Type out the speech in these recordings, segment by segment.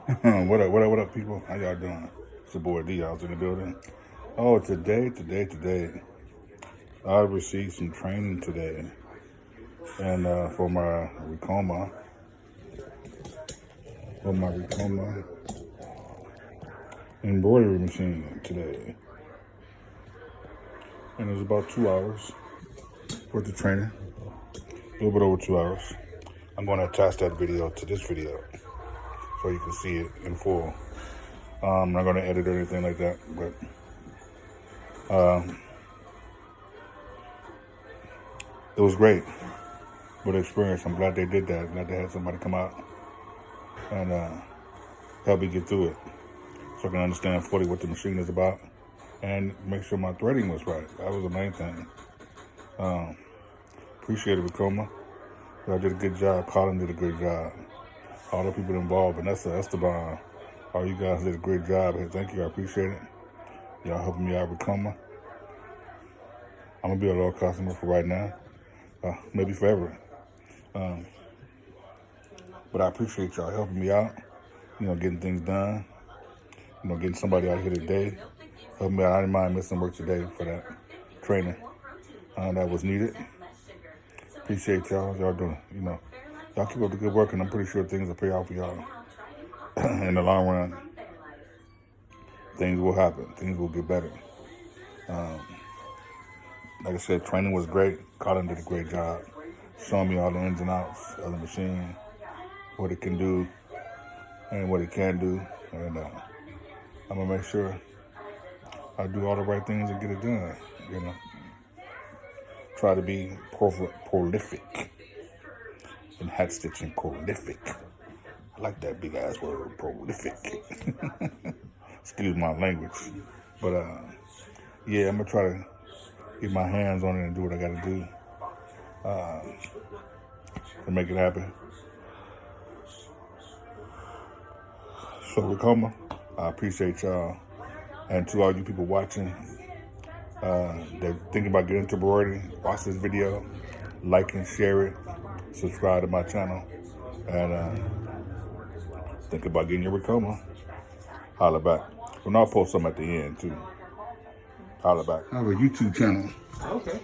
What up, people? How y'all doing? It's your boy D. I was in the building. Oh, today. I received some training today, and for my Ricoma, embroidery machine today, and it was about 2 hours worth of training, a little bit over 2 hours. I'm going to attach that video to this video so you can see it in full. I'm not going to edit or anything like that, but it was great. What an experience. I'm glad they did that. I'm glad they had somebody come out and help me get through it so I can understand fully what the machine is about and make sure my threading was right. That was the main thing. Appreciate it, Ricoma. Y'all did a good job. Colin did a good job. All the people involved, and that's the bond. All you guys did a great job. Hey, thank you. I appreciate it. Y'all helping me out, Ricoma. I'm going to be a loyal customer for right now. Maybe forever. But I appreciate y'all helping me out, getting things done, getting somebody out here today, helping me out. I didn't mind missing work today for that training that was needed. Appreciate y'all. Y'all doing, y'all keep up the good work, and I'm pretty sure things will pay off for y'all. In the long run, things will happen. Things will get better. Like I said, training was great. Colin did a great job showing me all the ins and outs of the machine, what it can do and what it can't do. And I'm going to make sure I do all the right things and get it done, Try to be prolific in hat stitching, prolific. I like that big ass word, prolific. Excuse my language. But yeah, I'm going to try to get my hands on it and do what I got to do to make it happen. So, Ricoma, I appreciate y'all. And to all you people watching, they're thinking about getting into embroidery, watch this video, like and share it, subscribe to my channel, and think about getting your Ricoma. Holla back. And I'll post some at the end, too. Holla back. I have a YouTube channel. Okay.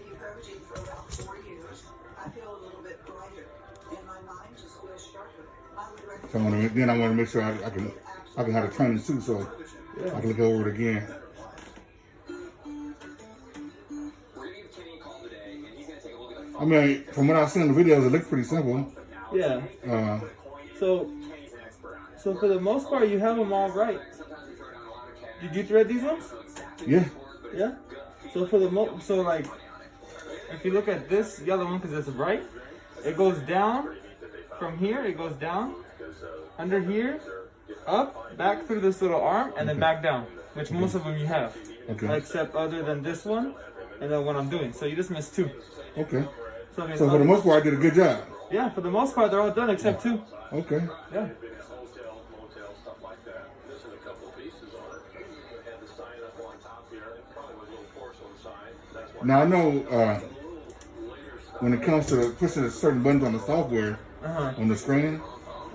So I want to make sure I can have a training too, so I can look over it again. I mean, from what I've seen in the videos, it looks pretty simple. Yeah. So for the most part, you have them all right. Did you thread these ones? Yeah. Yeah. So like, if you look at this yellow one, because it's bright, it goes down from here. It goes down under here, up, back through this little arm, and then back down, which most of them you have. Okay. Except other than this one, and then what I'm doing. So you just missed two. Okay. So for the most part, I did a good job. Yeah, for the most part, they're all done except two. Okay. Yeah. Now I know when it comes to pushing a certain buttons on the software on the screen.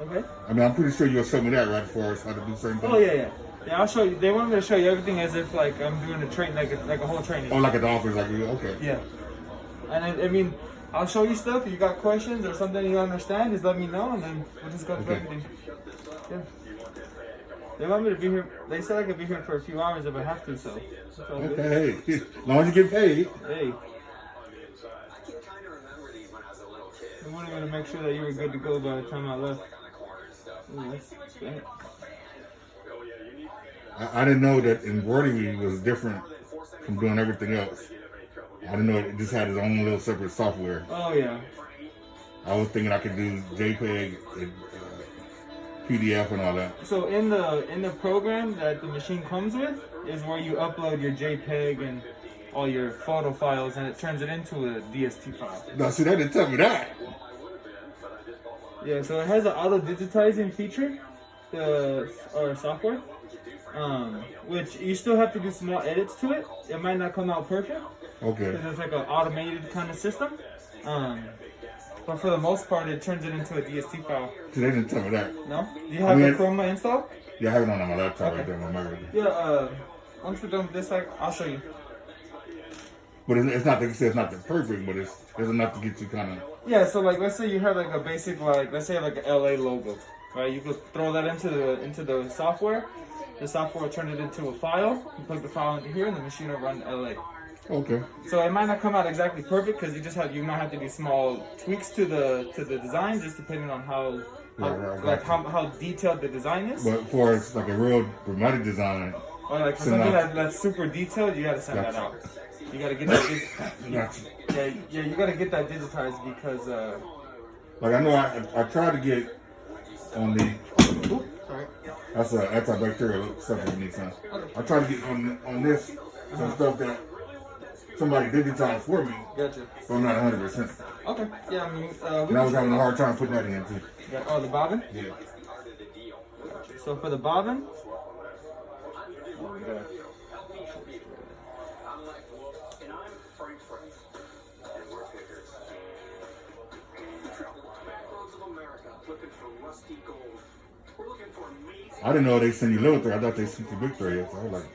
Okay. I mean, I'm pretty sure you'll show me that right as far as how to do certain things. Oh yeah. I'll show you. They want me to show you everything as if like I'm doing a train, like a whole training. Oh, like at the office, like you? Okay. Yeah. And I mean, I'll show you stuff. If you got questions or something you don't understand, just let me know, and then we'll just go through everything. Yeah. They want me to be here. They said I could be here for a few hours if I have to, so. Okay. Hey, as long as you get paid. Hey. I wanted me to make sure that you were good to go by the time I left. I didn't know that embroidery was different from doing everything else. I didn't know it just had its own little separate software. Oh yeah. I was thinking I could do JPEG, and, PDF, and all that. So in the program that the machine comes with is where you upload your JPEG and all your photo files, and it turns it into a DST file. No, see, that didn't tell me that. Yeah, so it has an auto digitizing feature, or software, which you still have to do small edits to it. It might not come out perfect. Okay. Because it's like an automated kind of system. But for the most part, it turns it into a DST file. See, they didn't tell me that. No? Do you have Ricoma installed? Yeah, I have it on my laptop right there on my mirror. Yeah, once we're done with this, I'll show you. But it's not, like you said, it's not the perfect, but it's enough to get you kind of... Yeah, so like, let's say you have like a basic, like, let's say like an LA logo, right? You could throw that into the software. The software will turn it into a file. You plug the file into here, and the machine will run LA. Okay. So it might not come out exactly perfect because you might have to do small tweaks to the design, just depending on how detailed the design is. But for it's like a real dramatic design, or like for something that's super detailed, you gotta send that out. You gotta get that. Yeah, you gotta get that digitized because. Like I know I tried to get on the. Ooh, sorry. That's antibacterial stuff that you need some. I tried to get on this some stuff that somebody digitized for me. Gotcha. But I'm not 100%. Okay. Yeah, I mean. And I was having a hard time putting that in too. Yeah. Oh, the bobbin. Yeah. So for the bobbin. I didn't know they send you little thread. I thought they sent you big thread. So I was like,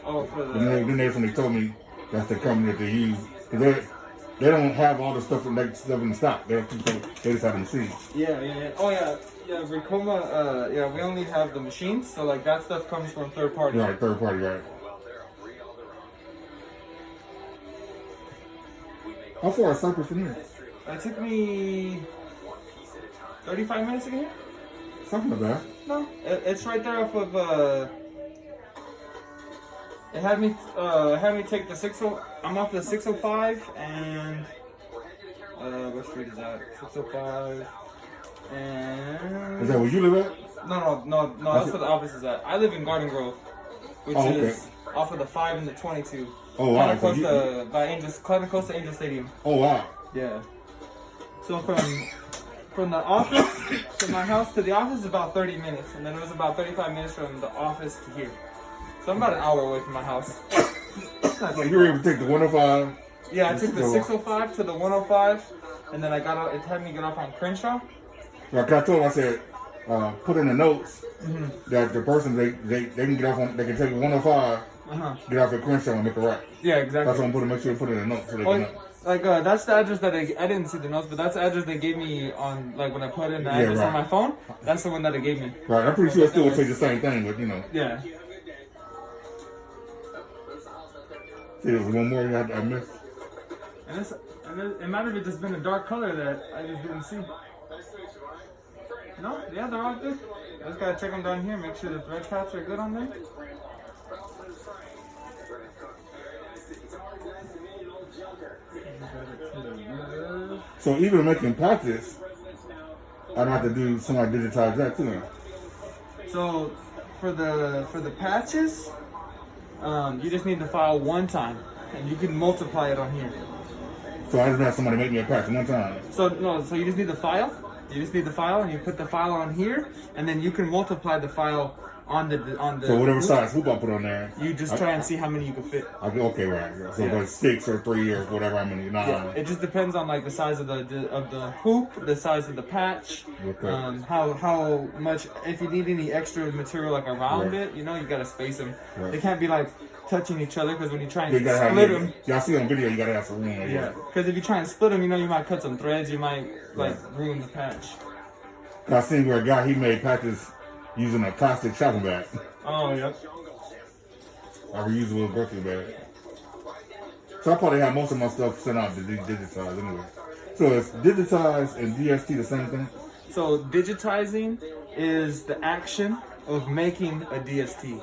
oh, for the. Then they told me that's the company that they use. Cause they don't have all the stuff in stock. They just have them seen. Yeah. Oh yeah. Ricoma. Yeah, we only have the machines, so like that stuff comes from third party. Right, third party, right. How far is Cypress from here? It took me 35 minutes to get here. Something like that. No, it's right there off of. It had me take the 60. I'm off the 605 and what street is that? 605 and. Is that where you live at? No. That's where the office is at. I live in Garden Grove, which is off of the 5 and the 22. Oh wow! Close to Angel Stadium. Oh wow! Yeah. So from the office to my house to the office is about 30 minutes, and then it was about 35 minutes from the office to here. So I'm about an hour away from my house. So you were able to take the 105? Yeah, I took the 605 to the 105, and then I got out. It had me get off on Crenshaw. Like I told him, I said, put in the notes that the person they can get off on. They can take 105, get off at Crenshaw and make a right. Yeah, exactly. That's what I'm make sure to put in the notes so they can know. Like that's the address that I didn't see the notes, but that's the address they gave me on like when I put in the address on my phone. That's the one that they gave me. Right, I'm pretty sure it still would say the same thing, but you know. Yeah. See, there's one more I missed. And it might have just been a dark color that I just didn't see. No, yeah, they're all good. I just gotta check them down here, make sure the thread paths are good on there. So even making patches, I'd have to do somebody digitize that too. So for the patches, you just need to file one time, and you can multiply it on here. So I just have somebody make me a patch one time. So you just need the file. You just need the file, and you put the file on here, and then you can multiply the file on the. So whatever size hoop I put on there, you just try and see how many you can fit. Okay, right. So if it's 6 or 3 or whatever, how many? Yeah, it just depends on like the size of the hoop, the size of the patch, how much. If you need any extra material like around it, you gotta space them. They can't be like touching each other because when you try and split them, y'all see on video, you gotta have some room. Yeah, because if you try and split them, you might cut some threads. You might ruin the patch. I seen where a guy he made patches using a plastic shopping bag. Oh, yep. A reusable grocery bag. So I probably have most of my stuff sent out to digitize anyway. So is digitize and DST the same thing? So digitizing is the action of making a DST.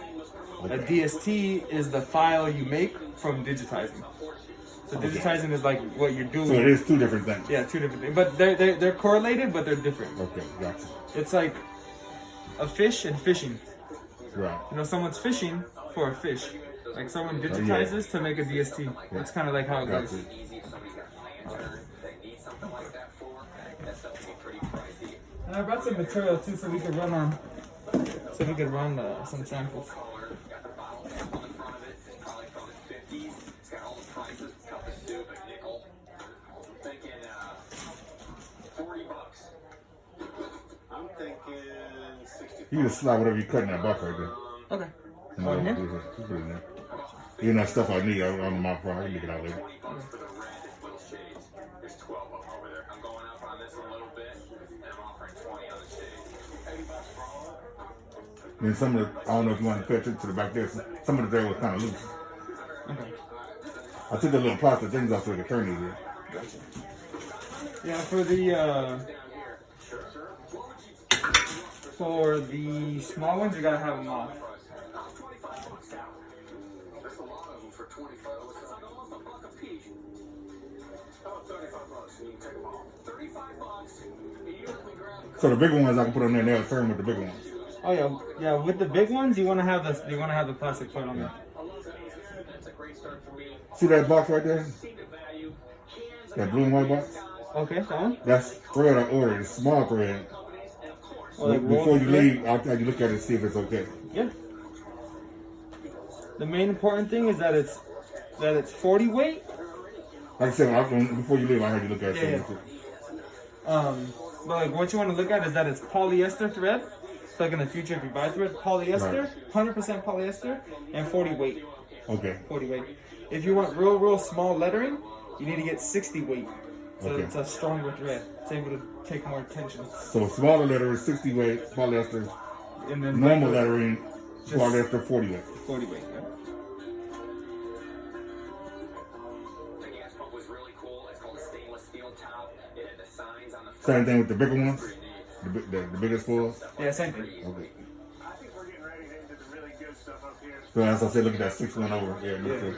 Okay. A DST is the file you make from digitizing. So digitizing is like what you're doing. So it is two different things. Yeah, two different things. But they're correlated, but they're different. Okay, gotcha. It's like a fish and fishing. Right. Someone's fishing for a fish. Like someone digitizes to make a DST. Yeah. That's kind of like how it goes. And I brought some material too, so we could run some samples. You just slide whatever you cut in that box right there. Okay. And Oh, I'll here? put it in there. Even that stuff I need, I'm my front. I can get it out later. Then some of the, I don't know if you want to pay attention to the back there. Some of the there was kind of loose. Okay. I took the little plastic things off so I could turn these. Gotcha. Yeah, for the small ones, you gotta have them off. So the bigger ones I can put on there, they'll turn with the bigger ones. Oh yeah, yeah. With the big ones, you wanna have the plastic foot on there. See that box right there? That blue and white box? Okay, that one. That's thread I ordered. It's small thread. Oh, like Before you leave, I'll have you look at it and see if it's okay. Yeah. The main important thing is that it's 40 weight. Like I said, before you leave, I had you look at it. Yeah. But like what you want to look at is that it's polyester thread. So like in the future, if you buy thread, polyester, 100% polyester, and 40 weight. Okay. 40 weight. If you want real small lettering, you need to get 60 weight. So it's a stronger thread. It's able to take more attention. So smaller lettering, 60 weight, polyester. And then normal lettering, polyester, 40 weight. 40 weight, yeah. Same thing with the bigger ones? The biggest foils? Yeah, same thing. Okay. So as I said, look at that 6-1 over. Yeah,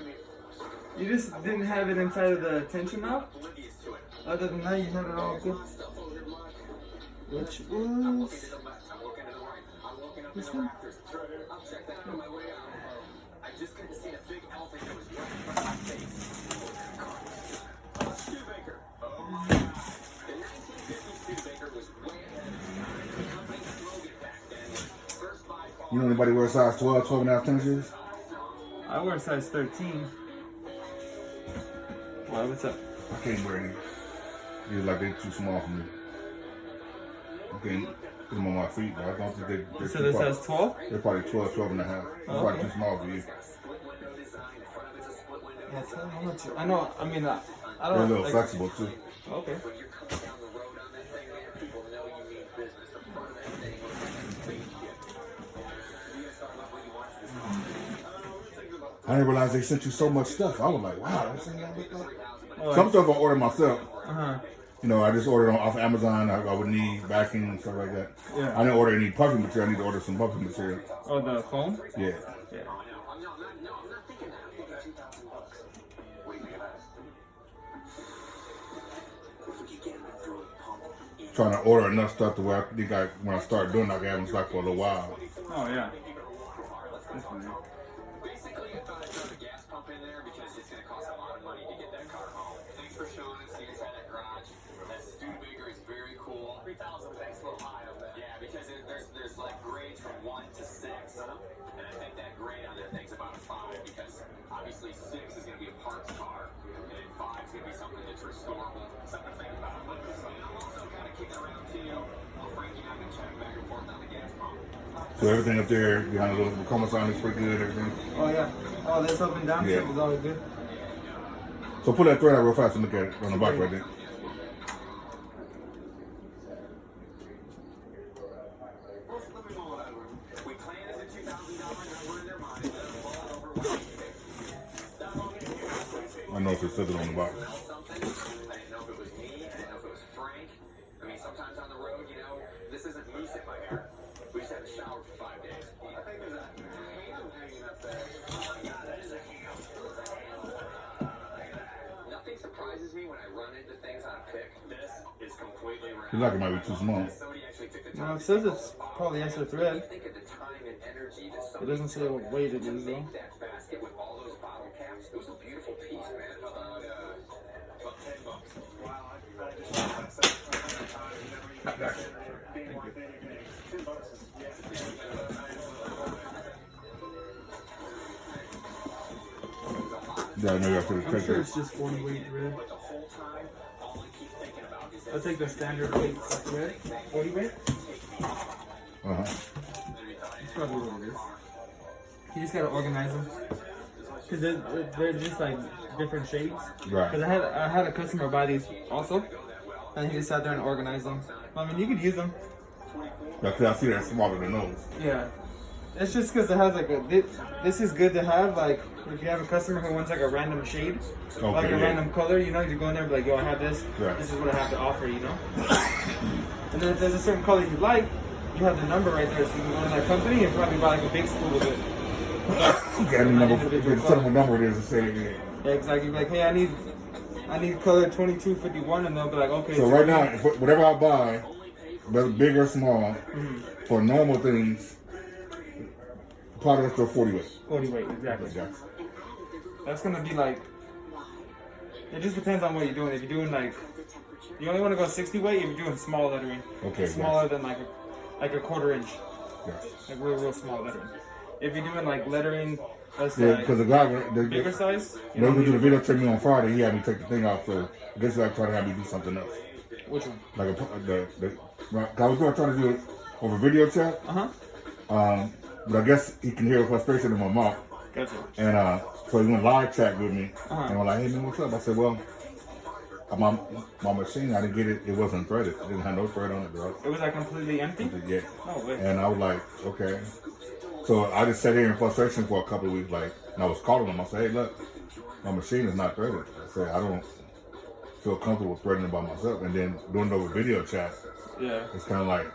You just didn't have it inside of the tension knob? Other than that, you had it all good. Which was this one? You know anybody wear size 12, 12 and a half tennis shoes? I wear size 13. Why, what's up? I can't wear any. They're like they're too small for me. I can't put them on my feet, but I don't think they're So this has 12? They're probably 12, 12 and a half. They're probably too small for you. Yeah, tell me how much. I know, I mean, I don't They're a little like, flexible too. Okay. I didn't realize they sent you so much stuff. I was like, wow, they sent you all this stuff. Some stuff I ordered myself. You know, I just ordered off Amazon. I would need backing and stuff like that. Yeah. I didn't order any puffing material. I need to order some puffing material. Oh, the foam? Yeah. Yeah. Trying to order enough stuff to where I think when I start doing it, I can have them stock for a little while. Oh, yeah. Basically, I thought I'd throw the gas pump in there because it's going to cost a lot of money to get that car home. Thanks for showing us the inside that garage. That Studebaker is very cool. 3,000 thanks a little high on that. Yeah, because there's like grades from 1 to 6. And I think that grade on there thinks about a 5 because obviously 6 is going to be a parts car. And 5 is going to be something that's restorable. Something to think about. And I'm also kind of kicking around to you. Frankie and I can check back and forth on the gas pump. So everything up there behind the little Ricoma sign is pretty good, everything. Oh, yeah. Oh, this up and down stuff is always good. So pull that thread out real fast and look at it on the box right there. I know if it's still on the box. I didn't know if it was me. I didn't know if it was Frank. I mean, sometimes on the road, you know, this isn't me sitting my hair. We just haven't showered for 5 days. I think there's a ham hanging up there. Oh my God, that is a ham. Nothing surprises me when I run into things on a pick. This is completely round. You like it might be too small. Somebody actually took the No, time. it says it's polyester thread. Think of the time and energy that It somebody doesn't say what weight it is, though. make that basket with all those bottle caps. It was a beautiful piece, man. About $10. Wow, I just Yeah, I know you have to I'm check sure it. it's just 40 weight thread. But the whole time, all I keep thinking about is that I'll take the standard weight thread. 40 weight? Uh-huh. That's probably what it is. You just gotta organize them. Cause they're just like different shades. Right. Cause I had a customer buy these also, and he just sat there and organized them. I mean, you could use them. Because I see that smaller than those. Yeah. It's just because it has like a. This is good to have, like, if you have a customer who wants like a random shade, like a random color, you know, you go in there and be like, yo, I have this. Right. This is what I have to offer, you know? And then if there's a certain color you like, you have the number right there, so you can go to that company and probably buy like a big spool of it. Okay, tell them what number it is and say it again. Yeah, exactly. Like, hey, I need color 2251, and they'll be like, okay. So right now, whatever I buy, whether big or small, for normal things, probably that's still 40 weight. 40 weight, exactly. Okay, That's gonna be like. It just depends on what you're doing. If you're doing like, you only want to go 60 weight if you're doing small lettering. Okay. Smaller than like a quarter inch. Yes. Like real small lettering. If you're doing like lettering, let's say Yeah, because the guy, bigger size. You know, we did a video check me on Friday. He had me take the thing off, so I guess he's like trying to have me do something else. Which one? Like I was trying to do it over video chat. But I guess he can hear the frustration in my mouth. Gotcha. And so he went live chat with me, and I'm like, "Hey man, what's up?" I said, "Well, my machine, I didn't get it. It wasn't threaded. It didn't have no thread on it, bro. It was like completely empty. Yeah. No way. And I was like, okay. So I just sat here in frustration for a couple of weeks, like, and I was calling him. I said, "Hey, look, my machine is not threaded." I said, "I don't feel comfortable threading it by myself." And then doing it over video chat, Yeah. it's kind of like,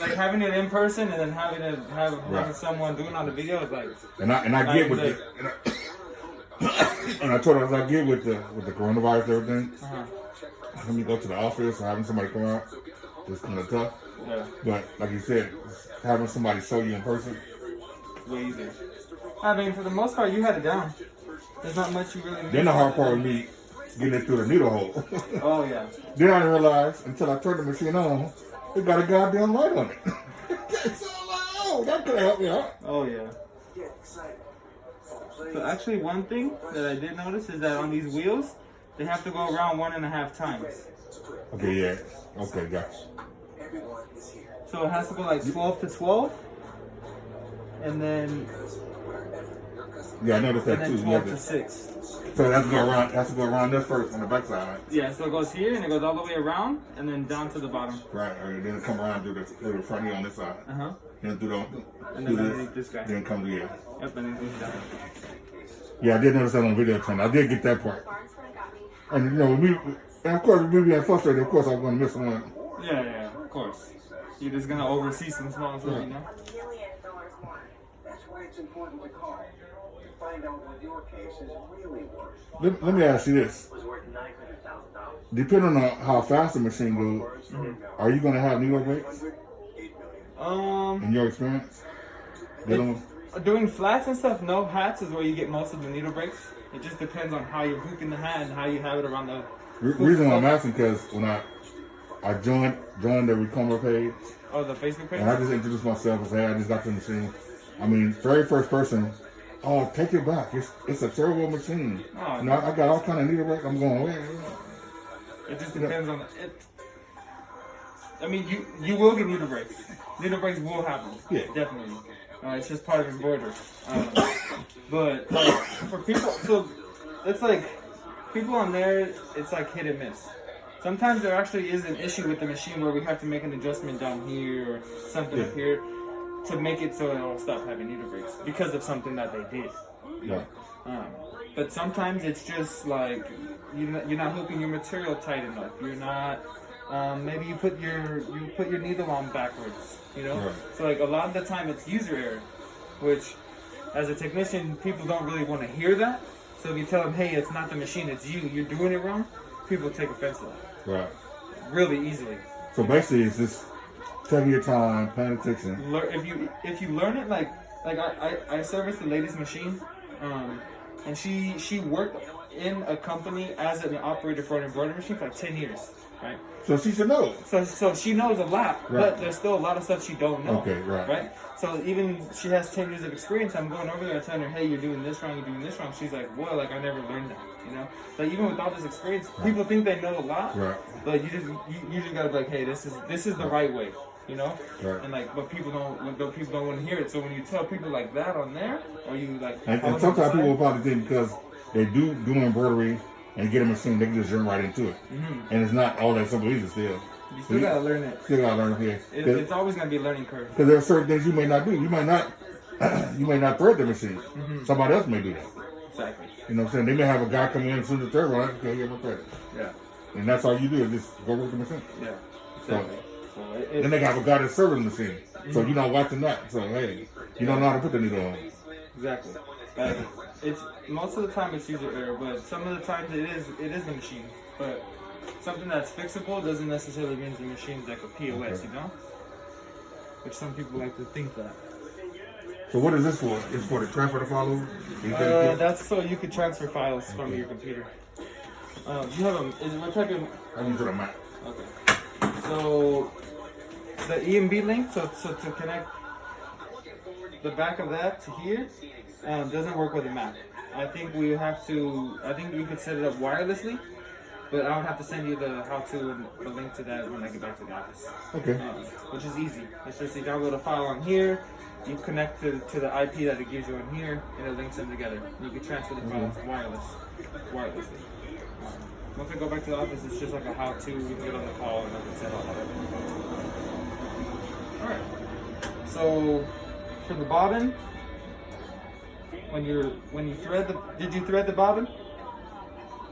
like having it in person and then having someone doing it on the video is like. And I get with it. And I told her, as I get with the coronavirus and everything, let me go to the office or having somebody come out, it's kind of tough. Yeah. But like you said, having somebody show you in person, way easier. I mean, for the most part, you had it down. There's not much you really need. Then the hard part was me getting it through the needle hole. Oh, yeah. Then I didn't realize until I turned the machine on, it got a goddamn light on it. So I'm like, oh, that could have helped me out. Oh, yeah. So actually, one thing that I did notice is that on these wheels, they have to go around 1.5 times. Okay, yeah. Okay, gotcha. So it has to go like 12 to 12, and then Yeah, I noticed that too. 12 to 6. So it has to go around this first on the back side. Yeah, so it goes here and it goes all the way around and then down to the bottom. Right, and then it come around through the front here on this side. Then through and then underneath this guy. Then come to here. Yep, and then goes down. Yeah, I did notice that on video channel. I did get that part. And you know, and of course, me being frustrated, of course I was going to miss one. Yeah, of course. You're just going to oversee some small stuff, you know? That's why it's important to call. Find out what your case is really worth. Let me ask you this. Depending on how fast the machine goes, are you going to have needle breaks? In your experience? Doing flats and stuff, no. Hats is where you get most of the needle breaks. It just depends on how you're hooking the hat and how you have it around the... Reason I'm asking because when I joined the Ricoma page. Oh, the Facebook page? And I just introduced myself and said, hey, I just got the machine. I mean, very first person, oh, take it back. It's a terrible machine. Oh, you know, I got all kind of needle breaks. I'm going, wait. It just depends on it. I mean, you will get needle breaks. Needle breaks will happen. Yeah. Definitely. It's just part of embroidery. But like, for people, so it's like people on there, it's like hit and miss. Sometimes there actually is an issue with the machine where we have to make an adjustment down here or something up here to make it so it'll stop having needle breaks because of something that they did. Yeah. But sometimes it's just like you're not hooking your material tight enough. You're not. Maybe you put your needle on backwards. You know. Right. So like a lot of the time it's user error, which as a technician people don't really want to hear that. So if you tell them, hey, it's not the machine, it's you. You're doing it wrong. People take offense to that. Right. Really easily. So basically, it's just taking your time, paying attention. If you learn it, like I serviced the lady's machine, and she worked in a company as an operator for an embroidery machine for like 10 years, right? So she should know. So she knows a lot, right. But there's still a lot of stuff she don't know. Okay, right. So even she has 10 years of experience, I'm going over there and telling her, hey, you're doing this wrong, you're doing this wrong. She's like, well, like I never learned that, you know? Like even with all this experience, people think they know a lot, right. but you just gotta be like, hey, this is the right way. you know. Right. And like, but people don't want to hear it. So when you tell people like that on there, or you like, and sometimes people will probably think because they do embroidery and get a machine, they can just jump right into it. And it's not all that simple either. Still, you still gotta learn it. Still gotta learn it. Yeah. It's always gonna be a learning curve. Because there are certain things you may not do. You might not thread the machine. Somebody else may do that. Exactly. You know what I'm saying? They may have a guy come in and soon the third one, okay, you're gonna thread it. Yeah. And that's all you do is just go work the machine. Yeah. Exactly. So then they have a guy that's serving the machine. So you're not watching that. So hey, you don't know how to put the needle on. Exactly. It's most of the time it's user error, but some of the times it is the machine. But something that's fixable doesn't necessarily mean the machine's like a POS, you know? Which some people like to think that. So what is this for? It's for the transfer to follow? That's so you could transfer files from your computer. You have what type of... I'm using a Mac. Okay. So the EMB link, so to connect the back of that to here, doesn't work with a Mac. I think we could set it up wirelessly, but I would have to send you the how-to and the link to that when I get back to the office. Okay. Which is easy. It's just you download a file on here, you connect to the IP that it gives you on here, and it links them together. You can transfer the files wirelessly. Once I go back to the office, it's just like a how-to. We can get on the call and I can set all that up. All right. So for the bobbin, when you thread did you thread the bobbin?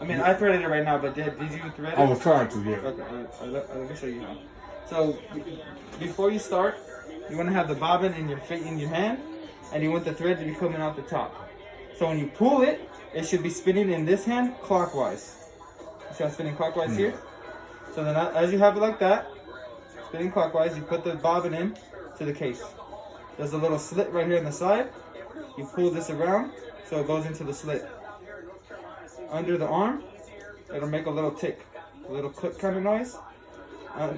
I mean, I threaded it right now, but did you thread it? I was trying to, yeah. Okay, let me show you how. So before you start, you want to have the bobbin in your hand, and you want the thread to be coming out the top. So when you pull it, it should be spinning in this hand clockwise. See how it's spinning clockwise here? So then as you have it like that, spinning clockwise, you put the bobbin in to the case. There's a little slit right here on the side. You pull this around so it goes into the slit. Under the arm, it'll make a little tick, a little click kind of noise.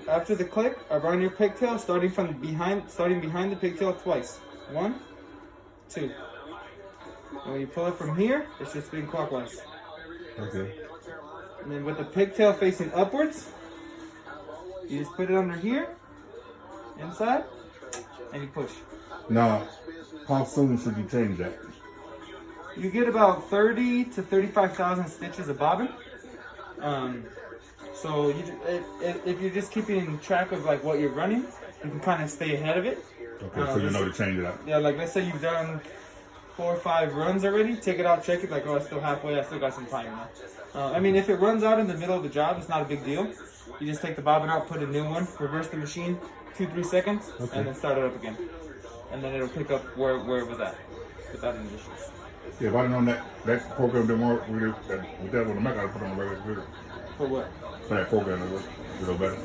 After the click, around your pigtail, starting behind the pigtail twice. 1, 2. And when you pull it from here, it's just spinning clockwise. Okay. And then with the pigtail facing upwards, you just put it under here, inside, and you push. Now, how soon should you change that? You get about 30 to 35,000 stitches of bobbin. So if you're just keeping track of like what you're running, you can kind of stay ahead of it. Okay, so you know to change it out. Yeah, like let's say you've done 4 or 5 runs already, take it out, check it, like, oh, it's still halfway, I still got some time. I mean, if it runs out in the middle of the job, it's not a big deal. You just take the bobbin out, put a new one, reverse the machine 2-3 seconds, and then start it up again. And then it'll pick up where it was at without any issues. Yeah, if I didn't know that program didn't work with that one, I gotta put on the regular computer. For what? For that program to work a little better.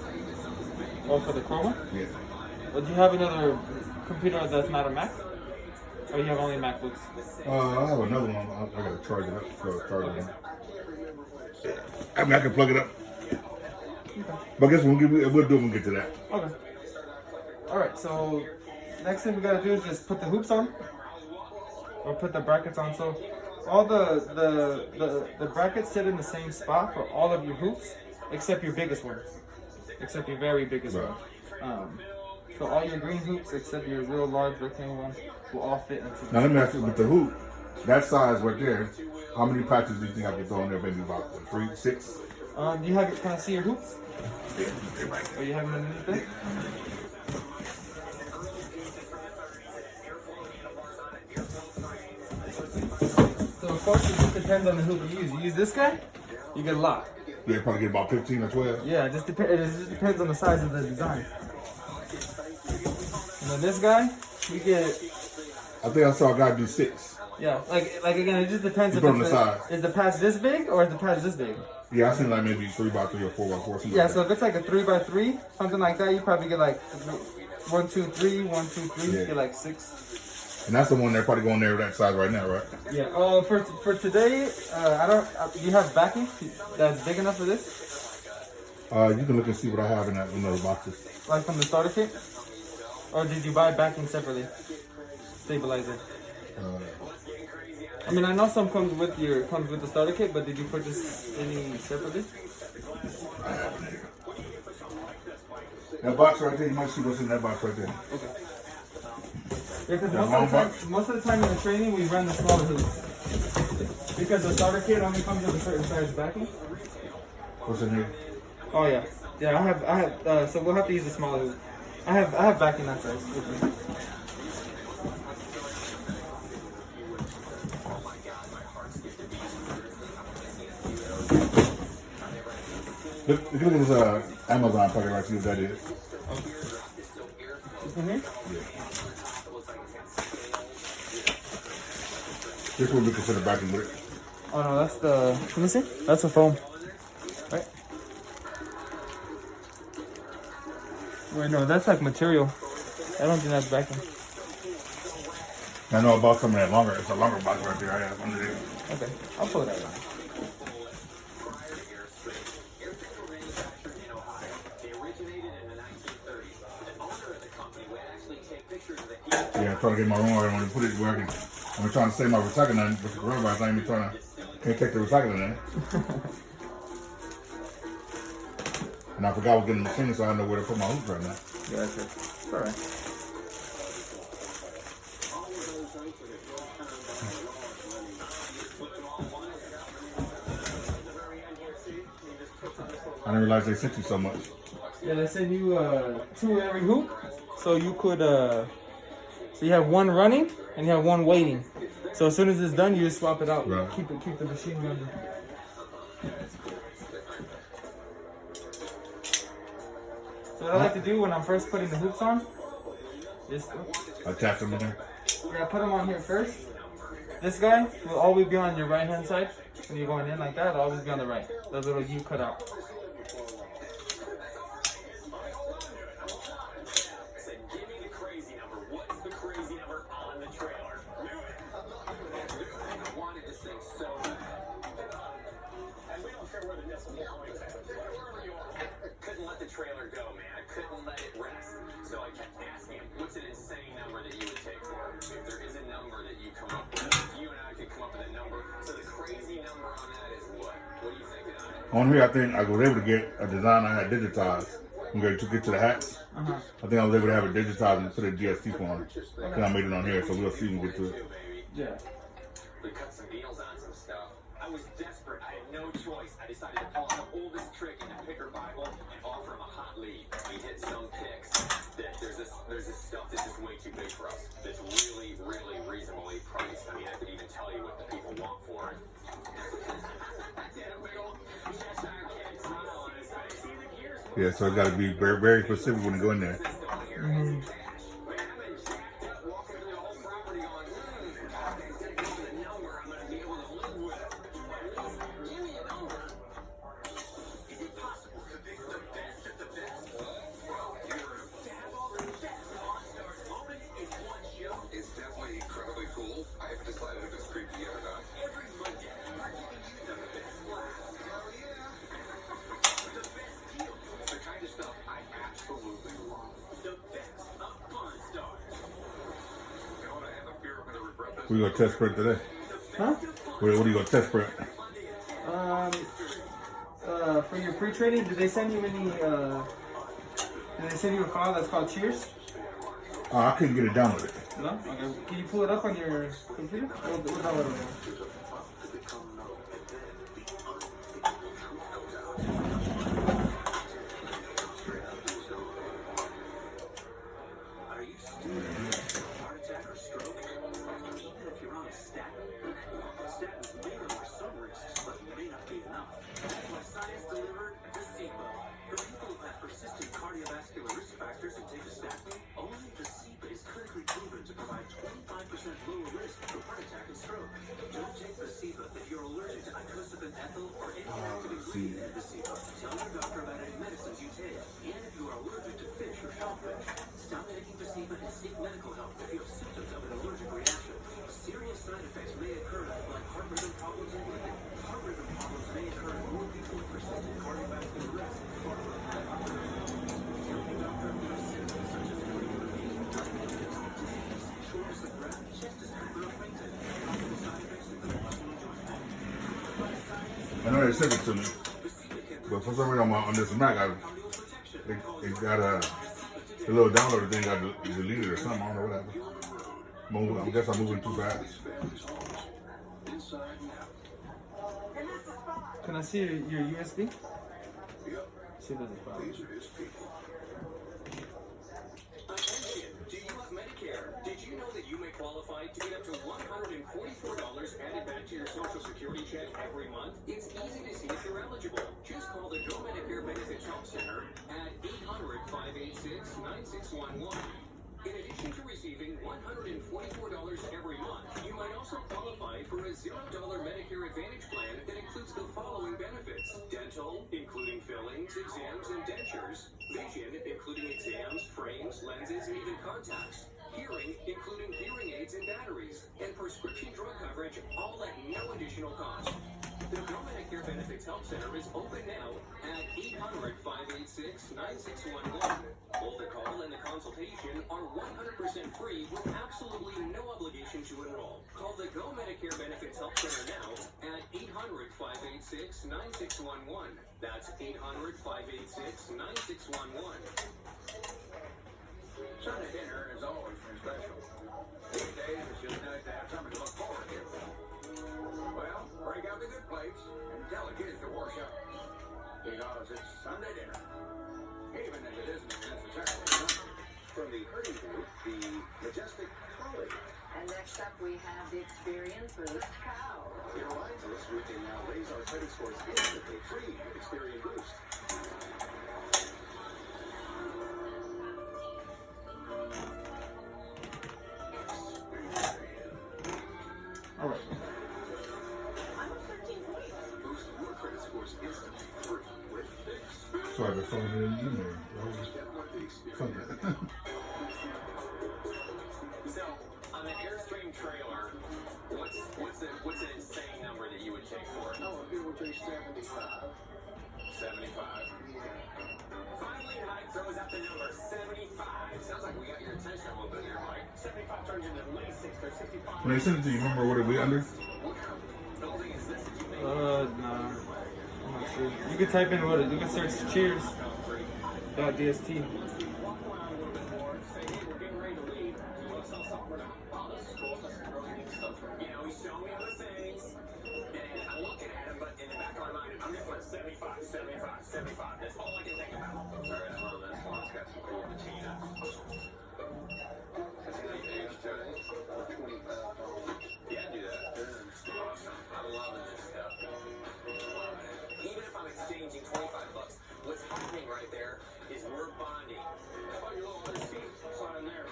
Oh, for the Ricoma? Yeah. Well, do you have another computer that's not a Mac? Or you have only MacBooks? I have another one. I gotta charge it up. I mean, I can plug it up. Okay. But I guess we'll do it when we get to that. Okay. Alright, so next thing we gotta do is just put the hoops on. Or put the brackets on. So all the brackets sit in the same spot for all of your hoops, except your biggest one. Except your very biggest one. So all your green hoops, except your real large rectangle one, will all fit into the Now let me ask you, with the hoop, that size right there, how many patches do you think I can throw in there? Maybe about 3, 6? Can I see your hoops? Yeah, they're right. Or you have them underneath there? So of course it just depends on the hoop you use. You use this guy, you get a lot. Yeah, probably get about 15 or 12. Yeah, it just depends on the size of the design. And then this guy, you get. I think I saw a guy do 6. Yeah, like again, it just depends if the size. Is the patch this big or is the patch this big? Yeah, I seen like maybe 3x3 or 4x4. Yeah, so if it's like a 3x3, something like that, you probably get like 1, 2, 3, 1, 2, 3. You get like 6. And that's the one they're probably going there that size right now, right? Yeah. For today, do you have backing that's big enough for this? You can look and see what I have in that the boxes. Like from the starter kit, or did you buy backing separately? Stabilizer. I mean, I know some comes with the starter kit, but did you purchase any separately? I have it here. That box right there, you might see what's in that box right there. Okay. Yeah, because That long box? most of the time in the training, we run the smaller hoops. Because the starter kit only comes with a certain size backing. What's in here? Oh yeah. Yeah, I have, so we'll have to use the smaller hoop. I have backing that size with me. Look at this Amazon packet right here. What that is. This one here? Yeah. This would be considered backing with it. Oh no, that's the, let me see. That's a foam. Right? Wait, no, that's like material. I don't think that's backing. I know about some of that longer. It's a longer box right there. I have under there. Okay, I'll pull it out. Yeah, I'm trying to get my room where I want to put it where I can. I'm trying to save my recycling with the coronavirus. I ain't even trying to. Can't take the recycling in. And I forgot I was getting the machine, so I don't know where to put my hoops right now. Yeah, that's it. It's alright. I didn't realize they sent you so much. Yeah, they send you 2 every hoop, so you could so you have 1 running and you have 1 waiting. So as soon as it's done, you just swap it out. Right. Keep the machine running. So what I like to do when I'm first putting the hoops on, is Attach them in there. yeah, put them on here first. This guy will always be on your right hand side. When you're going in like that, it'll always be on the right. The little U cut out. Couldn't let the trailer go, man. I couldn't let it rest. So I kept asking him, what's an insane number that you would take for him? If there is a number that you come up with, you and I could come up with a number. So the crazy number on that is what? What are you thinking on it? On here, I think I was able to get a design I had digitized. I'm going to get to the hats. I think I was able to have it digitized and put a GST for on it. Then I made it on here, so we'll see when we get to it. Yeah. We cut some deals on some stuff. I was desperate. I had no choice. I decided to pull out the oldest trick in the picker Bible and offer him a hot lead. We hit some picks that there's this stuff that's just way too big for us. That's really, really reasonably priced. I mean, I could even tell you what the people want for it. Yeah, so it's got to be very, very specific when you go in there. What are you going to test print today? Huh? What are you going to test print? For your pre-training, did they send you any, did they send you a file that's called Cheers? I couldn't get it downloaded. No? Okay. Can you pull it up on your computer? We'll download it. I know they sent it to me, but for some reason on this Mac, They got the little downloader thing got deleted or something. I don't know what happened. I guess I'm moving too fast. Can I see your USB? See if there's a problem. Attention! Do you have Medicare? Did you know that you may qualify to get up to $144 added back to your Social Security check every month? It's easy to see if you're eligible. Just call the Go Medicare Benefits Help Center at 800-586-9611. In addition to receiving $144 every month, you might also qualify for a $0 Medicare Advantage plan that includes the following benefits: dental, including fillings, exams, and dentures; vision, including exams, frames, lenses, and even contacts; hearing, including hearing aids and batteries; and prescription drug coverage, all at no additional cost. The Go Medicare Benefits Help Center is open now at 800-586-9611. Both the call and the consultation are 100% free with absolutely no obligation to enroll. Call the Go Medicare Benefits Help Center now at 800-586-9611. That's 800-586-9611. Sunday dinner has always been special. These days, it's just nice to have something to look forward to. Well, break out the good plates and tell the kids to wash up. Because it's Sunday dinner. Even if it isn't necessarily Sunday. From the herding group, the majestic collie. And next up, we have the Experience Boost cow. It reminds us we can now raise our credit scores instantly free with Experian Boost. All right. Boost your credit scores instantly free with Experian. Sorry, there's something in the email. So, on an Airstream trailer, what's an insane number that you would take for it? Oh, it would be 75. 75. Finally, Mike throws out the number 75. Sounds like we got your attention a little bit there, Mike. 75 turns into at least 6 or 65. When they sent it to you, remember what it be under? What kind of building is this that you made? Nah. I'm not sure. You could type in you can search Cheers.dst. That's all I can think about. All right, I love this one. It's got some cool patina. Has any age to it? Yeah, do that. Awesome. I'm loving this stuff. Loving it. Even if I'm exchanging $25, what's happening right there is we're bonding. How about your little receipt sign there?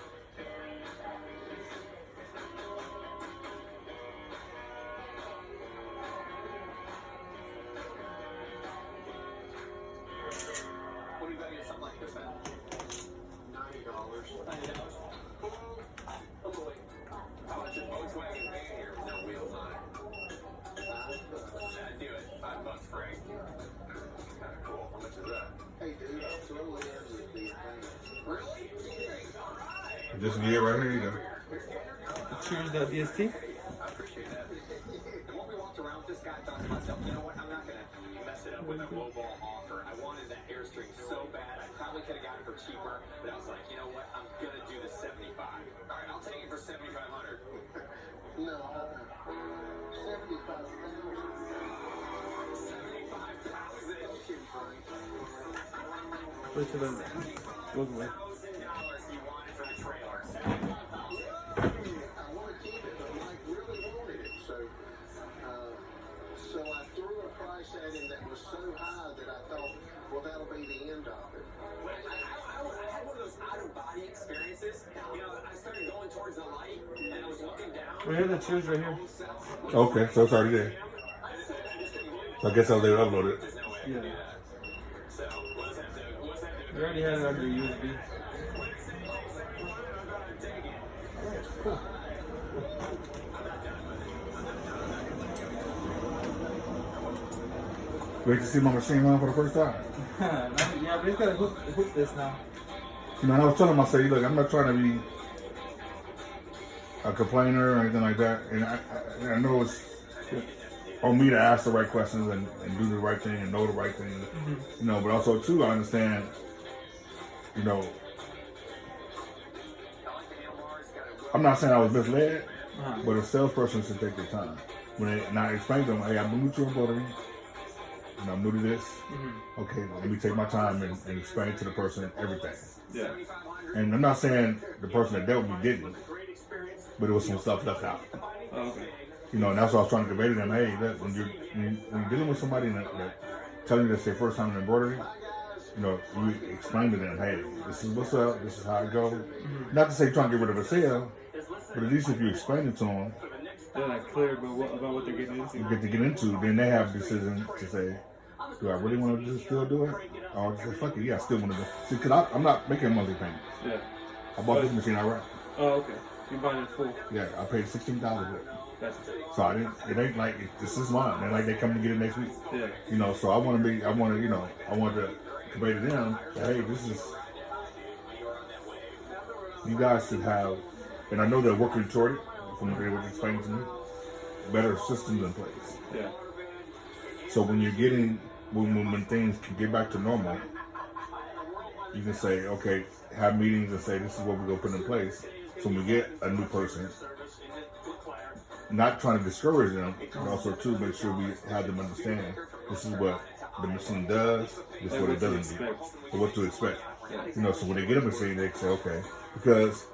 What do you got to get something like this at? $90. $90. Oh boy. How about your Volkswagen van here with no wheels on it? I'd do it. $5, Frank. Kind of cool. How much is that? Hey, dude, throw it in with the thing. Really? All right. Just get right here, you go. Cheers.dst. I appreciate that. And when we walked around with this guy, I thought to myself, you know what? I'm not going to mess it up with a lowball offer. I wanted that Airstream so bad. I probably could have got it for cheaper, but I was like, you know what? I'm going to do the 75. All right, I'll take it for 7,500. No, 75. 75,000. Wait till the goes away. $1,000 you wanted for the trailer. I want to keep it, but Mike really wanted it. So I threw a price at him that was so high that I thought, well, that'll be the end of it. I had one of those out-of-body experiences. You know, I started going towards the light, and I was looking down. We have the Cheers right here. Okay, so it's already there. So I guess I'll let it upload it. Yeah. So, what's that do? We already had it under USB. Cool. Great to see my machine run for the first time. Yeah, but he's gotta hook this now. You know, I was telling myself, look, I'm not trying to be a complainer or anything like that. And I know it's on me to ask the right questions and do the right thing and know the right thing. You know, but also, too, I understand you know, I'm not saying I was misled, but a salesperson should take their time. And I explain to them, hey, I'm new to embroidery, and I'm new to this. Okay, let me take my time and explain to the person everything. Yeah. And I'm not saying the person that dealt with me didn't, but it was some stuff left out. Oh, okay. You know, and that's what I was trying to convey to them. Hey, look, when you're dealing with somebody that telling you that's their first time in embroidery, you know, you explain to them, hey, this is what's up, this is how it goes. Not to say you're trying to get rid of a sale, but at least if you explain it to them, they're like clear about what they're getting into. You get to get into, then they have a decision to say, do I really want to still do it? Or say, fuck it, yeah, I still want to do it. See, because I'm not making monthly payments. Yeah. I bought this machine outright. Oh, okay. You bought it full. Yeah, I paid $16 for it. That's So I didn't. It ain't like this is mine. And like they come to get it next week. Yeah. You know. So I want to, you know, I want to convey to them that, hey, this is. You guys should have, and I know they're working toward it. From what they were explaining to me, better systems in place. Yeah. So when you're getting when things can get back to normal, you can say, okay, have meetings and say this is what we're gonna put in place. So when we get a new person, not trying to discourage them, but also to make sure we have them understand this is what the machine does, this is what it doesn't do, or what to expect. You know, so when they get a machine, they say, okay, because,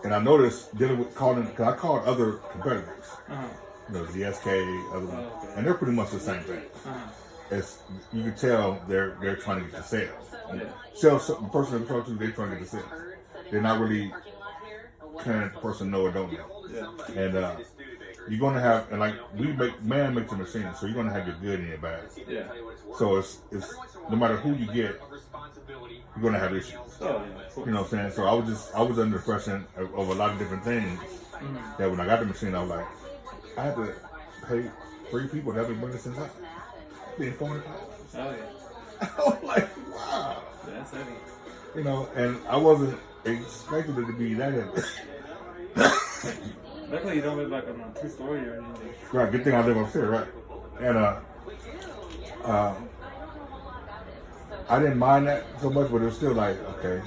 and I noticed dealing with calling, because I called other competitors, you know, the SK, other ones, and they're pretty much the same thing. It's, you can tell they're trying to get the sale. Sales, the person they're talking to, they're trying to get the sale. They're not really caring if the person know or don't know. Yeah. And you're gonna have, and like man makes a machine, so you're gonna have your good and your bad. Yeah. So it's no matter who you get, you're gonna have issues. Oh, yeah. You know what I'm saying? So I was under the impression of a lot of different things that when I got the machine, I was like, I had to pay 3 people to help me bring this inside. Being $400. Oh, yeah. I was like, wow. That's heavy. You know, and I wasn't expecting it to be that heavy. Luckily, you don't live like on a 2-story or anything. Right, good thing I live upstairs, right? And I didn't mind that so much, but it was still like, okay,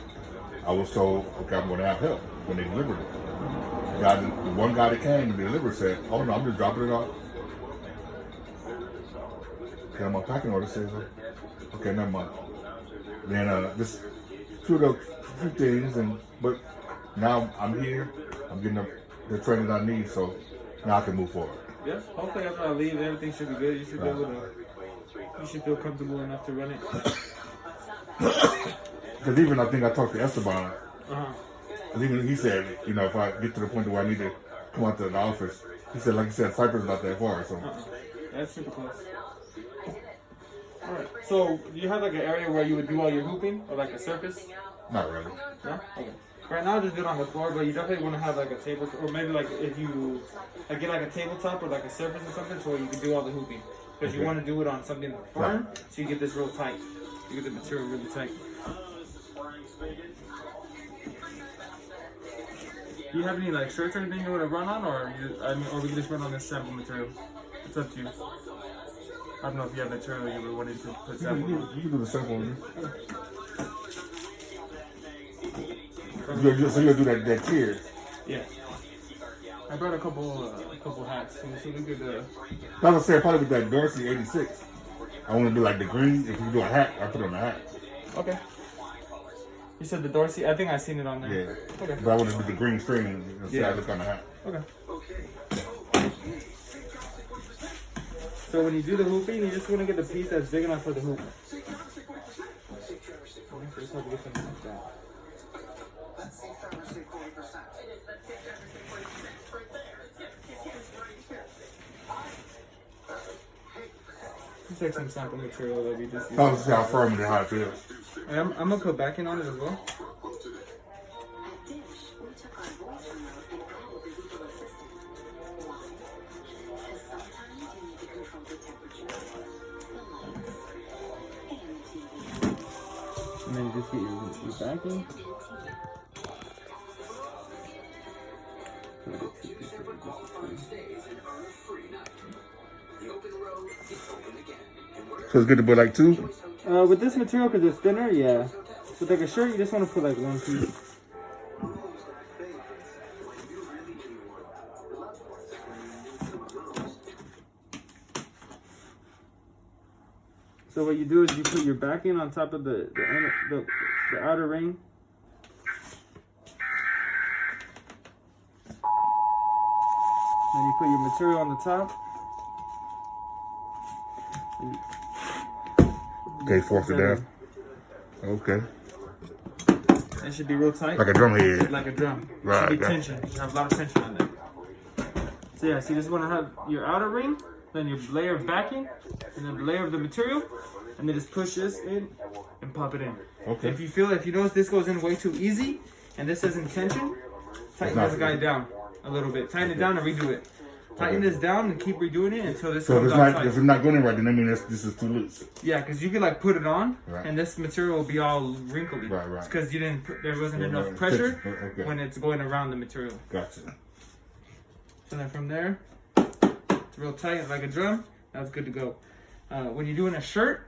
I was told, okay, I'm going to have help when they delivered it. The one guy that came and delivered said, oh no, I'm just dropping it off. Okay, my packing order says, okay, never mind. Then just two of those few things, but now I'm here, I'm getting the training I need, so now I can move forward. Yeah, hopefully after I leave, everything should be good. You should be able to, you should feel comfortable enough to run it. Because even I think I talked to Esteban, even he said, you know, if I get to the point where I need to come out to the office, he said, like you said, Cypress is not that far, so. That's super close. Alright, so do you have like an area where you would do all your hooping, or like a surface? Not really. No? Okay. Right now, just do it on the floor, but you definitely want to have like a table, or maybe like if you get like a tabletop or like a surface or something, so you can do all the hooping. Because you want to do it on something firm, so you get this real tight. You get the material really tight. Do you have any like shirts or anything you want to run on, or or we can just run on this sample material? It's up to you. I don't know if you have material you would want to put sample on. You can do the sample on there. So you'll do that tier? Yeah. I brought a couple hats too, so we could. I was gonna say probably with that Dorsey 86. I want to do like the green. If you do a hat, I put on the hat. Okay. You said the Dorsey? I think I seen it on there. Yeah. Okay. But I want to do the green string and see how it look on the hat. Okay. So when you do the hooping, you just want to get the piece that's big enough for the hoop. Let's take some sample material that we just used. I'll see how firm and how it feels. And I'm gonna put backing on it as well. And then you just get your backing. So it's good to put like 2? With this material, because it's thinner, yeah. With like a shirt, you just want to put like one piece. So what you do is you put your backing on top of the outer ring. Then you put your material on the top. Okay, force it down. Okay. It should be real tight. Like a drum head. Like a drum. Right. Should be tension. You should have a lot of tension on there. So yeah, so you just want to have your outer ring, then your layer of backing, and then the layer of the material, and then just push this in and pop it in. Okay. If you notice this goes in way too easy, and this isn't tension, tighten this guy down a little bit. Tighten it down and redo it. Tighten this down and keep redoing it until this comes out. If it's not going in right, then I mean this is too loose. Yeah, because you could like put it on, right. and this material will be all wrinkly. Right, right. It's because you didn't there wasn't enough pressure okay. when it's going around the material. Gotcha. So then from there, it's real tight like a drum. That's good to go. When you're doing a shirt,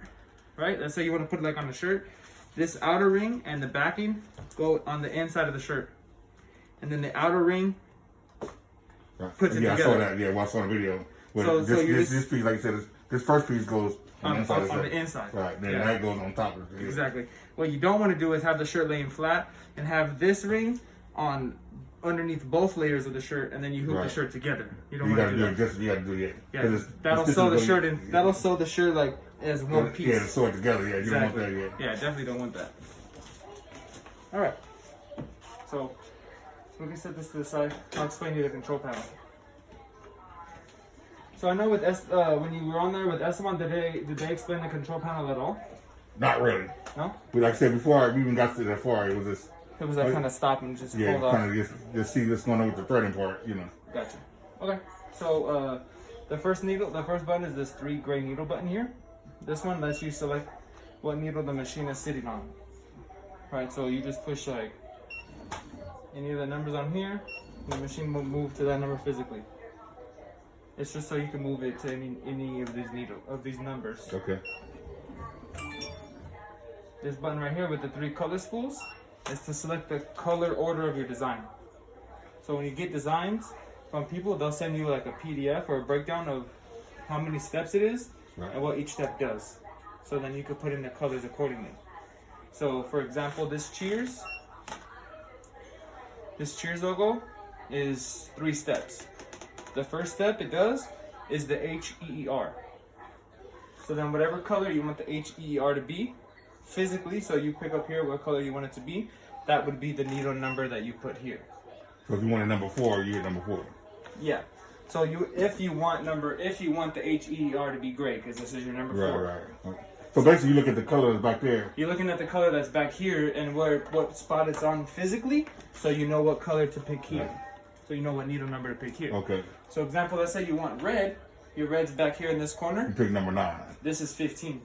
right? Let's say you want to put it like on a shirt. This outer ring and the backing go on the inside of the shirt, and then the outer ring puts it together. I saw that. Yeah, I saw the video. This piece, like you said, this first piece goes on the inside. Right. Then that goes on top of it. Exactly. What you don't want to do is have the shirt laying flat and have this ring on underneath both layers of the shirt, and then you hook the shirt together. You don't want to do that. You got to do that. Yeah. That'll sew the shirt in. That'll sew the shirt like as one piece. Yeah, to sew it together. Yeah, you don't want that. Yeah, definitely don't want that. All right. So we can set this to the side. I'll explain to you the control panel. So I know with when you were on there with Esteban, did they explain the control panel at all? Not really. No? But like I said before, we even got to that far. It was just. It was like kind of stop and just hold off. Yeah, kind of just see what's going on with the threading part, you know. Gotcha. Okay. So the first button is this 3 gray needle button here. This one lets you select what needle the machine is sitting on. Right. So you just push like any of the numbers on here, the machine will move to that number physically. It's just so you can move it to any of these numbers. Okay. This button right here with the 3 color spools is to select the color order of your design. So when you get designs from people, they'll send you like a PDF or a breakdown of how many steps it is and what each step does. So then you could put in the colors accordingly. So for example, this Cheers logo is 3 steps. The first step it does is the HEER. So then whatever color you want the HEER to be, physically, so you pick up here what color you want it to be, that would be the needle number that you put here. So if you want a number 4, you hit number 4. Yeah. So if you want the HEER to be gray, because this is your number 4. Right. So basically you look at the color that's back there. You're looking at the color that's back here and what spot it's on physically, so you know what color to pick here. So you know what needle number to pick here. Okay. So example, let's say you want red. Your red's back here in this corner. You pick number 9. This is 15.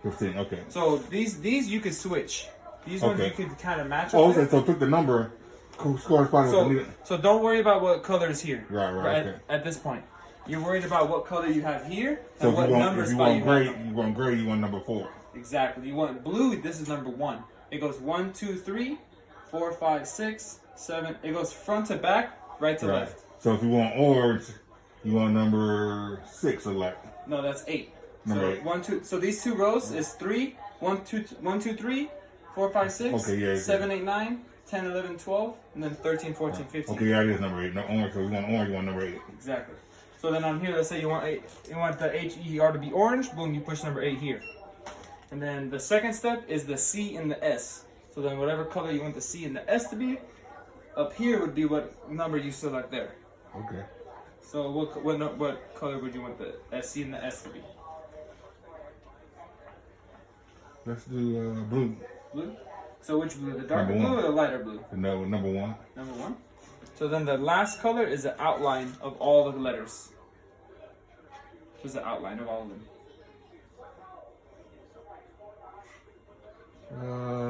15, okay. So these you could switch. These ones you could kind of match up. Oh, okay, so pick the number corresponding with the needle. So don't worry about what color is here. Right. At this point. You're worried about what color you have here so and what number spot you have. You want gray, you want number 4. Exactly. You want blue, this is number 1. It goes 1, 2, 3, 4, 5, 6, 7. It goes front to back, right to left. So if you want orange, you want number 6 or like? No, that's 8. Number so 8. 1, 2. So these 2 rows is 3, 1, 2, 3, 4, 5, 6, 7, 8, 9, 10, 11, 12, and then 13, 14, 15. Okay, yeah, it is number 8. No orange. So you want orange, you want number 8. Exactly. So then on here, let's say you want the HEER to be orange. Boom, you push number 8 here. And then the second step is the C and the S. So then whatever color you want the C and the S to be, up here would be what number you select there. Okay. So what color would you want the C and the S to be? Let's do blue. Blue? So which blue? The darker blue or the lighter blue? No, number 1. Number 1. So then the last color is the outline of all the letters. Just the outline of all of them.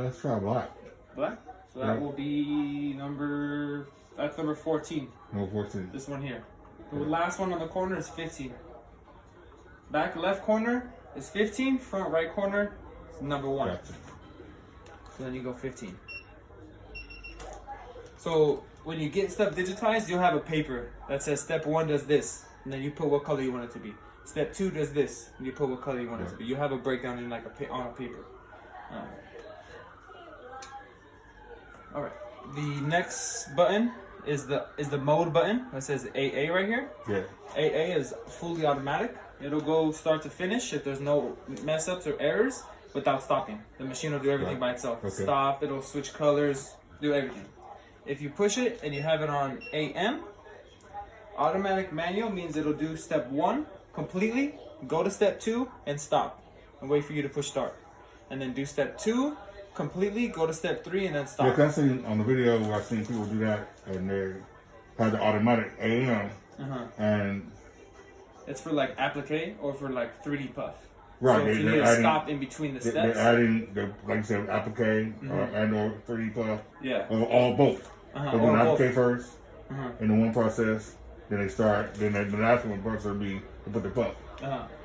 Let's try black. Black? So that will be number 14. Number 14. This one here. The last one on the corner is 15. Back left corner is 15. Front right corner is number 1. Gotcha. So then you go 15. So when you get stuff digitized, you'll have a paper that says step 1 does this, and then you put what color you want it to be. Step 2 does this, and you put what color you want it to be. You have a breakdown in like on a paper. All right. The next button is the mode button that says AA right here. Yeah. AA is fully automatic. It'll go start to finish if there's no mess ups or errors without stopping. The machine will do everything by itself. Okay. Stop, it'll switch colors, do everything. If you push it and you have it on AM, automatic manual means it'll do step 1 completely, go to step 2 and stop and wait for you to push start. And then do step 2 completely, go to step 3 and then stop. Yeah, 'cause I seen on the video where I seen people do that, and they had the automatic AM, and it's for like applique or for like 3D puff. right, So if you need to stop in between the steps. They're adding, like you said, applique and or 3D puff. Yeah. Or all both. They're doing applique first, in the one process, then they start, then the last one process will be to put the puff.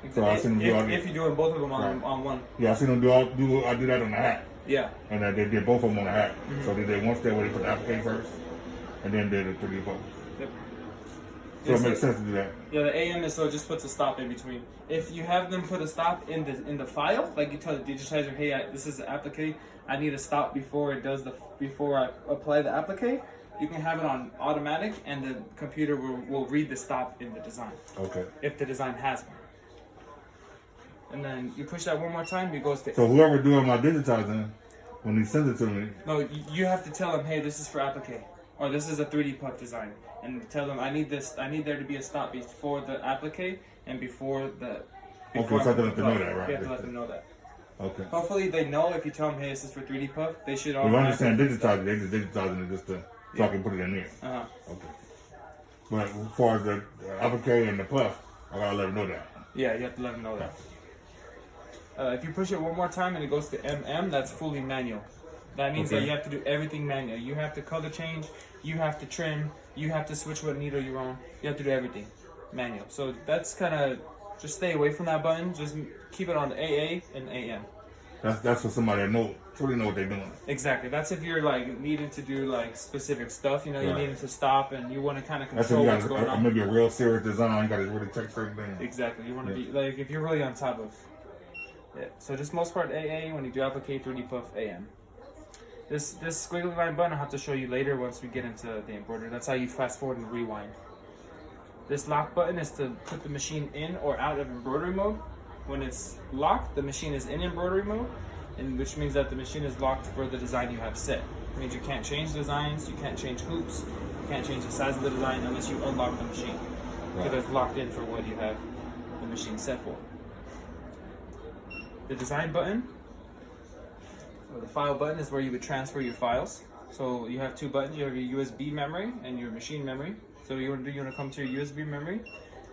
Exactly. So I seen them do all if you're doing both of them on one. Yeah, I seen them I do that on the hat. Yeah. And they did both of them on the hat. So they did one step where they put the applique first, and then did the 3D puff. Yep. So it makes sense to do that. Yeah, the AM is so it just puts a stop in between. If you have them put a stop in the file, like you tell the digitizer, hey, this is the applique, I need a stop before I apply the applique, you can have it on automatic, and the computer will read the stop in the design. Okay. If the design has one. And then you push that one more time, it goes to. So whoever doing my digitizing, when he sends it to me. No, you have to tell them, hey, this is for applique, or this is a 3D puff design, and tell them I need there to be a stop before the applique and before the. Okay, so I have to let them know that, right? You have to let them know that. Okay. Hopefully they know if you tell them, hey, this is for 3D puff, they should If I understand digitizing, they just digitizing it just to, so I can put it in there. Okay. But as far as the applique and the puff, I gotta let them know that. Yeah, you have to let them know that. If you push it one more time and it goes to MM, that's fully manual. That means that you have to do everything manual. You have to color change, you have to trim, you have to switch what needle you're on. You have to do everything manual. So that's kind of, just stay away from that button. Just keep it on AA and AM. That's for somebody that truly know what they're doing. Exactly. That's if you're like needing to do like specific stuff. You know, you needing to stop and you want to kind of control what's going on. Maybe a real serious design. You got to really check certain things. Exactly. You want to be like if you're really on top of. Yeah. So just most part AA. When you do applique 3D puff AM. This squiggly line button I'll have to show you later once we get into the embroidery. That's how you fast forward and rewind. This lock button is to put the machine in or out of embroidery mode. When it's locked, the machine is in embroidery mode, and which means that the machine is locked for the design you have set. It means you can't change designs, you can't change hoops, you can't change the size of the design unless you unlock the machine. Because it's locked in for what you have the machine set for. The design button, or the file button, is where you would transfer your files. So you have two buttons. You have your USB memory and your machine memory. So you want to come to your USB memory,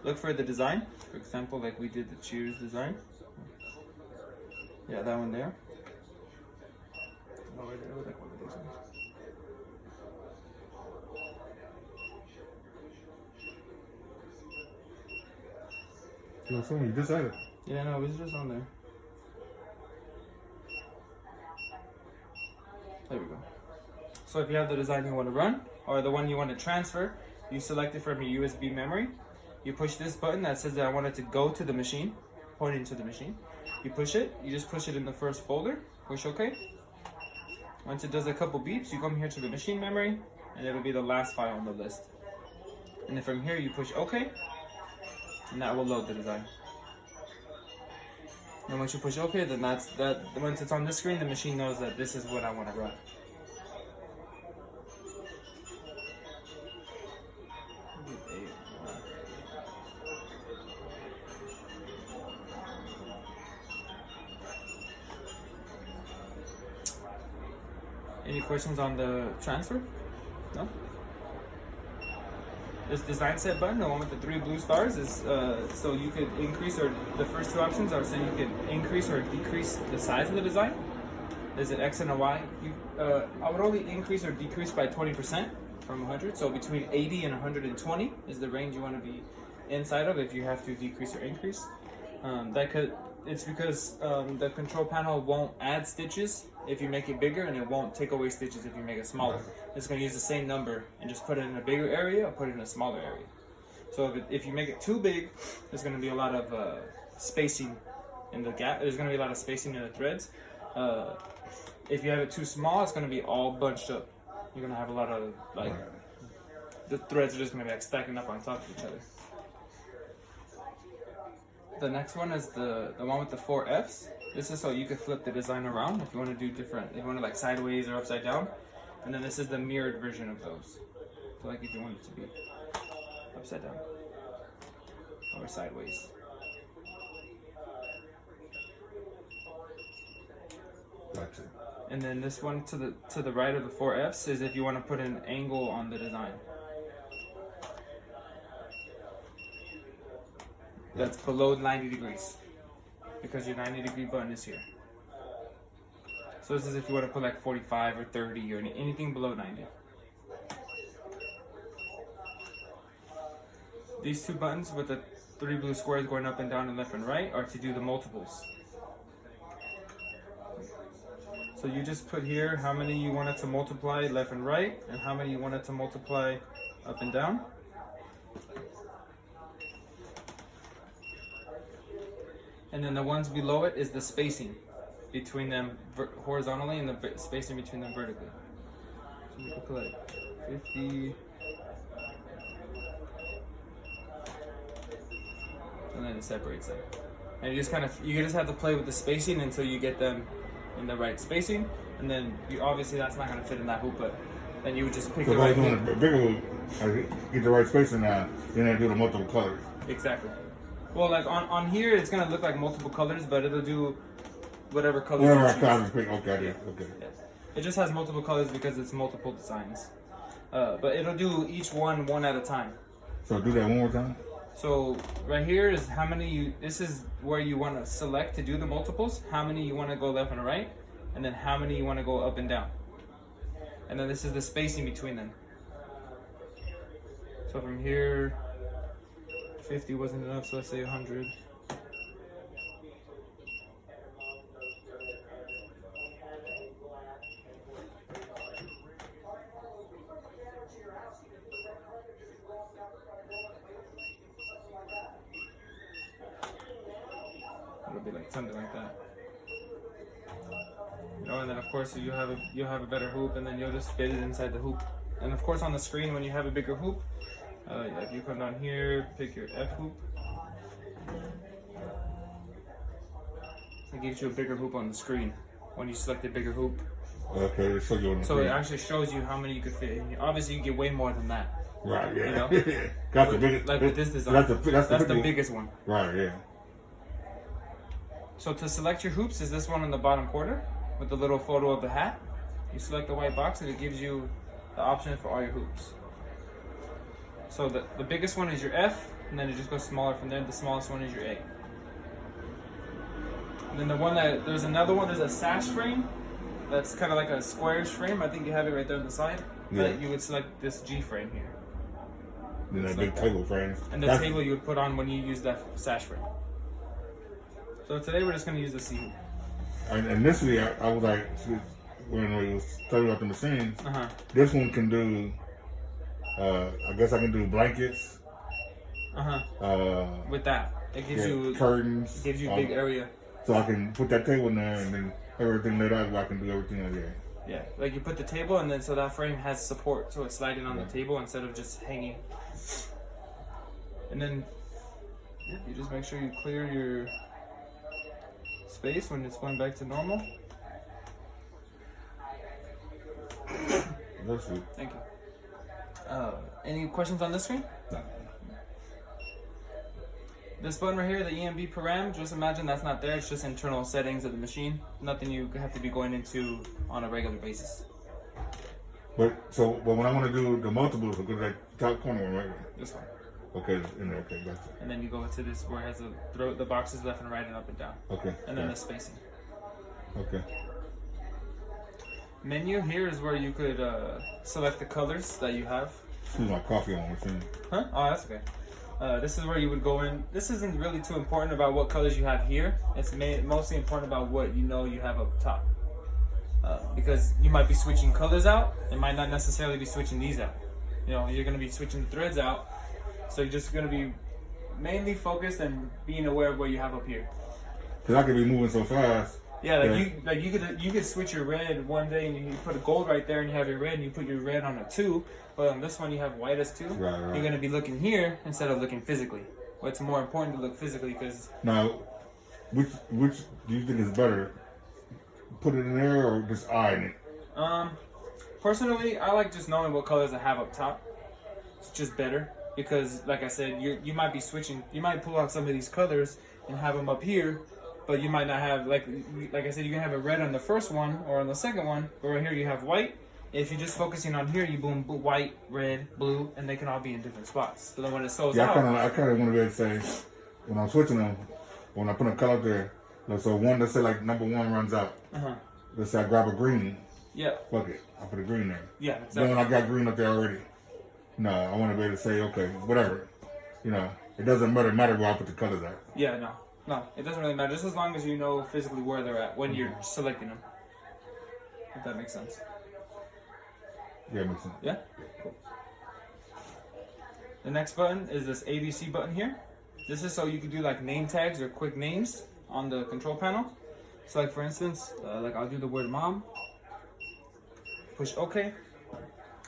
look for the design. For example, like we did the Cheers design. Yeah, that one there. Oh, right there, like one of these ones. You just said it. Yeah, no, it was just on there. There we go. So if you have the design you want to run, or the one you want to transfer, you select it from your USB memory. You push this button that says that I want it to go to the machine, pointing to the machine. You push it, you just push it in the first folder, push OK. Once it does a couple beeps, you come here to the machine memory, and it'll be the last file on the list. And then from here you push OK, and that will load the design. And once you push OK, then once it's on this screen, the machine knows that this is what I want to run. Any questions on the transfer? No? This design set button, the one with the 3 blue stars, is so you could increase, or the first two options are so you could increase or decrease the size of the design. There's an X and a Y. I would only increase or decrease by 20% from 100. So between 80 and 120 is the range you want to be inside of if you have to decrease or increase. That could it's because the control panel won't add stitches if you make it bigger, and it won't take away stitches if you make it smaller. It's going to use the same number and just put it in a bigger area or put it in a smaller area. So if you make it too big, there's going to be a lot of spacing in the gap. There's going to be a lot of spacing in the threads. If you have it too small, it's going to be all bunched up. You're going to have a lot of, like, the threads are just going to be like stacking up on top of each other. The next one is the one with the 4 Fs. This is so you can flip the design around if you want to do different, if you want to like sideways or upside down. And then this is the mirrored version of those. So like if you want it to be upside down or sideways. Gotcha. And then this one to the right of the 4 Fs is if you want to put an angle on the design. That's below 90 degrees because your 90-degree button is here. So this is if you want to put like 45 or 30 or anything below 90. These 2 buttons with the 3 blue squares going up and down and left and right are to do the multiples. So you just put here how many you want it to multiply left and right and how many you want it to multiply up and down. And then the ones below it is the spacing between them horizontally and the spacing between them vertically. So you can put like 50. And then it separates them. And you just have to play with the spacing until you get them in the right spacing. And then you obviously that's not going to fit in that hoop, but then you would just pick the right hoop. A bigger hoop, get the right spacing now, then I do the multiple colors. Exactly. Well, like on here, it's gonna look like multiple colors, but it'll do whatever color. Whatever colors, okay, okay. Yeah. It just has multiple colors because it's multiple designs. But it'll do each one at a time. So do that one more time. So right here is how many this is where you want to select to do the multiples. How many you want to go left and right, and then how many you want to go up and down. And then this is the spacing between them. So from here. 50 wasn't enough, so let's say 100. It'll be like something like that. You know, and then of course you'll have a better hoop, and then you'll just fit it inside the hoop. And of course on the screen when you have a bigger hoop, if you come down here, pick your F hoop. It gives you a bigger hoop on the screen when you select a bigger hoop. Okay, so you. So it actually shows you how many you could fit in here. Obviously, you get way more than that. Right. Yeah. You know? That's the biggest. Like with this design. That's the biggest one. Right. Yeah. So to select your hoops is this one in the bottom corner with the little photo of the hat. You select the white box and it gives you the option for all your hoops. So the biggest one is your F, and then it just goes smaller from there. The smallest one is your A. And then there's another one, there's a sash frame. That's kind of like a squarish frame. I think you have it right there on the side. Yeah. But you would select this G frame here. Then that big table frame. And the table you would put on when you use that sash frame. So today we're just going to use the C hoop. And initially I was like, when we was talking about the machines, this one can do, I guess I can do blankets. With that, it gives you curtains. It gives you a big area. So I can put that table in there and then everything laid out. I can do everything in there. Yeah, like you put the table and then so that frame has support, so it's sliding on the table instead of just hanging. And then you just make sure you clear your space when it's going back to normal. That's good. Thank you. Any questions on this screen? No. This button right here, the EMB param, just imagine that's not there. It's just internal settings of the machine. Nothing you have to be going into on a regular basis. But when I want to do the multiples, I go to that top corner one, right? This one. Okay, in there. Okay, gotcha. And then you go into this where it has the boxes left and right and up and down. Okay. And then the spacing. Okay. Menu here is where you could select the colors that you have. This is my coffee on the machine. Huh? Oh, that's okay. This is where you would go in. This isn't really too important about what colors you have here. It's mostly important about what you have up top. Because you might be switching colors out. It might not necessarily be switching these out. You're going to be switching the threads out. So you're just going to be mainly focused and being aware of what you have up here. Because I could be moving so fast. Yeah, you could switch your red one day and you put a gold right there and you have your red and you put your red on a 2. But on this one you have white as 2. Right. You're going to be looking here instead of looking physically. What's more important to look physically because... Now, which do you think is better? Put it in there or just eyeing it? Personally, I like just knowing what colors I have up top. It's just better because, like I said, you might be switching. You might pull out some of these colors and have them up here, but you might not have like I said, you can have a red on the first one or on the second one, but right here you have white. If you're just focusing on here, you boom white, red, blue, and they can all be in different spots. So then when it sews out, I kind of want to be able to say when I'm switching them, when I put a color there, like so one, let's say like number 1 runs out. Let's say I grab a green. Yeah. Fuck it, I put a green there. Yeah. Exactly. Then when I got green up there already, no, I want to be able to say okay, whatever. It doesn't matter where I put the colors at. Yeah, no, it doesn't really matter. Just as long as you know physically where they're at when you're selecting them. If that makes sense. Yeah, it makes sense. Yeah? Cool. The next button is this ABC button here. This is so you can do like name tags or quick names on the control panel. So like for instance, like I'll do the word mom. Push OK.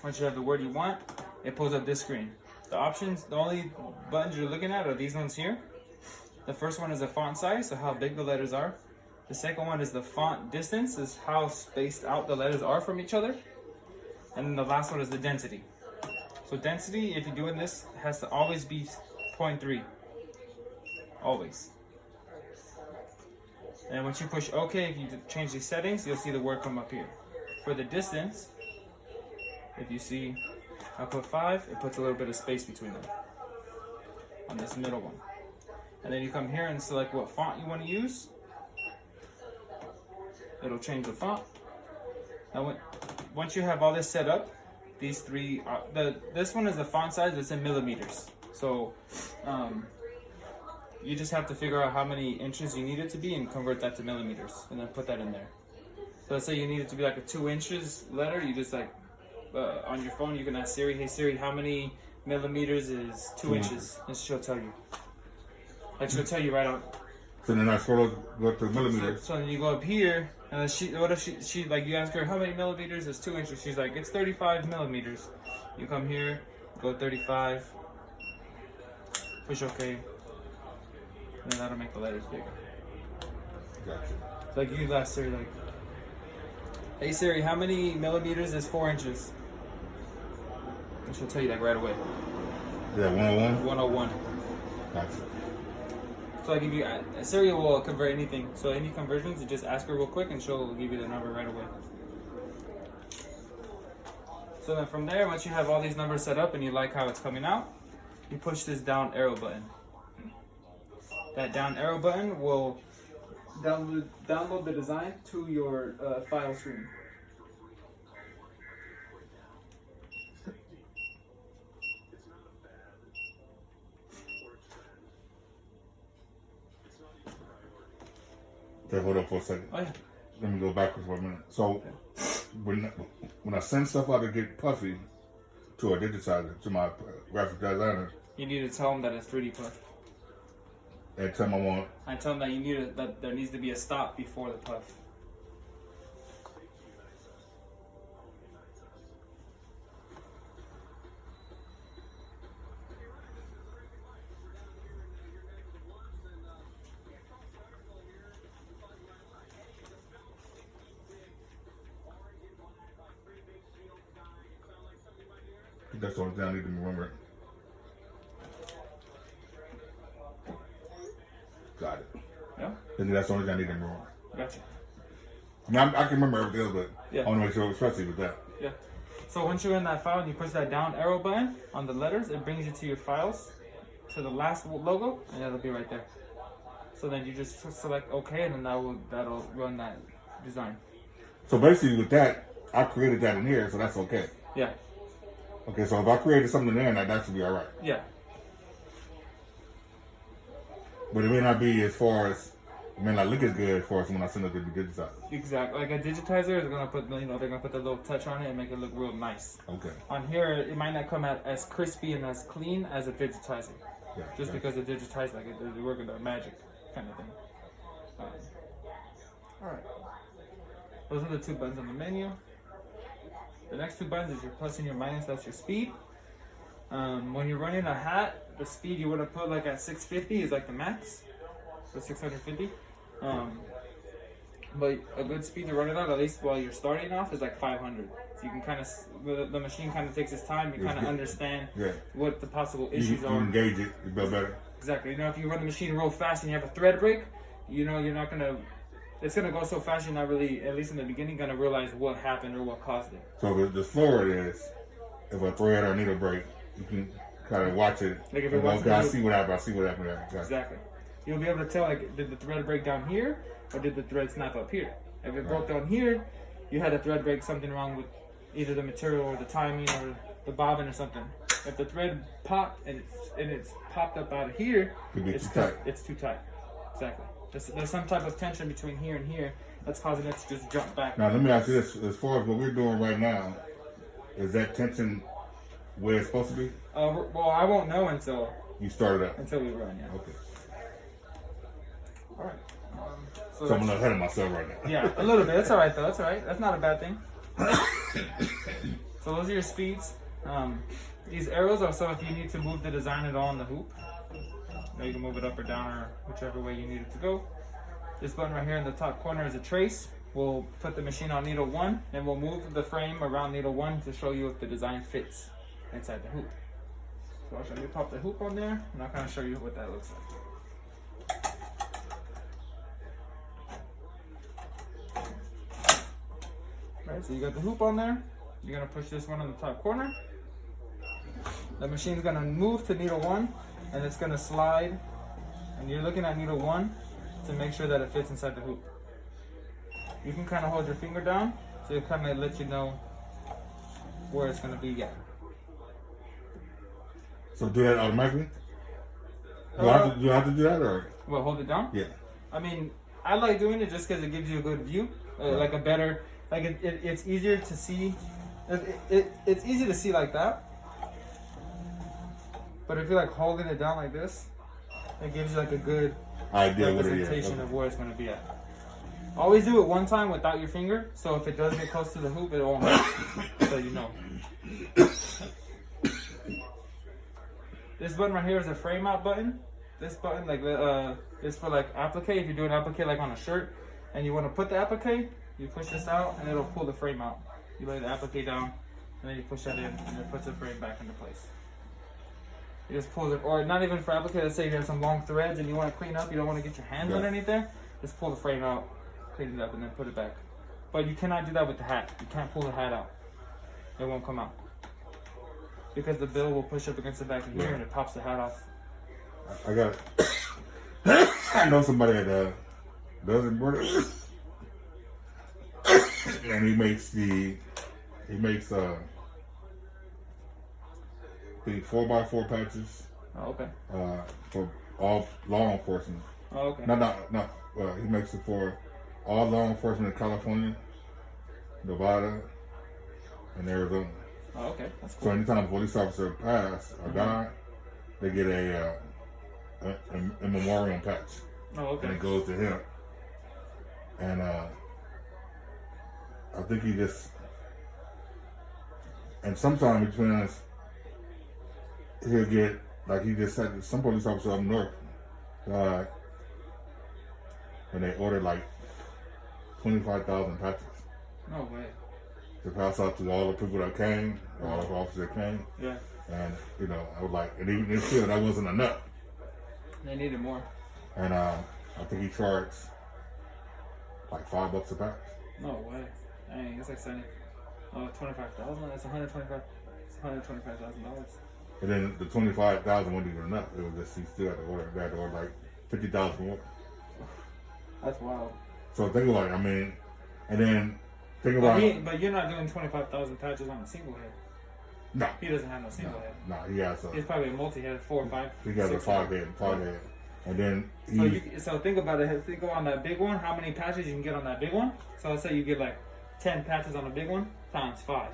Once you have the word you want, it pulls up this screen. The options, the only buttons you're looking at are these ones here. The first one is the font size, so how big the letters are. The second one is the font distance, is how spaced out the letters are from each other. And then the last one is the density. So density, if you're doing this, has to always be 0.3. Always. And once you push OK, if you change these settings, you'll see the word come up here. For the distance, if you see, I put 5, it puts a little bit of space between them on this middle one. And then you come here and select what font you want to use. It'll change the font. Now, once you have all this set up, these three, this one is the font size, it's in millimeters. So you just have to figure out how many inches you need it to be and convert that to millimeters and then put that in there. So let's say you need it to be like a 2 inches letter, you just like, on your phone you can ask Siri, hey Siri, how many millimeters is 2 inches? And she'll tell you. Like she'll tell you right on. So then I scroll go to millimeters. So then you go up here, and then what if she like you ask her how many millimeters is 2 inches? She's like it's 35 millimeters. You come here, go 35, push OK, and then that'll make the letters bigger. Gotcha. Like you ask Siri like, hey Siri, how many millimeters is 4 inches? And she'll tell you that right away. Is that 101? 101. Gotcha. So like if you Siri will convert anything. So any conversions, you just ask her real quick and she'll give you the number right away. So then from there, once you have all these numbers set up and you like how it's coming out, you push this down arrow button. That down arrow button will download the design to your file stream. Okay, hold up for a second. Oh, yeah. Let me go backwards for a minute. So when I send stuff out to get Puffy to a digitizer, to my graphic designer, You need to tell them that it's 3D puff. and tell them I tell them that that there needs to be a stop before the puff. that's the only thing I need to remember. Got it. Yeah? I think that's the only thing I need to remember. Gotcha. I mean, I can remember everything else, but Yeah. I want to make sure, especially with that. Yeah. So once you're in that file and you push that down arrow button on the letters, it brings you to your files, to the last logo, and it'll be right there. So then you just select OK, and then that'll run that design. So basically with that, I created that in here, so that's okay. Yeah. Okay, so if I created something there, that should be all right. Yeah. But it may not be as far as, it may not look as good as far as when I send it to be digitized. Exactly. Like a digitizer is gonna put, they're gonna put the little touch on it and make it look real nice. Okay. On here, it might not come out as crispy and as clean as a digitizer, Yeah, just yeah. because the digitizer, like they're working their magic kind of thing. All right. Those are the two buttons on the menu. The next two buttons is your plus and your minus. That's your speed. When you're running a hat, the speed you want to put like at 650 is like the max, so 650. But a good speed to run it out, at least while you're starting off, is like 500. So you can kind of, the machine kind of takes its time. You kind of understand what the possible issues You are. can gauge it a bit better. Exactly. You know, if you run the machine real fast and you have a thread break, you know you're not gonna. It's gonna go so fast you're not really, at least in the beginning, gonna realize what happened or what caused it. So the slower it is, if a thread or needle break, you can kind of watch it. Like if and it go, wasn't okay, I really- see what happened. I see what happened. Yeah. Exactly. You'll be able to tell, like, did the thread break down here or did the thread snap up here? If it broke down here, you had a thread break, something wrong with either the material or the timing or the bobbin or something. If the thread popped and it's popped up out of here, Could be it's too tight. It's too tight. Exactly. There's some type of tension between here and here that's causing it to just jump back. Now let me ask you this: as far as what we're doing right now, is that tension where it's supposed to be? Well, I won't know until You started up. we run. Yeah. Okay. All right. So I'm a little ahead of myself right now. Yeah, a little bit. That's all right, though. That's all right. That's not a bad thing. So those are your speeds. These arrows are so if you need to move the design at all on the hoop. Now you can move it up or down or whichever way you need it to go. This button right here in the top corner is a trace. We'll put the machine on needle 1 and we'll move the frame around needle 1 to show you if the design fits inside the hoop. So I'll show you, pop the hoop on there and I'll kind of show you what that looks like. Alright, so you got the hoop on there. You're gonna push this one in the top corner. The machine's gonna move to needle 1 and it's gonna slide. And you're looking at needle 1 to make sure that it fits inside the hoop. You can kind of hold your finger down so it kind of let you know where it's gonna be at. So do that automatically? Do I have to do that or? Well, hold it down? Yeah. I mean, I like doing it just because it gives you a good view, like a better, like it's easier to see. It's easy to see like that. But if you're like holding it down like this, it gives you like a good Idea what it is. representation Okay. of where it's going to be at. Always do it one time without your finger, so if it does get close to the hoop, it won't hurt, so you know. This button right here is a frame out button. This button is for like applique. If you're doing applique like on a shirt and you want to put the applique, you push this out and it'll pull the frame out. You lay the applique down and then you push that in and it puts the frame back into place. It just pulls it, or not even for applique. Let's say you have some long threads and you want to clean up, you don't want to get your hands underneath there. Just pull the frame out, clean it up, and then put it back. But you cannot do that with the hat. You can't pull the hat out. It won't come out. Because the bill will push up against the back of here and it pops the hat off. I got it. I know somebody that does embroidery, and he makes the 4x4 patches Oh, okay. for all law enforcement. Oh, okay. Not. He makes it for all law enforcement in California, Nevada, and Arizona. Oh, okay. That's So cool. anytime a police officer passed or died, they get a memorial patch, Oh, and okay. it goes to him. And I think he just, and sometime between us, he'll get, like he just said, some police officer up north died, and they ordered like 25,000 patches No way. to pass out to all the people that came, all the officers that came. Yeah. And, you know, I was like, and even still, that wasn't enough. They needed more. And I think he charged like $5 a patch. No way. Dang, it's like 25,000. That's $125,000. And then the 25,000 wasn't even enough. It was just, he still had to order like 50,000 more. That's wild. So think about it, I mean, and then think about But you're not doing 25,000 patches on a single head. no, He doesn't have no single head. no, he has He's probably a multi-head, 4 or 5. he has a 6 five head. And then So think about it. If you go on that big one, how many patches you can get on that big one? So let's say you get like 10 patches on the big one times 5.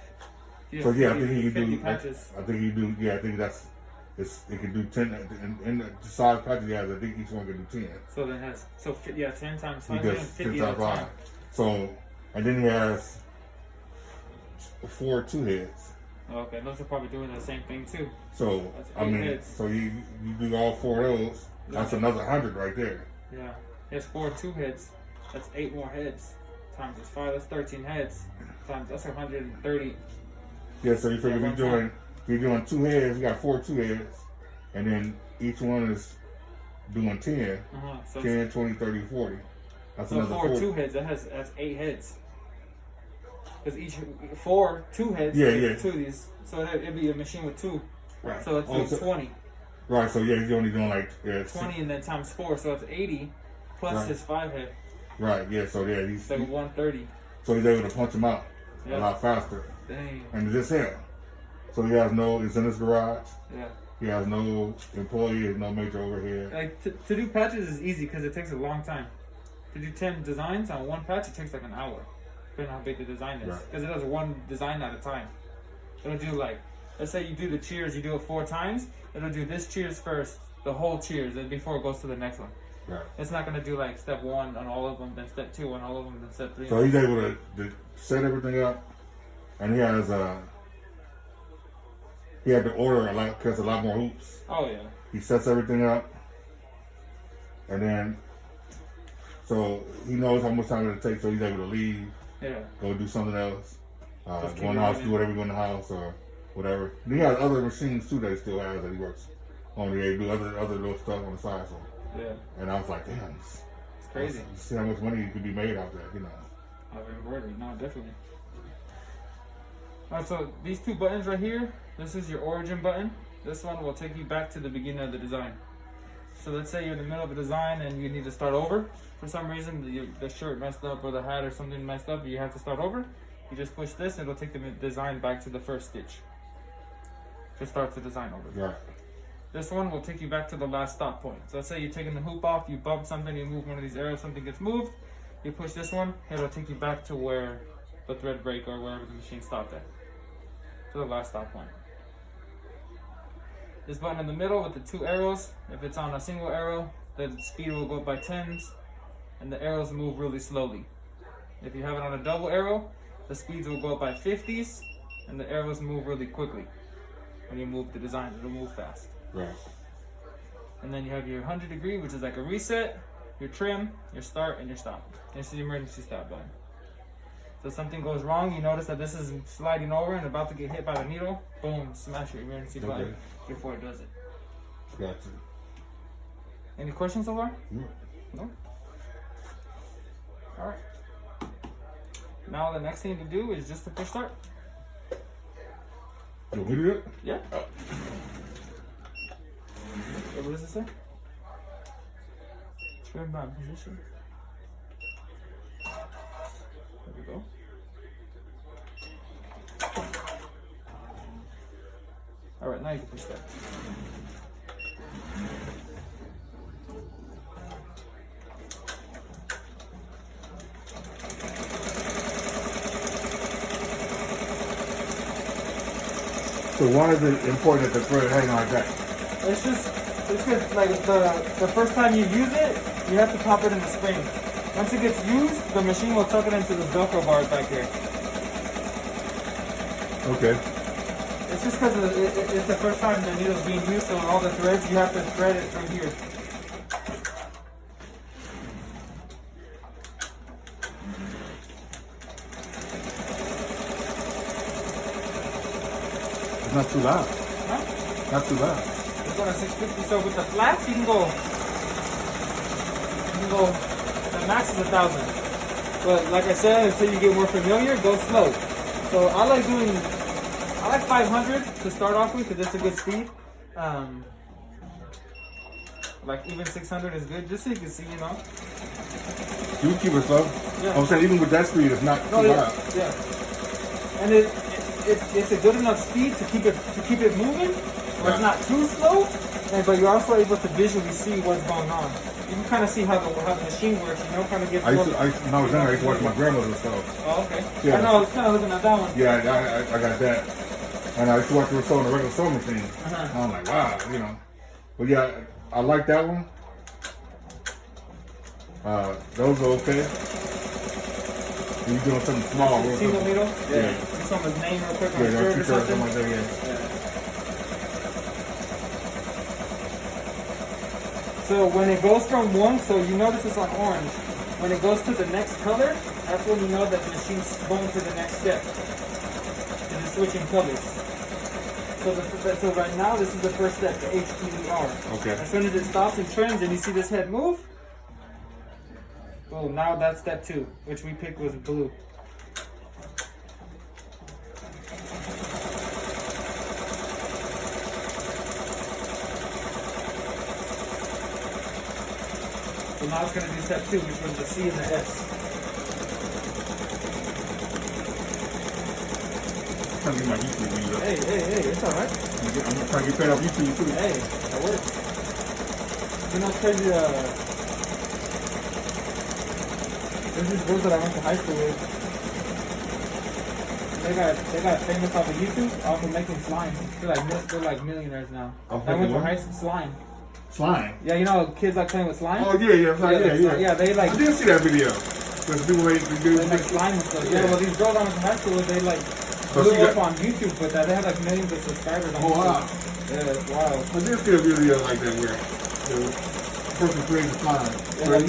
So yeah, I think you can 50 do. patches. I think you do. Yeah, I think that's. It can do 10 in the size patches he has. I think each one can do 10. So then has 10 times 5. He does 10 times 5. So and then he has 4 2 heads. Okay, those are probably doing the same thing too. So That's I 8 mean, heads. so you do all 4 of those. That's another 100 right there. Yeah, he has 4 2 heads. That's 8 more heads. Times is 5. That's 13 heads. Times that's 130. Yeah, so you figure if you're doing 2 heads, you got 4 2 heads, and then each one is doing 10, So 10, 20, 30, 40. That's so another 4 40. 2 heads. That's 8 heads. Because each 4 2 heads. Yeah, is yeah. 2 of these. So it'd be a machine with 2. Right. So it's like 20. Right, so yeah, he's only doing like 20 and then times 4, so it's 80 plus Right. his 5 head. Right, yeah, so yeah, It's like 130. so he's able to punch him out Yeah. a lot faster. Dang. And it's just him. So he has it's in his garage. Yeah. He has no employee, no major overhead. Like to do patches is easy because it takes a long time. To do 10 designs on one patch, it takes like an hour, depending on how big the design is. Right. Because it does one design at a time. It'll do like, let's say you do the cheers, you do it 4 times. It'll do this cheers first, the whole cheers, and before it goes to the next one. Right. It's not gonna do like step 1 on all of them, then step 2 on all of them, then step 3. So he's able to set everything up, and he has he had to order a lot more hoops. Oh yeah. He sets everything up, and then so he knows how much time it'll take, so he's able to leave, Yeah. go do something else, Just keep go in the it house, running. do whatever you go in the house or whatever. And he has other machines too that he still has that he works on. He do other little stuff on the side. So, Yeah. and I was like, damn, It's crazy. see how much money could be made out there, you know. I've embroidered, no, definitely. Alright, so these 2 buttons right here, this is your origin button. This one will take you back to the beginning of the design. So let's say you're in the middle of a design and you need to start over. For some reason, the shirt messed up or the hat or something messed up, you have to start over. You just push this and it'll take the design back to the first stitch. Just starts the design over. Right. This one will take you back to the last stop point. So let's say you're taking the hoop off, you bump something, you move one of these arrows, something gets moved. You push this one, it'll take you back to where the thread break or wherever the machine stopped at. To the last stop point. This button in the middle with the 2 arrows, if it's on a single arrow, the speed will go up by 10s and the arrows move really slowly. If you have it on a double arrow, the speeds will go up by 50s and the arrows move really quickly. When you move the design, it'll move fast. Right. And then you have your 100 degree, which is like a reset, your trim, your start, and your stop. This is the emergency stop button. So if something goes wrong, you notice that this is sliding over and about to get hit by the needle, boom, smash your emergency button before it does it. Gotcha. Any questions so far? Yeah. No? Alright. Now the next thing to do is just to push start. You want me to do it? Yeah. What does it say? Trim by position. There we go. Alright, now you can push that. So why is it important that the thread hang like that? It's because like the first time you use it, you have to pop it in the spring. Once it gets used, the machine will tuck it into the Velcro bars back here. Okay. It's just because it's the first time the needle's being used, so all the threads, you have to thread it from here. It's not too loud. Huh? Not too loud. It's going to 650, so with the flats, you can go, the max is 1,000. But like I said, until you get more familiar, go slow. So I like 500 to start off with because it's a good speed. Like even 600 is good, just so you can see, you know. You can keep it slow. Yeah. I'm saying even with that speed, it's not too loud. Yeah. And it's a good enough speed to keep it moving, where it's not too slow, but you're also able to visually see what's going on. You can kind of see how the machine works, you know, kind of get. When I was younger, I used to watch my grandmother's stuff. Oh, okay. Yeah. I know, I was kind of looking at that one. Yeah, I got that. And I used to watch the sewing, the regular sewing machine. Uh-huh. And I'm like, wow, you know. But yeah, I like that one. Those are okay. You're doing something small. Real See in the quick. middle? Yeah. Do someone's name real quick on Yeah, the shirt or something. like that, yeah. So when it goes from one, so you notice it's on orange. When it goes to the next color, that's when you know that the machine's going to the next step. And it's switching colors. So right now, this is the first step, the HPER. Okay. As soon as it stops and trends and you see this head move, boom, now that's step 2, which we picked was blue. So now it's going to do step 2, which was the C and the S. I'm trying to get my YouTube video. Hey, it's alright. I'm trying to get paid off YouTube too. Hey, that works. You know, crazy, there's these girls that I went to high school with. They got famous off of YouTube, off of making slime. They're like millionaires now. Off I went to making high what? school slime. Slime. Yeah, you know kids like playing with slime? Oh yeah. Yeah, they like I did see that video. Because people they make slime and stuff. Yeah, well these girls I went to high school with, they like blew up on YouTube with that. They had like millions of subscribers on YouTube. wow. Yeah, it's wild. I did see a video like that where the person created the slime. Yeah, like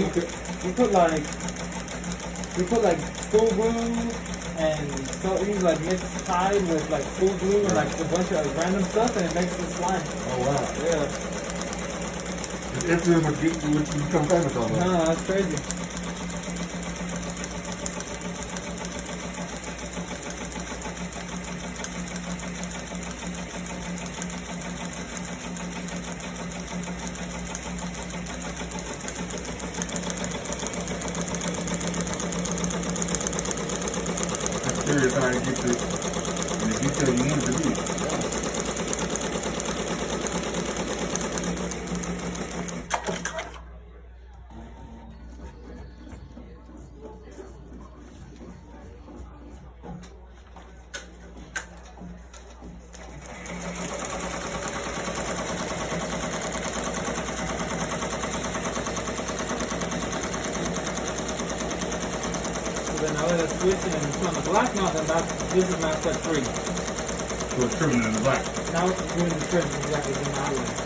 you put like school glue and so you like mix Tide with like school glue and like a bunch of random stuff and it makes the slime. Oh wow. Yeah. It's interesting what you become famous on. No, that's crazy. I'm curious how you get to the detail you want it to be. So then now that it's switching and it's on the black now, then this is now step 3. So it's trimming in the black. Now it's doing the trim exactly the outline.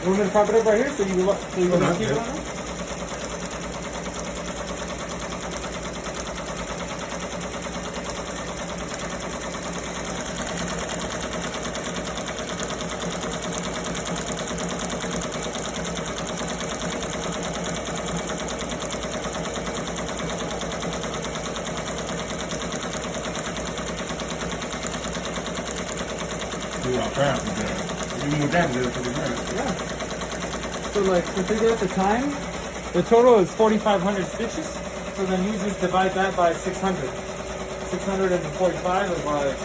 You want me to pop it up right here so you want to keep it on there? Do our fast with that. Even with that, it's pretty fast. Yeah. So like to figure out the time, the total is 4,500 stitches. So then you just divide that by 600. 645 is like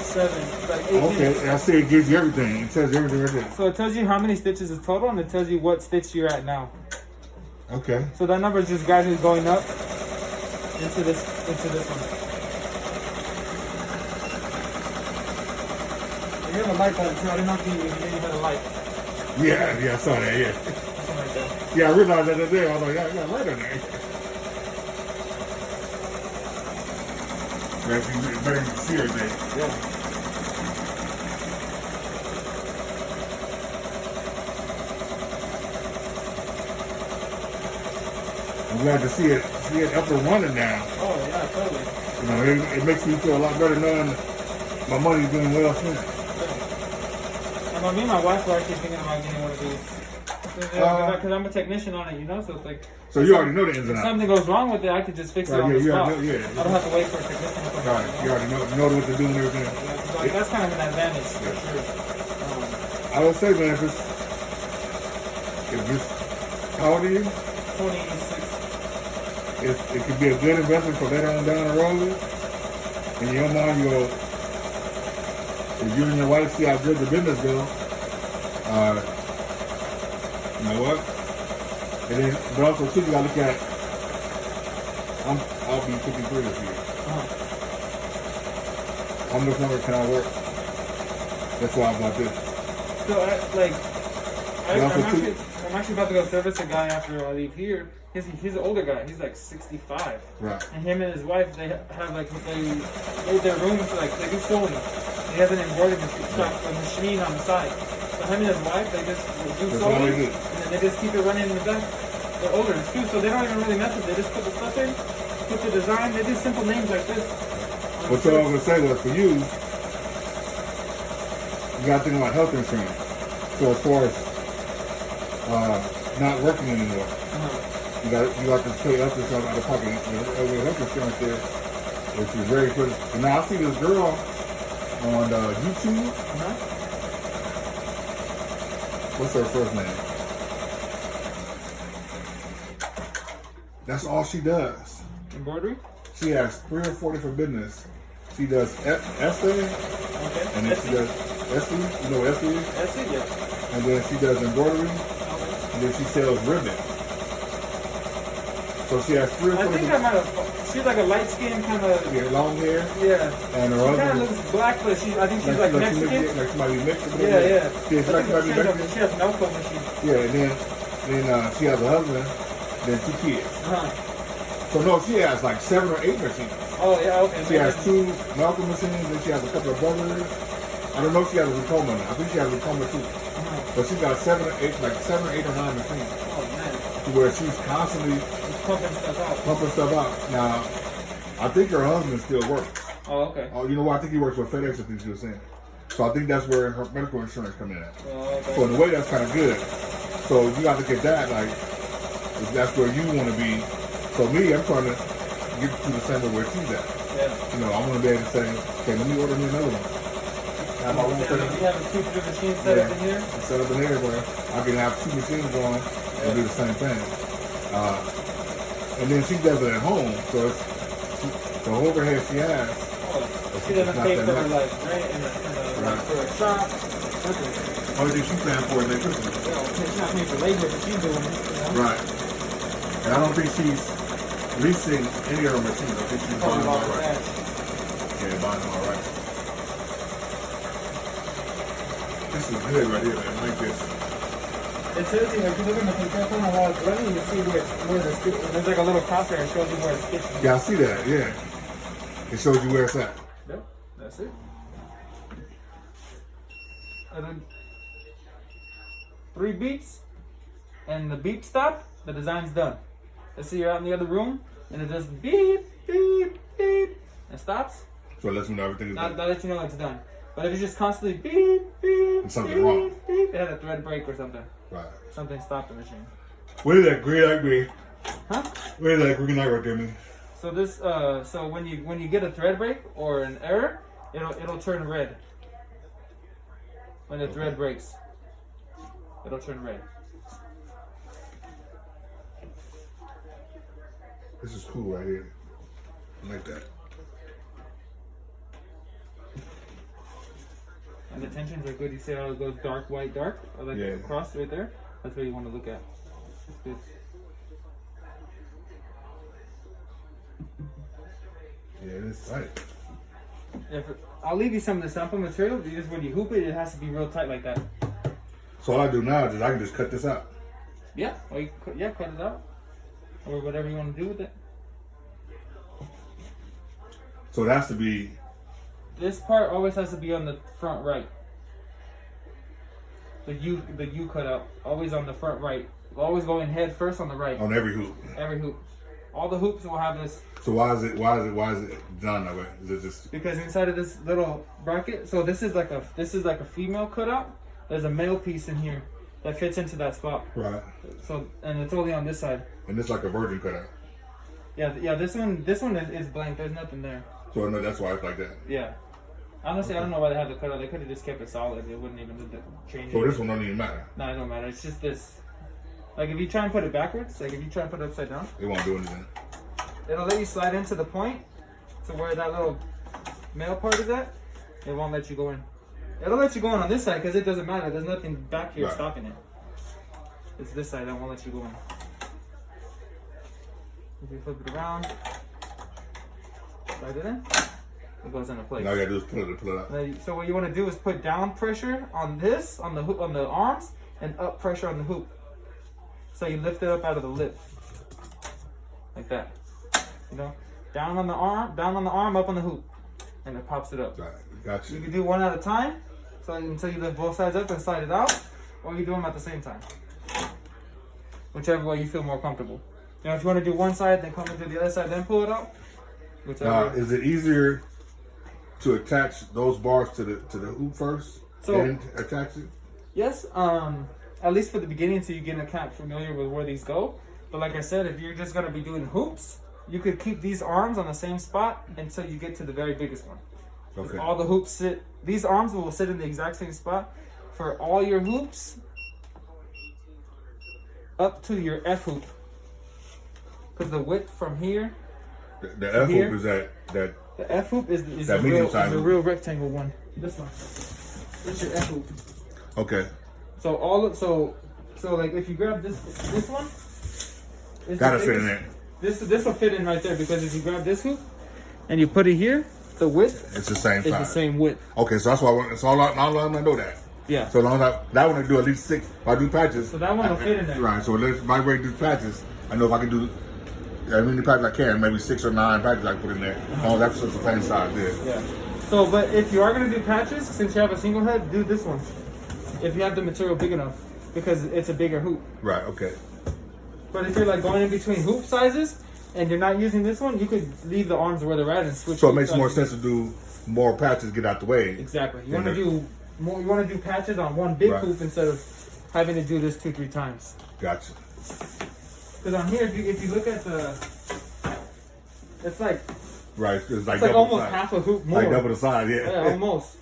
7, like 8 minutes. Okay, I see it gives you everything. It tells you everything right there. So it tells you how many stitches is total and it tells you what stitch you're at now. Okay. So that number is just gradually going up into this one. You have a light bulb too. I didn't know if you had a light. Yeah, I saw that, yeah. Something like that. Yeah, I realized that the other day. I was like, I got a light on there. It's better to see everything. Yeah. I'm glad to see it up and running now. Oh yeah, totally. You know, it makes me feel a lot better knowing my money's doing well spent. And me and my wife were actually thinking about getting one of these. Because I'm a technician on it, you know. So it's like. So you already know the ins and If outs. something goes wrong with it, I could just fix it Right, on yeah, the you spot. already know, yeah. I don't have to wait for a technician to come Right, out. you already know what to do and everything. Yeah, so like, that's kind of an advantage for sure. I would say, man, if it's, how old are you? 26. It could be a good investment for later on down the road. In your mind, you go, if you and your wife see how good the business goes, you know what? And then, but also too, you gotta look at, I'll be 53 this year. How much longer can I work? That's why I bought this. So, And also, I'm actually about to go service a guy after I leave here. He's an older guy. He's like 65. Right. And him and his wife, they have like, they made their rooms like, they do sewing. He has an embroidery machine on the side. So him and his wife, they just do That's all sewing. they do. And then they just keep it running in the back. They're older too, so they don't even really mess with it. They just put the stuff in, put the design. They do simple names like this. What I was gonna say was for you gotta think about health insurance. So as far as not working anymore, you got to pay health insurance out of pocket. The health insurance there, which is very good. And now I see this girl on YouTube. What's her first name? That's all she does. Embroidery? She has 3 or 4 different business. She does essay, Okay. and then she does essay. You know what essay is? That's it, yeah. And then she does embroidery, Okay. and then she sells ribbon. So she has 3 or 4 I think I different. might have. She's like a light skin kind of. Yeah, long hair, Yeah. and her She kind husband. of looks black, but I think she's like Mexican. Like she might be Mexican. Yeah, yeah. Yeah, she I like think she might be Mexican. she has an elko machine. Yeah, and then she has a husband, then 2 kids. So no, she has like 7 or 8 machines. Oh yeah, okay. She has 2 Malcolm machines, then she has a couple of brothers. I don't know if she has a Ricoma now. I think she has a Ricoma too. But she's got 7 or 8 or 9 machines. Oh man. To where she's constantly Just pumping stuff out. pumping stuff out. Now, I think her husband still works. Oh okay. Oh, you know what? I think he works for FedEx, I think she was saying. So I think that's where her medical insurance comes in at. Oh, okay. So in a way, that's kind of good. So you got to look at that, like, if that's where you want to be. So me, I'm trying to get to the same way where she's at. Yeah. You know, I want to be able to say, okay, let me order me another one. Have my own You thing. have a 2 machines set up in here. Set up in there where I can have 2 machines going and do the same thing. And then she does it at home, so it's the overhead she has. Oh, she doesn't not pay that for much. like rent and Right. for a shop. Nothing. Only thing she's paying for is electricity. She's not paying for labor, but she's doing it. You know? Right. And I don't think she's leasing any of her machines. I think she's buying them all right. Yeah, buying them all right. This is good right here, man. I like this. It says here, if you look at the control panel while it's running, you see where the stitch, there's like a little crosshair that shows you where it's stitched. Yeah, I see that. Yeah. It shows you where it's at. Yep, that's it. And then 3 beeps, and the beep stop, the design's done. Let's see you're out in the other room, and it just beep, beep, beep, and stops. So it lets me know everything is Now done. let you know it's done. But if it's just constantly beep, beep, And something beep, wrong. beep, it had a thread break or something. Right. Something stopped the machine. What is that green light mean? Huh? What is that green light right there mean? So this, so when you get a thread break or an error, it'll turn red. When the thread breaks, it'll turn red. This is cool right here. I like that. And the tensions are good. You see how it goes dark, white, dark? Or like Yeah. across right there? That's what you want to look at. It's good. Yeah, it is tight. I'll leave you some of the sample material. Because when you hoop it, it has to be real tight like that. So all I do now is I can just cut this out. Yeah. Or you cut it out. Or whatever you want to do with it. So it has to be. This part always has to be on the front right. The U cutout always on the front right. Always going head first on the right. On every hoop. Every hoop. All the hoops will have this. So why is it done that way? Is it just Because inside of this little bracket, so this is like a female cutout. There's a male piece in here, that fits into that spot. Right. So, and it's only on this side. And it's like a virgin cutout. Yeah. This one is blank. There's nothing there. So I know that's why it's like that. Yeah. Honestly, I don't know why they have the cutout. They could have just kept it solid. They wouldn't even need to change So it. this one don't even matter. No, it don't matter. It's just this. Like if you try and put it backwards, like if you try and put it upside down, It won't do anything. it'll let you slide into the point to where that little male part is at. It won't let you go in. It'll let you go in on this side because it doesn't matter. There's nothing back here Right. stopping it. It's this side that won't let you go in. If you flip it around, slide it in, it goes into place. Now you gotta do is pull it out. Now, so what you want to do is put down pressure on this, on the hoop, on the arms, and up pressure on the hoop. So you lift it up out of the lip, like that. You know, down on the arm, up on the hoop, and it pops it up. Right. Gotcha. You can do one at a time, so until you lift both sides up and slide it out, or you do them at the same time. Whichever way you feel more comfortable. You know, if you want to do one side, then come and do the other side, then pull it out. Whichever. Now, is it easier to attach those bars to the hoop first, So- and attach it? Yes, at least for the beginning, so you get kind of familiar with where these go. But like I said, if you're just gonna be doing hoops, you could keep these arms on the same spot until you get to the very biggest one. Okay. All the hoops sit. These arms will sit in the exact same spot for all your hoops up to your F hoop. Because the width from here, The F here? hoop is that the F hoop is That the medium real, size is the hoop. real rectangle one. This one. This is your F hoop. okay. So like if you grab this one, it's Gotta the fit in biggest- there. This will fit in right there because if you grab this hoop and you put it here, the width It's the same is size. the same width. Okay, so that's why it's all I know that. Yeah. So long as that one I do at least 6. If I do patches, So that one will fit in there. Right. So let's my way to do patches. I know if I can do as many patches I can, maybe 6 or 9 patches I can put in there. Oh, that's just the same size there. Yeah. So, but if you are gonna do patches, since you have a single head, do this one. If you have the material big enough, because it's a bigger hoop. Right. Okay. But if you're like going in between hoop sizes and you're not using this one, you could leave the arms where they're at and switch. So it hoop makes more sizes. sense to do more patches, get out the way. Exactly. You And want to the- do more. You want to do patches on one big Right. hoop instead of having to do this 2-3 times. Gotcha. Because on here, if you look at the, it's like Right. It's like, like double almost the size. half a hoop more. Like double the size. Yeah. Yeah, almost.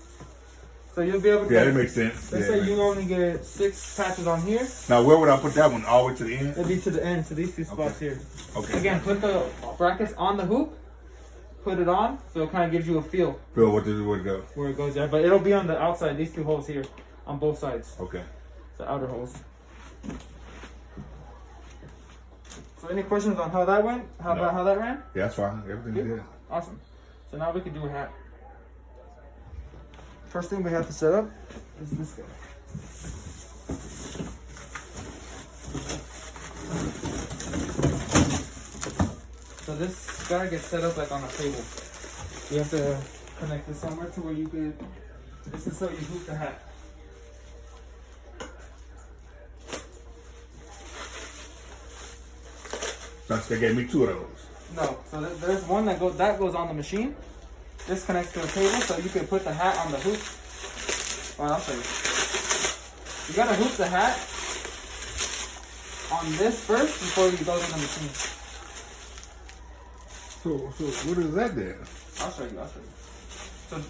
So you'll be able to. Yeah, that makes sense. Let's Yeah. say you only get 6 patches on here. Now, where would I put that one? All the way to the end? It'd be to the end, to these 2 spots here. Okay. Again, put the brackets on the hoop. Put it on, so it kind of gives you a feel Feel what this is where to go. where it goes there. But it'll be on the outside. These 2 holes here, on both sides, Okay. the outer holes. So any questions on how that went? How No. about how that ran? Yeah, that's fine. Everything's good. Awesome. So now we can do a hat. First thing we have to set up is this guy. So this guy gets set up like on a table. You have to connect this somewhere to where you could. This is so you hoop the hat. They gave me 2 of those. No, so there's one that goes on the machine. This connects to a table, so you can put the hat on the hoop. Well, I'll show you. You gotta hoop the hat on this first before you go to the machine. So what is that then? I'll show you. So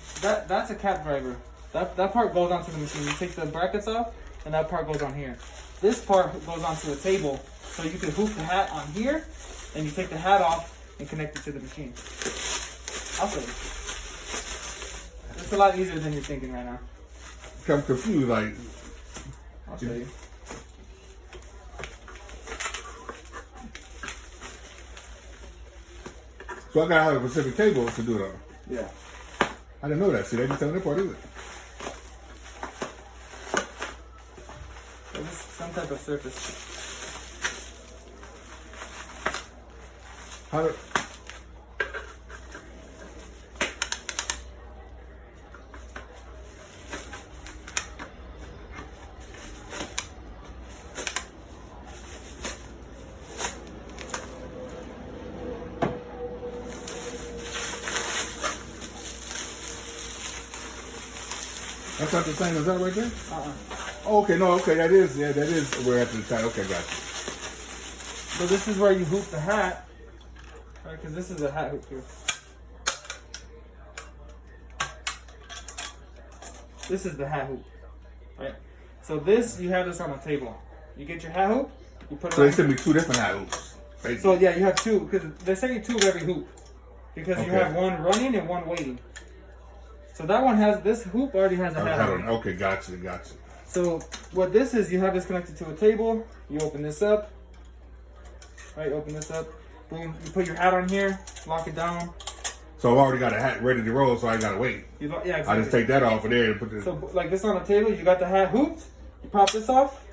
that's a cap driver. That part goes onto the machine. You take the brackets off, and that part goes on here. This part goes onto a table, so you can hoop the hat on here, and you take the hat off and connect it to the machine. I'll show you. It's a lot easier than you're thinking right now. I'm confused. Like, I'll show you. so I gotta have a specific table to do it on. Yeah. I didn't know that. See, they didn't tell me that part either. So this is some type of surface. How do, that's not the same as that right there? Oh, okay, no, okay, that is where after the time. Okay, got you. So this is where you hoop the hat, right? Because this is a hat hoop here. This is the hat hoop, right? So this, you have this on a table. You get your hat hoop, you put it So on. they sent me 2 different hat hoops. Basically. So yeah, you have 2, because they send you 2 of every hoop. Because you Okay. have one running and one waiting. So that one has, this hoop already has a hat hoop. Okay, gotcha. So what this is, you have this connected to a table. You open this up. Right, open this up. Boom, you put your hat on here, lock it down. So I've already got a hat ready to roll, so I gotta wait. Yeah, exactly. I just take that off of there and put this. So like this on the table, you got the hat hooped. You pop this off.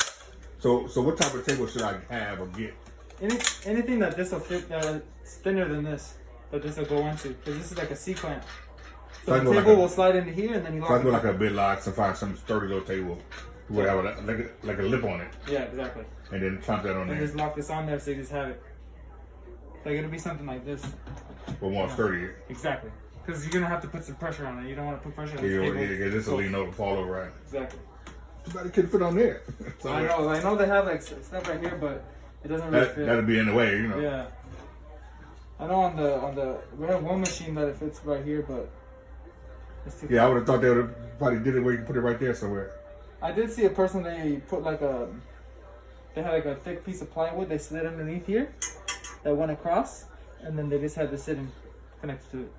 So what type of table should I have or get? Anything that this will fit, it's thinner than this, that this will go into, because this is like a C-clamp. So So I the go table like a- will slide into here, and then you lock So I it. go like a bit locks and find some sturdy little table where I would like a lip on it, Yeah, exactly. and then clamp that on And there just lock this on there, so you just have it. Like it'll be something like this. for more sturdy. Exactly. Because you're gonna have to put some pressure on it. You don't want to put pressure on the Yeah, table. this will lean over, fall over, right? Exactly. Somebody could fit on there. So I know they have like stuff right here, but it doesn't really fit. that'll be in the way, you know. Yeah. I know on the we have one machine that it fits right here, but it's too. Yeah, I would have thought they would have probably did it where you can put it right there somewhere. I did see a person, they put like they had like a thick piece of plywood they slid underneath here that went across, and then they just had the sitting connected to it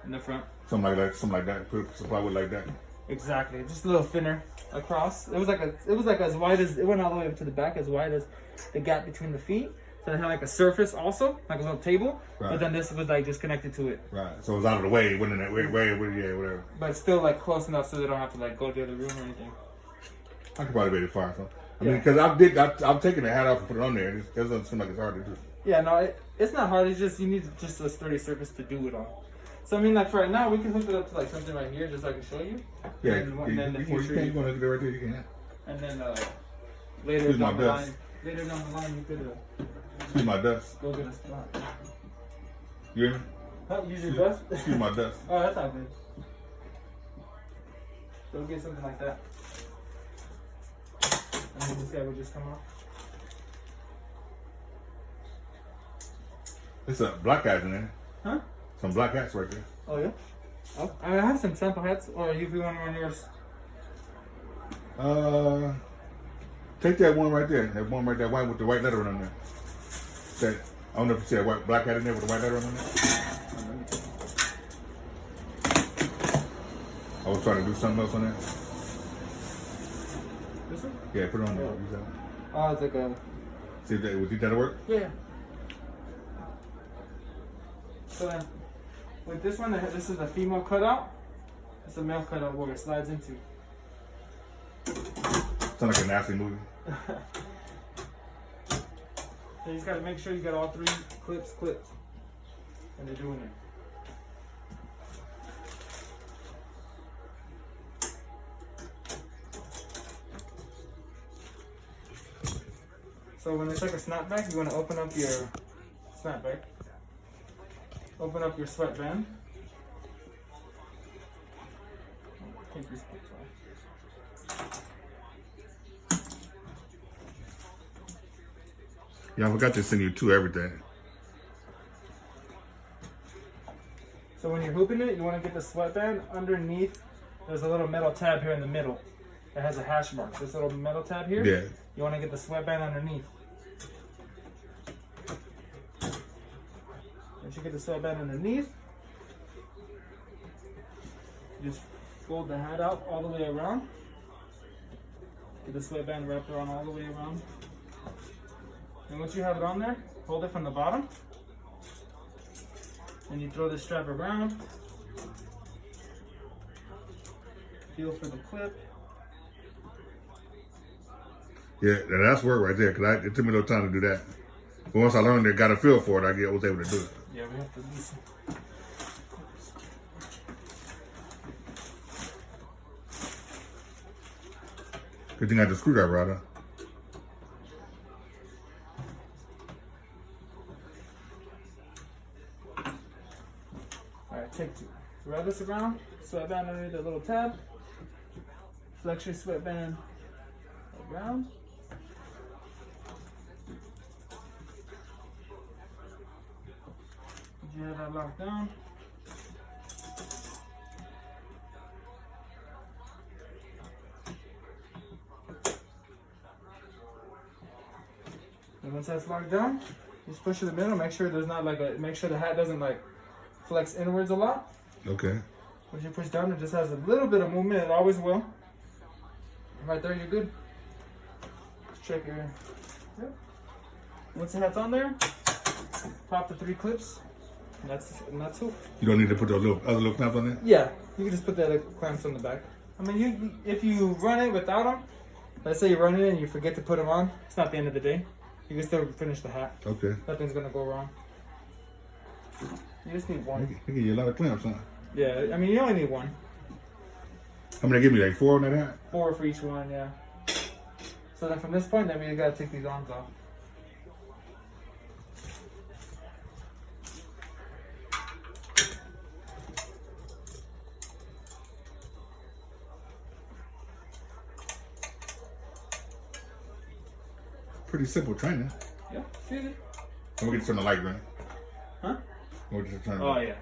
in the front. Something like that. Put some plywood like that. Exactly, just a little thinner across. It was like as wide as, it went all the way up to the back, as wide as the gap between the feet. So it had like a surface also, like a little table, Right. but then this was like just connected to it. Right. So it was out of the way. It wasn't in that way, whatever. But still like close enough so they don't have to like go to the other room or anything. I could probably make it fire something. I mean, Yeah. because I've taken the hat off and put it on there. It doesn't seem like it's hard to do. Yeah, no, it's not hard. It's just you need just a sturdy surface to do it on. So I mean, like for right now, we can hook it up to like something right here, just so I can show you. Yeah. And then in the you future, can't go and look at it right there. You can. and then later Excuse my down the dust. line, you could Excuse my dust. go get a spot. You hear me? Oh, use your dust. Excuse my dust. Oh, that's not good. Go get something like that. And then this guy will just come off. There's a black hat in there. Huh? Some black hats right there. Oh yeah. Oh, I have some sample hats, or if you want one of yours. Take that one right there. That one right there, white with the white letter on there. That, I don't know if you see that white black hat in there with the white letter on there. I was trying to do something else on there. This one? Yeah, put it on there. Use that one. Oh, it's like a. See if that, would you think that'll work? Yeah. So then, with this one, this is the female cutout. It's a male cutout where it slides into. Sounds like a nasty movie. So you just gotta make sure you got all 3 clips clipped. And they're doing it. So when it's like a snapback, you want to open up your snapback. Open up your sweatband. Take these clips off. Yeah, I forgot to send you 2 everything. So when you're hooping it, you want to get the sweatband underneath. There's a little metal tab here in the middle that has a hash mark. This little metal tab here. Yeah. You want to get the sweatband underneath. Once you get the sweatband underneath, you just fold the hat out all the way around. Get the sweatband wrapped around all the way around. And once you have it on there, hold it from the bottom. And you throw the strap around. Feel for the clip. Yeah, that's work right there, because it took me no time to do that. But once I learned it, got a feel for it, I was able to do it. Yeah, we have to loosen. Good thing I had the screwdriver out, huh? Alright, take 2. Wrap this around, sweatband underneath the little tab. Flex your sweatband the ground. Did you have that locked down? And once that's locked down, just push it in the middle. Make sure there's not like a. Make sure the hat doesn't like flex inwards a lot. Okay. Once you push down, it just has a little bit of movement. It always will. Right there, you're good. Let's check your. Yep. Once the hat's on there, pop the 3 clips. And that's it. You don't need to put those other little clamps on there? Yeah, you can just put the clamps on the back. I mean, if you run it without them, let's say you run it and you forget to put them on, it's not the end of the day. You can still finish the hat. Okay. Nothing's gonna go wrong. You just need one. They give you a lot of clamps, huh? Yeah, I mean, you only need one. How many they give me? Like 4 on that hat? 4 for each one, yeah. So then from this point, then we gotta take these arms off. Pretty simple training. Yeah, see it? I'm gonna get to turn the light green. Huh? I'm gonna get to turn Oh, yeah.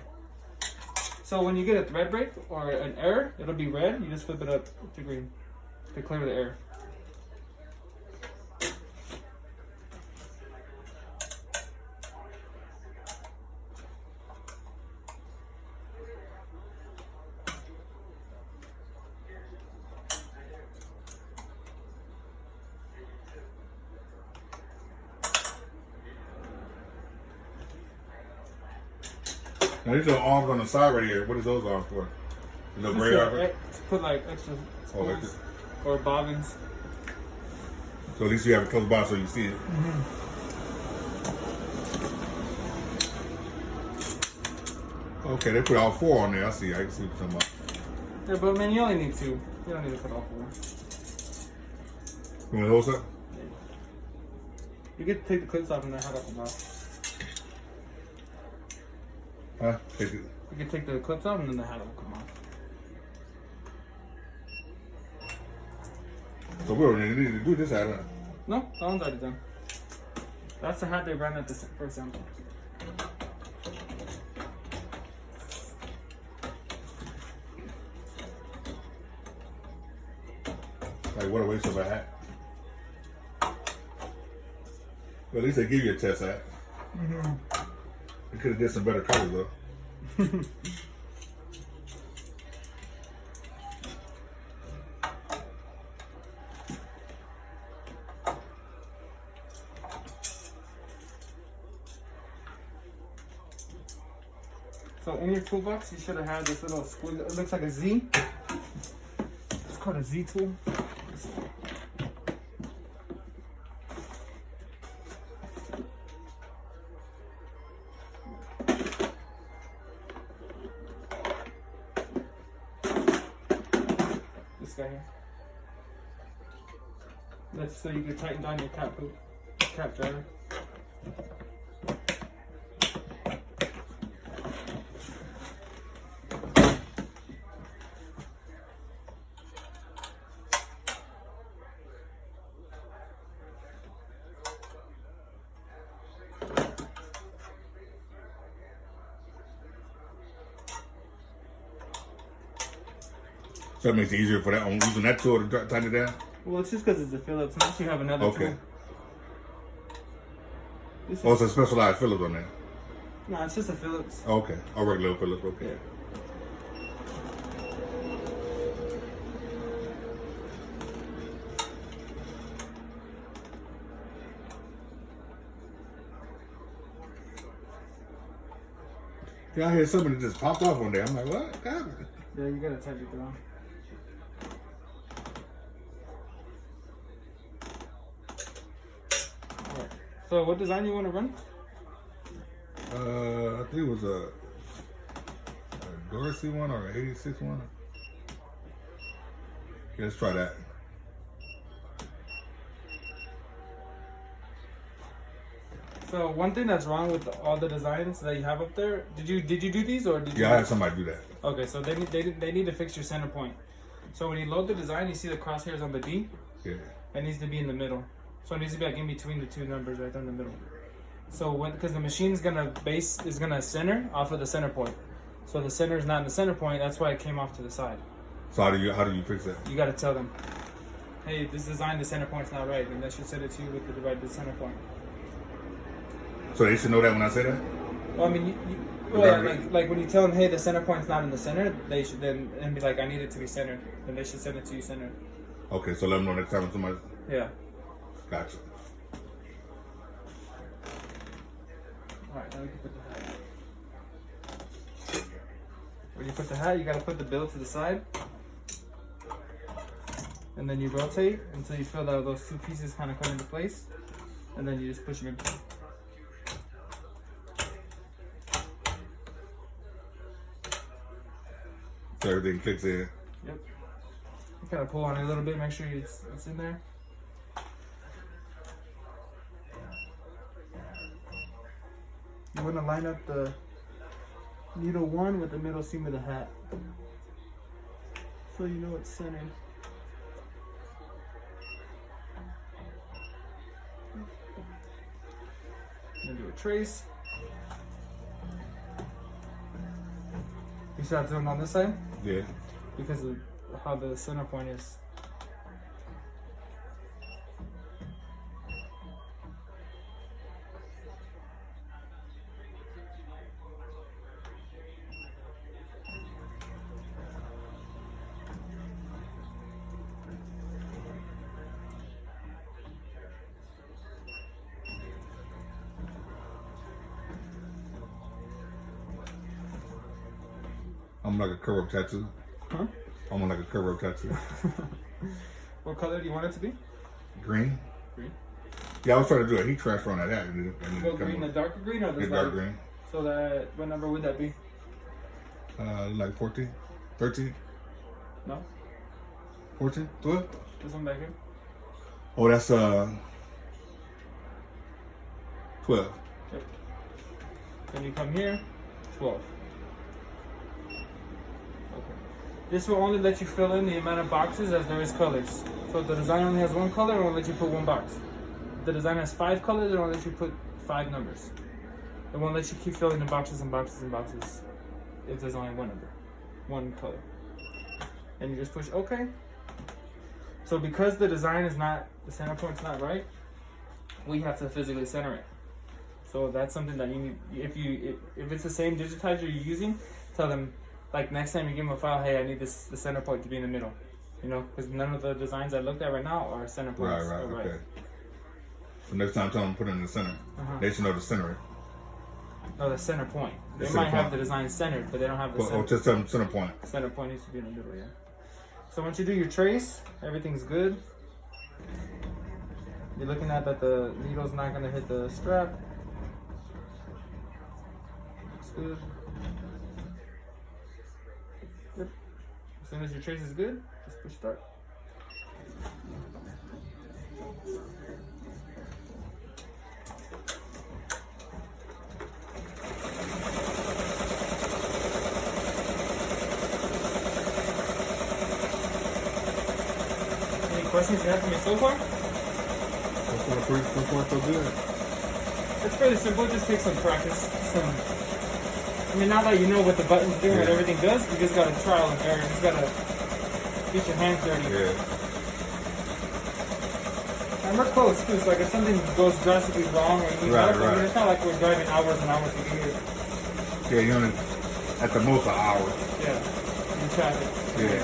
So when you get a thread break or an error, it'll be red. You just flip it up to green to clear the error. Now these little arms on the side right here. What is those arms for? The little gray arms? To put like extra spools or bobbins. So at least you have it close by so you see it. Okay, they put all 4 on there. I see. I can see what you're talking about. Yeah, but man, you only need 2. You don't need to put all 4. You want those up? You get to take the clips off and then head up and off. Huh? Take it. You can take the clips off and then the hat will come off. So we don't really need to do this hat, huh? No, that one's already done. That's the hat they ran at the first sample. Like, what a waste of a hat. Well, at least they give you a test hat. They could have did some better colors, though. So in your toolbox, you should have had this little squiggle. It looks like a Z. It's called a Z tool. This guy here. That's so you can tighten down your cap driver. So that makes it easier for that on using that tool to tighten it down? Well, it's just because it's a Phillips. Unless you have another Okay. tool. Oh, it's a specialized Phillips on there. No, it's just a Phillips. Okay. A regular Phillips, okay. Yeah. Yeah, I hear somebody just popped off one day. I'm like, what happened? Yeah, you gotta tighten it down. Alright. So what design you want to run? I think it was a Dorsey one or an 86 one. Yeah, let's try that. So one thing that's wrong with all the designs that you have up there, did you do these or did you? Yeah, I had somebody do that. Okay, so they need to fix your center point. So when you load the design, you see the crosshairs on the D. Yeah. It needs to be in the middle. So it needs to be like in between the two numbers right there in the middle. So because the machine's is gonna center off of the center point. So the center is not in the center point, that's why it came off to the side. So how do you fix that? You gotta tell them, hey, this design, the center point's not right, and they should send it to you with the divided center point. So they should know that when I say that? Well, I mean, like when you tell them, hey, the center point's not in the center, they should then be like, I need it to be centered. Then they should send it to you centered. Okay, so let them know next time somebody. Yeah. Gotcha. All right, now we can put the hat. When you put the hat, you gotta put the bill to the side, and then you rotate until you feel that those two pieces kind of come into place, and then you just push them in. So everything clicks in. Yep. You kind of pull on it a little bit, make sure it's in there. You want to line up the needle 1 with the middle seam of the hat, so you know it's centered. Then do a trace. You start doing on this side? Yeah. Because of how the center point is. I'm like a curve tattoo. Huh? I'm like a curve tattoo. What color do you want it to be? Green. Green. Yeah, I was trying to do a heat transfer on that hat. Go green, the darker green or the dark green. So that, what number would that be? Like 14, 13, No? 14, 12. This one back here? Oh, that's 12. Yep. Then you come here, 12. This will only let you fill in the amount of boxes as there is colors. So if the design only has one color, it won't let you put one box. If the design has 5 colors, it won't let you put 5 numbers. It won't let you keep filling in boxes and boxes and boxes if there's only one number, one color. And you just push OK. So because the design is not, the center point's not right, we have to physically center it. So that's something that you need, if it's the same digitizer you're using, tell them, like next time you give them a file, hey, I need the center point to be in the middle, you know, because none of the designs I looked at right now are center points. Right, okay. So next time, tell them to put it in the center. They should know to center it. No, the center point. They might have the design centered, but they don't have the center. Oh, just tell them center point. Center point needs to be in the middle, yeah. So once you do your trace, everything's good. You're looking at that the needle's not going to hit the strap. Looks good. Yep. As soon as your trace is good, just push start. Any questions you have for me so far? So far, so good. It's fairly simple, it just takes some practice. I mean, now that you know what the buttons do and everything does, you just gotta trial and error. You just gotta get your hands dirty. Yeah. And we're close too, so like if something goes drastically wrong or you need help, I mean, it's not like we're driving hours and hours to get here. Yeah, you only, at the most, an hour. Yeah, in traffic. Yeah.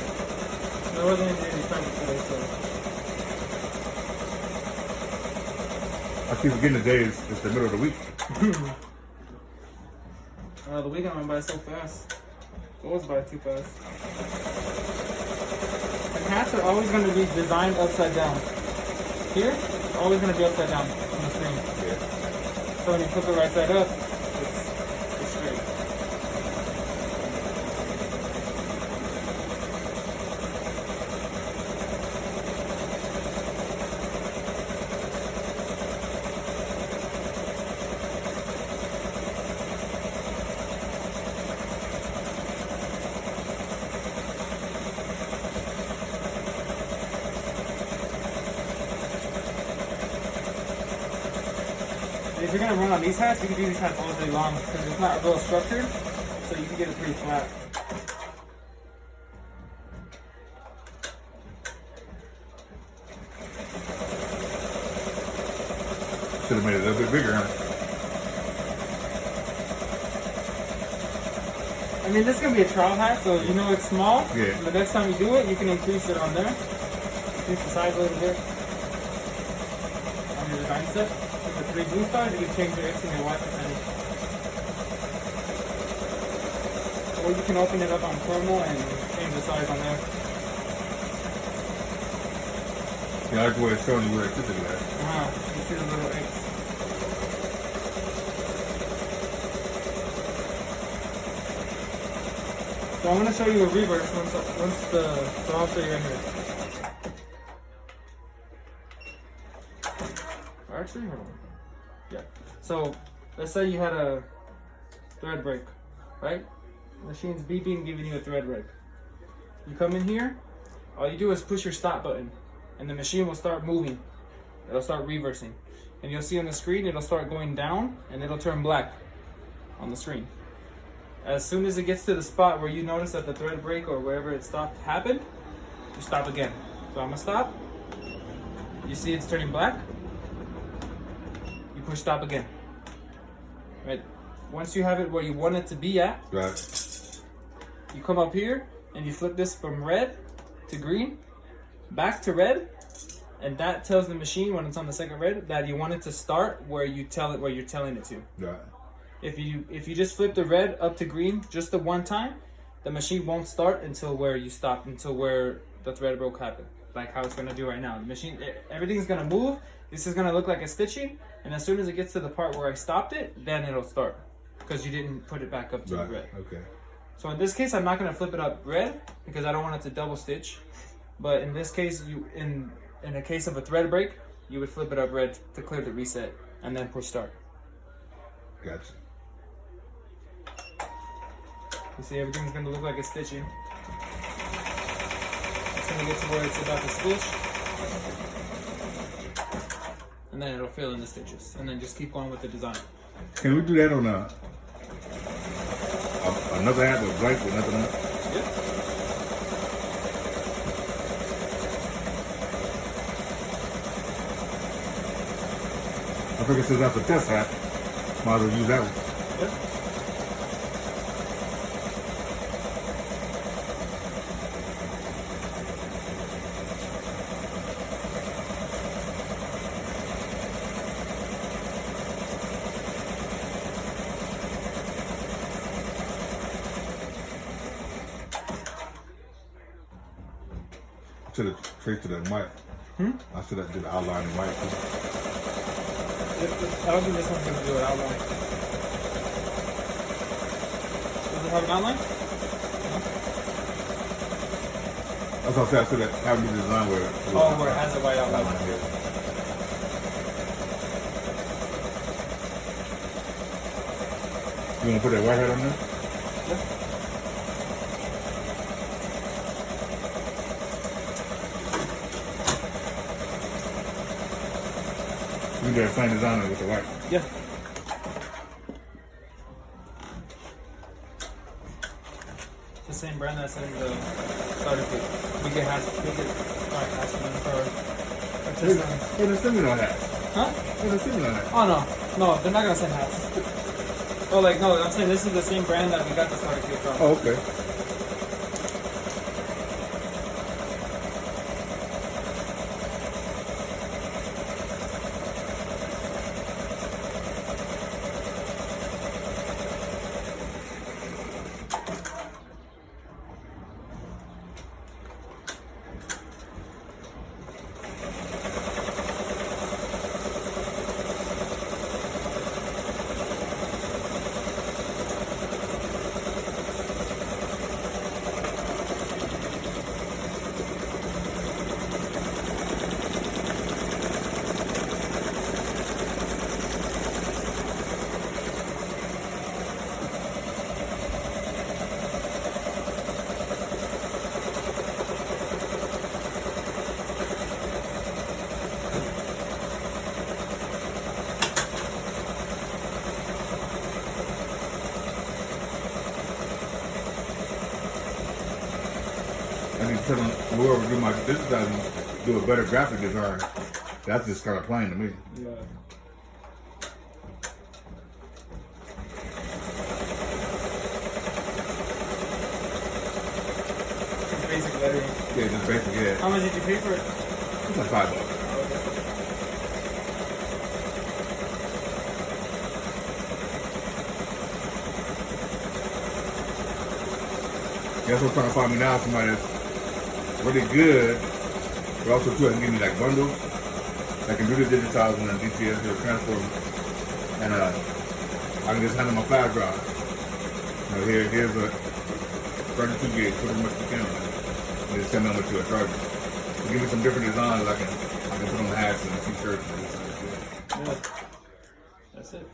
There wasn't any traffic today, so. I keep forgetting the day is the middle of the week. The weekend went by so fast. It goes by too fast. And hats are always going to be designed upside down. Here, it's always going to be upside down on the screen. Yeah. So when you flip it right side up, it's straight. if you're gonna run on these hats, you can do these hats all day long because it's not real structured, so you can get it pretty flat. Should have made it a little bit bigger, huh? I mean, this is gonna be a trial hat, so you know it's small. Yeah. The next time you do it, you can increase it on there. Increase the size a little bit. On your design set. With the 3 blue stars, you can change your X and your Y percentage. Or you can open it up on promo and change the size on there. Yeah, I like the way it's showing you where it's sitting at. You see the little X. So I'm gonna show you a reverse once the, so I'll show you right here. Actually, hold on. Yeah. So let's say you had a thread break, right? Machine's beeping, giving you a thread break. You come in here, all you do is push your stop button, and the machine will start moving. It'll start reversing, and you'll see on the screen it'll start going down, and it'll turn black on the screen. As soon as it gets to the spot where you notice that the thread break or wherever it stopped happened, you stop again. So I'm gonna stop. You see it's turning black. You push stop again. Right. Once you have it where you want it to be at, Right. you come up here and you flip this from red to green, back to red, and that tells the machine when it's on the second red that you want it to start where you tell it where you're telling it to. Right. If you just flip the red up to green just the one time, the machine won't start until where you stop, until where the thread broke happened, like how it's gonna do right now. The machine, everything's gonna move. This is gonna look like a stitching, and as soon as it gets to the part where I stopped it, then it'll start, because you didn't put it back up to the red. Okay. So in this case, I'm not gonna flip it up red because I don't want it to double stitch. But in this case, in a case of a thread break, you would flip it up red to clear the reset and then push start. Gotcha. You see, everything's gonna look like it's stitching. It's gonna get to where it's about to stitch, and then it'll fill in the stitches, and then just keep going with the design. Can we do that on another hat with blank with nothing on it? Yep. I figure since that's a test hat, might as well use that one. Yep. I should have traced it in white. I should have did the outline in white too. I don't think this one's gonna do an outline. Does it have an outline? That's what I said. I should have had me design where Where it has a white outline. here. You want to put that white hat on there? Yeah. You can do that same design with the white. Yeah. It's the same brand that's in the starter kit. We get hats in the car. They're similar hats. Huh? They're similar hats. Oh no, they're not gonna send hats. Oh, like no, I'm saying this is the same brand that we got the starter kit from. Oh, okay. I need to tell them whoever do my digitizing do a better graphic design. That's just kind of plain to me. Yeah. Basic lettering. Yeah, just basic, yeah. How much did you pay for it? It's like $5. That's what's trying to find me now, somebody that's really good, but also too, can give me like bundles that can do the digitizing and DTS or transfer, and I can just handle my flash drive. You know, here's a 32 gig, put as much as you can on it, and just send me how much you're charging. So give me some different designs I can put on hats and t-shirts and this and that. Yeah. That's it.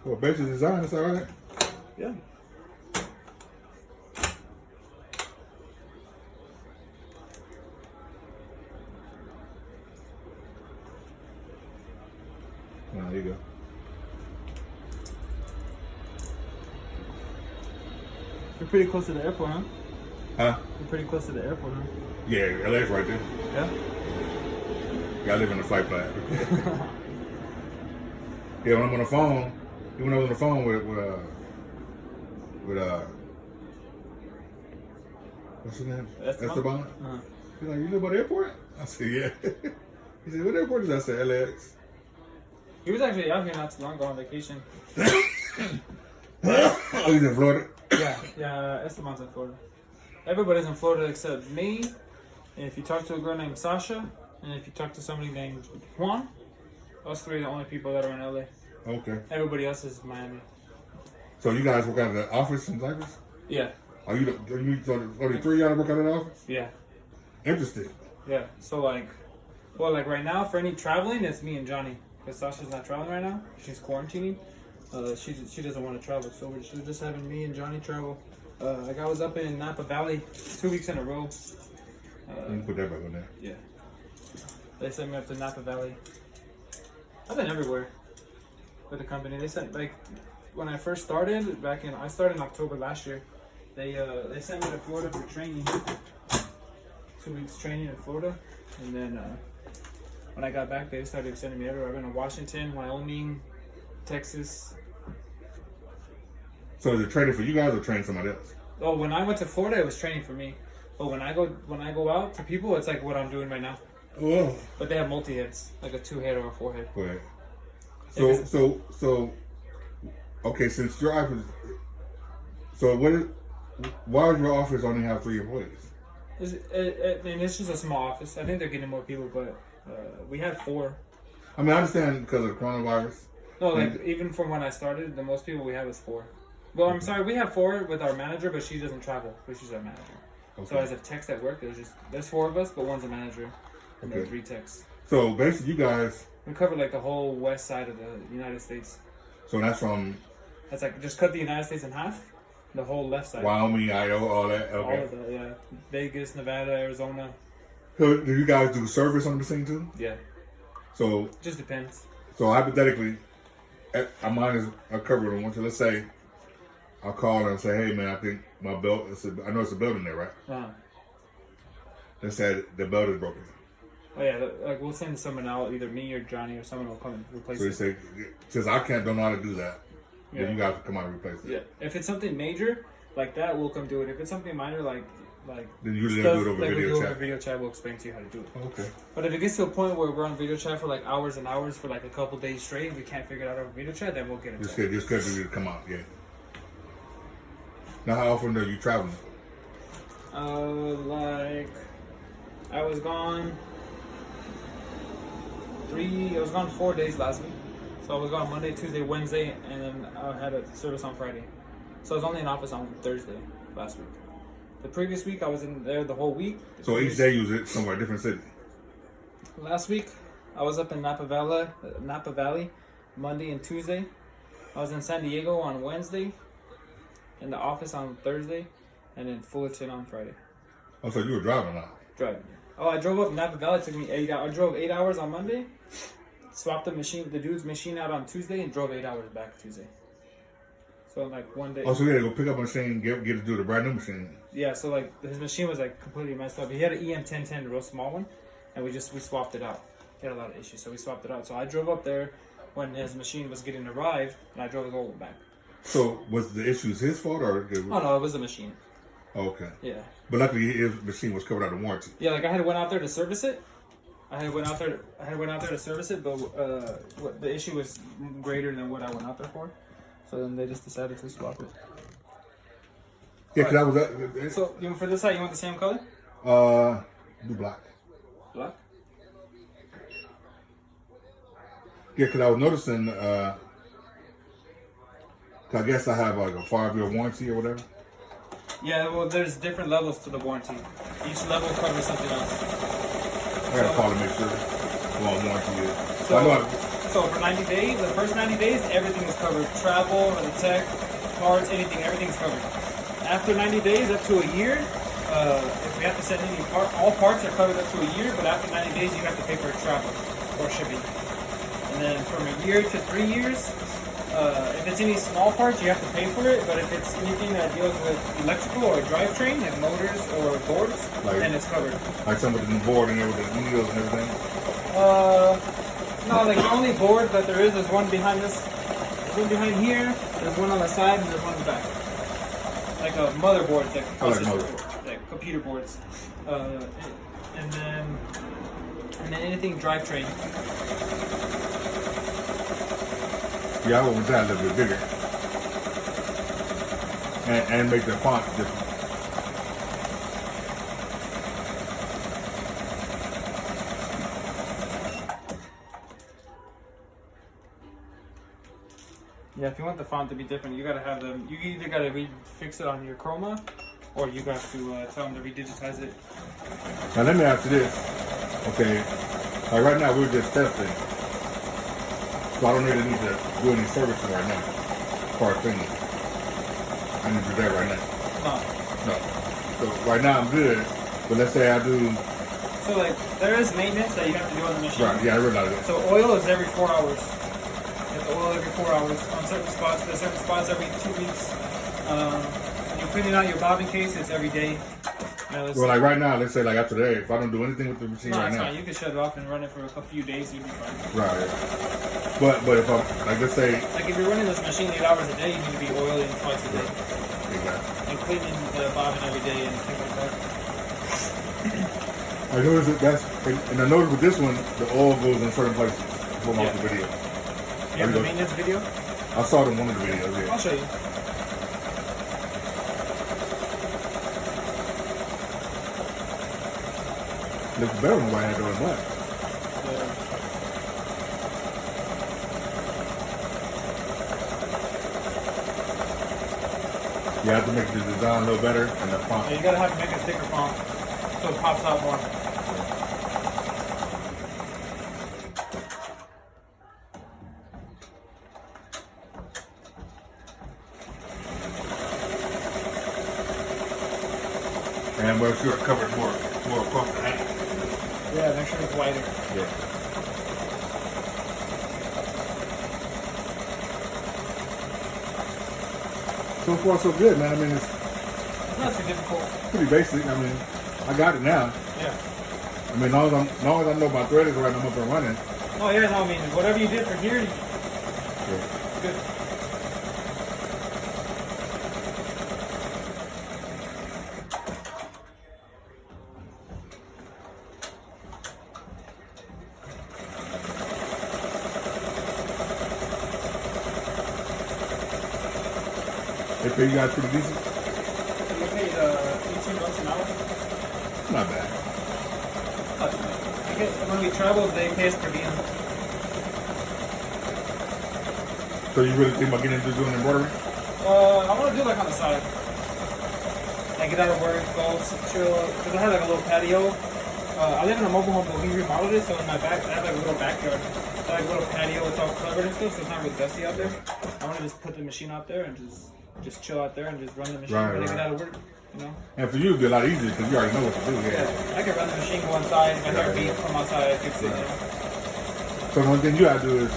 Well, basic design, is that right? Yeah. Oh, there you go. You're pretty close to the airport, huh? Huh? You're pretty close to the airport, huh? Yeah, LA's right there. Yeah. Yeah, I live in the flight path. Yeah, when I'm on the phone, even when I was on the phone with what's his name? Esteban. Uh-huh. He's like, you live by the airport? I said, yeah. He said, what airport is that? I said, LAX. He was actually out here not too long ago on vacation. Oh, he's in Florida? Yeah, Esteban's in Florida. Everybody's in Florida except me. And if you talk to a girl named Sasha, and if you talk to somebody named Juan, us three are the only people that are in LA. Okay. Everybody else is Miami. So you guys work out of the office in Cyprus? Yeah, Are you only three of y'all work out of the office? yeah, Interesting. yeah. So like right now for any traveling, it's me and Johnny. Because Sasha's not traveling right now. She's quarantining. She doesn't want to travel, so we're just having me and Johnny travel. Like I was up in Napa Valley 2 weeks in a row. Let me put that back on there. Yeah. They sent me up to Napa Valley. I've been everywhere with the company. They sent like when I first started I started in October last year. They sent me to Florida for training. 2 weeks training in Florida, and then when I got back, they started sending me everywhere. I've been to Washington, Wyoming, Texas. So is it training for you guys or training somebody else? Oh, when I went to Florida, it was training for me. But when I go out to people, it's like what I'm doing right now. Oh. But they have multi heads, like a 2-head or a 4-head. Go ahead. So, okay, since your office, why does your office only have 3 employees? It's just a small office. I think they're getting more people, but we had 4. I mean, I understand because of coronavirus. No, like even from when I started, the most people we have is 4. Well, I'm sorry, we have 4 with our manager, but she doesn't travel, but she's our manager. Okay. So as a techs at work, there's 4 of us, but one's a manager, and there are 3 techs. So basically, you guys we cover like the whole west side of the United States. So that's from. That's like just cut the United States in half, the whole left side. Wyoming, Idaho, all that. Okay. All of that, yeah. Vegas, Nevada, Arizona. So do you guys do service on the thing too? Yeah. So. Just depends. So hypothetically, mine is covered on one. So let's say I'll call and say, "Hey man, I think my belt. I know it's a building there, right? Uh-huh. They said the belt is broken. Oh yeah, like we'll send someone out, either me or Johnny or someone will come and replace it. So they say, since I don't know how to do that, yeah. then you guys can come out and replace it. Yeah. If it's something major like that, we'll come do it. If it's something minor like then usually stuff, do it over like video chat. Over video chat, we'll explain to you how to do it. Okay. But if it gets to a point where we're on video chat for like hours and hours for like a couple days straight, we can't figure it out over video chat, then we'll get it. Just schedule you to come out, yeah. Now, how often are you traveling? Like I was gone 4 days last week. So I was gone Monday, Tuesday, Wednesday, and then I had a service on Friday. So I was only in office on Thursday last week. The previous week I was in there the whole week. So each day you was at somewhere different city. Last week I was up in Napa Valley, Monday and Tuesday. I was in San Diego on Wednesday, in the office on Thursday, and then Fullerton on Friday. Oh, so you were driving now? Driving. Oh, I drove up Napa Valley. It took me 8 hours. I drove 8 hours on Monday. Swapped the dude's machine out on Tuesday, and drove 8 hours back Tuesday. So like one day. Oh, so you had to go pick up a machine, get it to do the brand new machine. Yeah, so like his machine was like completely messed up. He had an EM1010, a real small one, and we swapped it out. He had a lot of issues, so we swapped it out. So I drove up there when his machine was getting arrived, and I drove it over back. So was the issues his fault or? Oh no, it was the machine. Oh, okay. Yeah. But luckily his machine was covered out of warranty. Yeah, like I had went out there to service it. I had went out there to service it, but the issue was greater than what I went out there for. So then they just decided to swap it. Yeah, because I was So for this side, you want the same color? do black. Black. Yeah, because I was noticing. I guess I have like a 5-year warranty or whatever. Yeah, well, there's different levels to the warranty. Each level covers something else. I gotta call to make sure what warranty is. So for 90 days, the first 90 days, everything is covered. Travel, the tech, parts, anything, everything's covered. After 90 days, up to a year, if we have to send any part, all parts are covered up to a year, but after 90 days, you have to pay for travel or shipping. And then from a year to 3 years, if it's any small parts, you have to pay for it, but if it's anything that deals with electrical or drivetrain, like motors or boards, then it's covered. Like some of the board and everything, wheels and everything? No, like the only board that there is one behind this. There's one behind here, there's one on the side, and there's one in the back. Like a motherboard, like computer boards. And then anything drivetrain. Yeah, I want that a little bit bigger. And make the font different. Yeah, if you want the font to be different, you gotta have them. You either gotta fix it on your Ricoma, or you got to tell them to redigitize it. Now let me ask you this. Okay, like right now we're just testing. So I don't really need to do any servicing right now. As far as cleaning. I need to do that right now. No. So right now I'm good. But let's say I do. So like there is maintenance that you have to do on the machine. Right, yeah, I realize that. So oil is every 4 hours. You have to oil every 4 hours on certain spots. There's certain spots every 2 weeks. When you're cleaning out your bobbin case, it's every day. Well, like right now, let's say like after today, if I don't do anything with the machine right now. Fine. You can shut it off and run it for a few days, you'll be fine. Right. But if I'm, like let's say. Like if you're running this machine 8 hours a day, you need to be oiling twice a day. Exactly. And cleaning the bobbin every day and things like that. I noticed that and I noticed with this one, the oil goes in certain places. From off the video. You have the maintenance video? I saw it in one of the videos, yeah. I'll show you. Looks better than what I had doing black. You have to make the design a little better and the font. Yeah, you gotta have to make a thicker font so it pops out more. And we're sure it covers more across the hand. Yeah, make sure it's wider. Yeah. So far, so good, man. I mean, it's not too difficult. Pretty basic. I mean, I got it now. Yeah. I mean, as long as I know my thread is right, I'm up and running. Oh yeah, no, I mean, whatever you did for here, it's good. They pay you guys pretty decent? You paid $18 an hour? Not bad. I guess when we travel, they pay us per diem. So you really think about getting into doing embroidery? I want to do like on the side. Like get out of work, go chill. Because I had like a little patio. I live in a mobile home, but we remodeled it, so in my back, I have like a little backyard. So like a little patio, it's all covered and stuff, so it's not really dusty out there. I want to just put the machine out there and just just chill out there and just run the machine Right, when they right. get out of work. You know. And for you, it'd be a lot easier because you already know what to do. Yeah, I can run the machine, go inside, if I hear a beat from outside, I fix it. You know? So the one thing you gotta do is,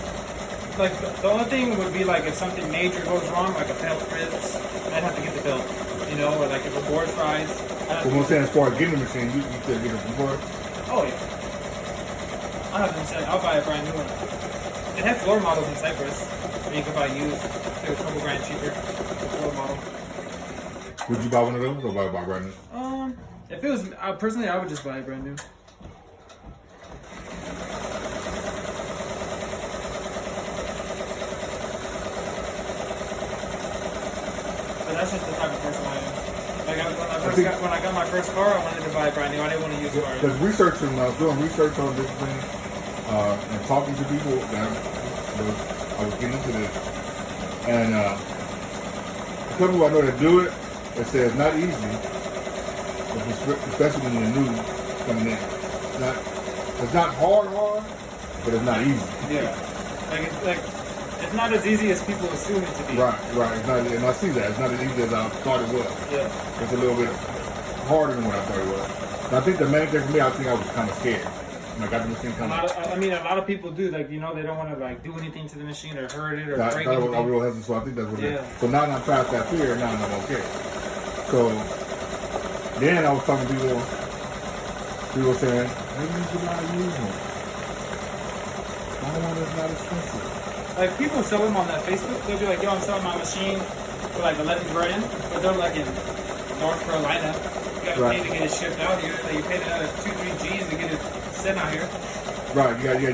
Like the only thing would be like if something major goes wrong, like a belt rips, I'd have to get the belt. You know, or like if a board fries. but what I'm saying, as far as getting the machine, you still get it before. Oh yeah. I have them said I'll buy a brand new one. They have floor models in Cyprus that you can buy used. They're a couple grand cheaper. The floor model. Would you buy one of those or buy brand new? If it was personally, I would just buy a brand new. But that's just the type of person I am. Like when I got my first car, I wanted to buy a brand new. I didn't want to use cars. Because researching, doing research on this thing, and talking to people that I was getting into this, and a couple people I know that do it, they say it's not easy, especially when you're new coming in. It's not hard, but it's not easy. Yeah, it's not as easy as people assume it to be. Right. It's not, and I see that. It's not as easy as I thought it was. Yeah. It's a little bit harder than what I thought it was. And I think the main thing for me, I think I was kind of scared. When I got the machine coming. A lot of people do, like, you know, they don't want to like do anything to the machine or hurt it or break I anything. real hesitant, so I think that's what it Yeah. is. So now that I'm past that fear, now I'm okay. So then I was talking to people saying, maybe you should not use one. My one is not expensive. Like people sell them on that Facebook. They'll be like, "Yo, I'm selling my machine for like 11 grand," but they're like in North Carolina. You gotta Right. pay to get it shipped out here. Like you pay another 2-3 G's to get it sent out here. Right, you gotta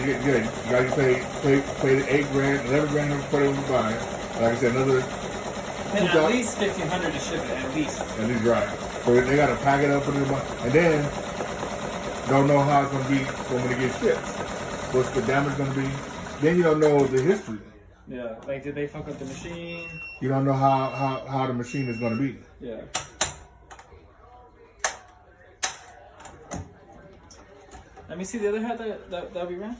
pay the 8 grand, 11 grand for it when you buy it. Like I said, another And at least 1,500 to ship it, at least. at least right. So they gotta pack it up and then don't know how it's gonna be when it gets shipped. What's the damage gonna be? Then you don't know the history. Yeah, like did they fuck up the machine? You don't know how the machine is gonna be. Yeah. Let me see the other hat that we ran.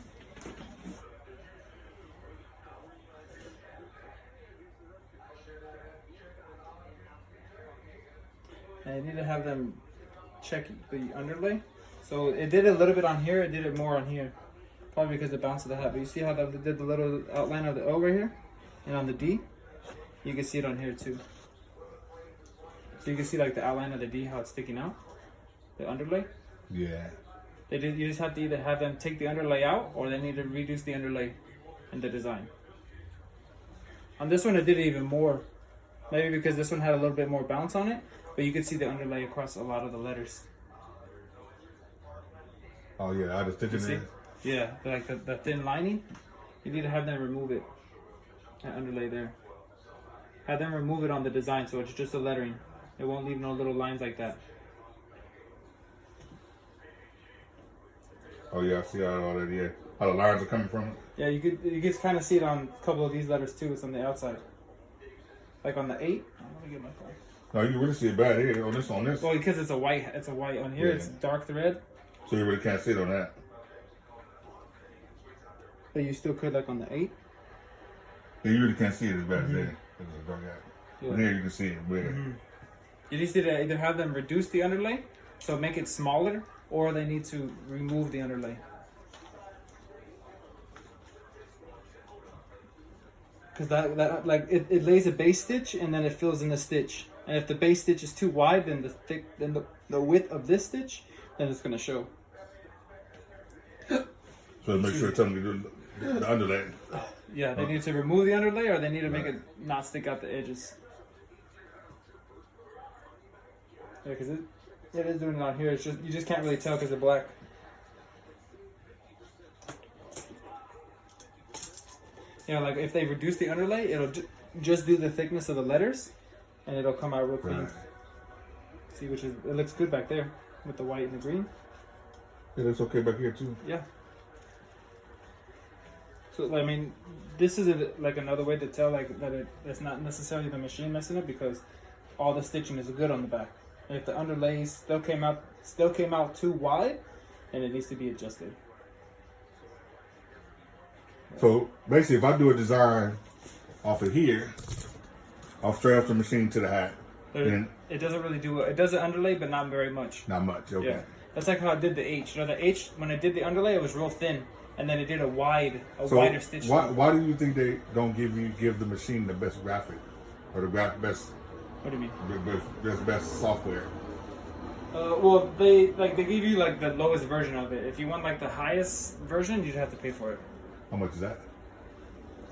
I need to have them check the underlay. So it did a little bit on here, it did it more on here. Probably because of the bounce of the hat. But you see how that did the little outline of the O right here? And on the D? You can see it on here too. So you can see like the outline of the D, how it's sticking out. The underlay. Yeah. You just have to either have them take the underlay out or they need to reduce the underlay in the design. On this one it did it even more. Maybe because this one had a little bit more bounce on it, but you can see the underlay across a lot of the letters. Oh yeah, I just stitch it in. Yeah, like the thin lining, you need to have them remove it. That underlay there. Have them remove it on the design so it's just the lettering. It won't leave no little lines like that. Oh yeah, I see all that. Yeah, how the lines are coming from it. Yeah, you could kind of see it on a couple of these letters too. It's on the outside. Like on the 8. Let me get my phone. No, you can really see it bad here. On this. Well, because it's a white on here. Yeah. It's dark thread. So you really can't see it on that. But you still could like on the 8. Yeah, you really can't see it as bad as there. It's a dark hat. Yeah. But here you can see it. Where? You need to either have them reduce the underlay, so make it smaller, or they need to remove the underlay. Because that like it lays a base stitch and then it fills in the stitch. And if the base stitch is too wide, then the width of this stitch, then it's gonna show. So make sure to tell them to do the underlay. Yeah, they need to remove the underlay, or they need to make it not stick out the edges. Yeah, because it is doing it on here. It's just you just can't really tell because of black. Yeah, like if they reduce the underlay, it'll just do the thickness of the letters, and it'll come out real clean. Right. See, it looks good back there with the white and the green. It looks okay back here too. Yeah. So I mean, this is like another way to tell like that it's not necessarily the machine messing up because all the stitching is good on the back. And if the underlays still came out too wide, then it needs to be adjusted. So basically, if I do a design off of here, straight off the machine to the hat. Then It doesn't really do it. It does an underlay, but not very much. not much. Okay. Yeah, that's like how I did the H. You know, the H when I did the underlay, it was real thin, and then it did a wider stitch. Why do you think they don't give the machine the best graphic or the best What do you mean? the best software? Well, they give you like the lowest version of it. If you want like the highest version, you'd have to pay for it. How much is that?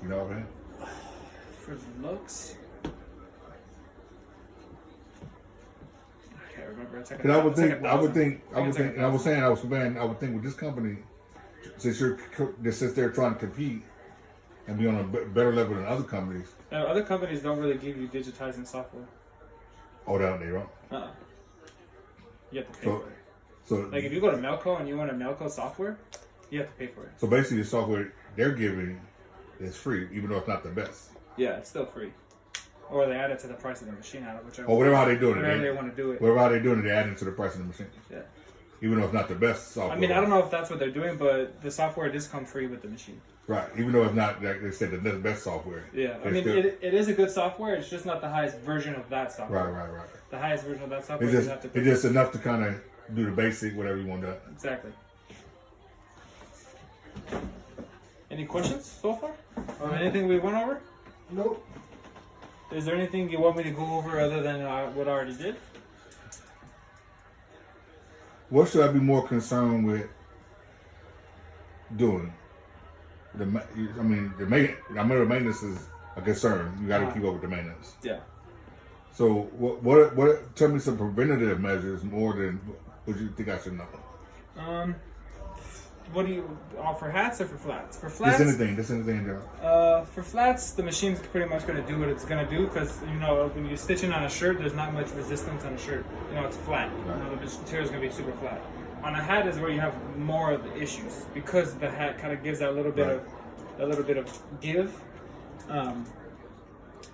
You know what I mean? For the looks, I can't remember. It's like Because I would think with this company, since they're trying to compete and be on a better level than other companies. Now, other companies don't really give you digitizing software. Oh, they don't. Uh-uh. You have to pay for it. So Like if you go to Melco and you want a Melco software, you have to pay for it. So basically, the software they're giving is free, even though it's not the best. Yeah, it's still free. Or they add it to the price of the machine, out of whichever. Or whatever how they doing it. Whatever they want to do it. Whatever how they doing it, they add it to the price of the machine. Yeah. Even though it's not the best software. I mean, I don't know if that's what they're doing, but the software does come free with the machine. Right. Even though it's not, like they said, the best software. Yeah. I mean, still, it is a good software. It's just not the highest version of that software. Right. The highest version of that software, It's you have to pay. it's just enough to kind of do the basic, whatever you want to do. Exactly. Any questions so far? Or anything we went over? Nope. Is there anything you want me to go over other than what I already did? What should I be more concerned with doing? The maintenance is a concern. You got to keep up with the maintenance. Yeah. So what? Tell me some preventative measures more than what you think I should know. What do you for hats or for flats? For flats, Just anything in general. For flats, the machine's pretty much going to do what it's going to do because when you're stitching on a shirt, there's not much resistance on a shirt. It's flat. Right. The material's going to be super flat. On a hat is where you have more of the issues because the hat kind of gives that little bit of give.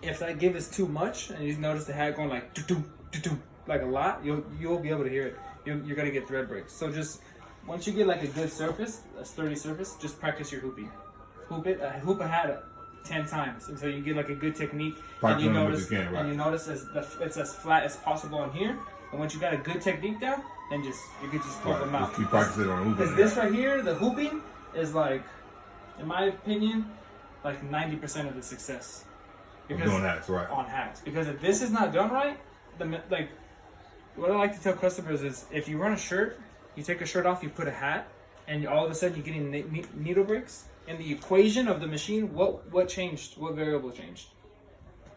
If that give is too much and you notice the hat going like do like a lot, you'll be able to hear it. You're going to get thread breaks. So just once you get like a good surface, a sturdy surface, just practice your hooping. Hoop a hat 10 times until you get like a good technique. And you notice it's as flat as possible on here. And once you got a good technique down, then you can just hoop them out. Just keep practicing on hooping. Because this right here, the hooping, is like, in my opinion, like 90% of the success. Because doing hats, right? On hats, because if this is not done right, what I like to tell customers is if you run a shirt. You take a shirt off, you put a hat, and all of a sudden you're getting needle breaks. In the equation of the machine, what changed? What variable changed?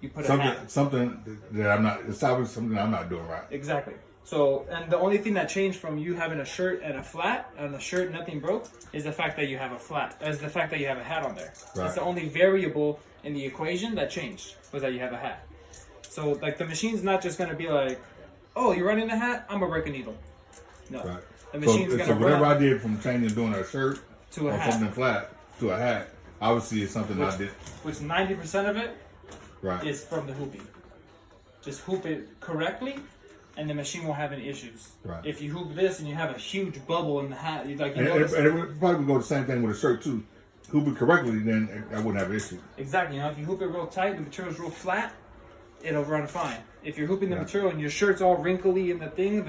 You put a hat. Something that I'm not. It's obviously something I'm not doing right. Exactly. So, and the only thing that changed from you having a shirt and a flat, and a shirt nothing broke, is the fact that you have a flat. Is the fact that you have a hat on there. Right. That's the only variable in the equation that changed was that you have a hat. So, like the machine's not just going to be like, oh, you're running a hat, I'm gonna break a needle. No. Right. The machine's so gonna whatever run I did from changing doing a shirt to a or hat. something flat to a hat, obviously it's something I did. Which 90% of it Right. is from the hooping. Just hoop it correctly, and the machine won't have any issues. Right. If you hoop this and you have a huge bubble in the hat, And it would probably go the same thing with a shirt too. Hoop it correctly, then I wouldn't have an issue. Exactly. If you hoop it real tight, the material's real flat, it'll run fine. If you're hooping the material and your shirt's all wrinkly in the thing,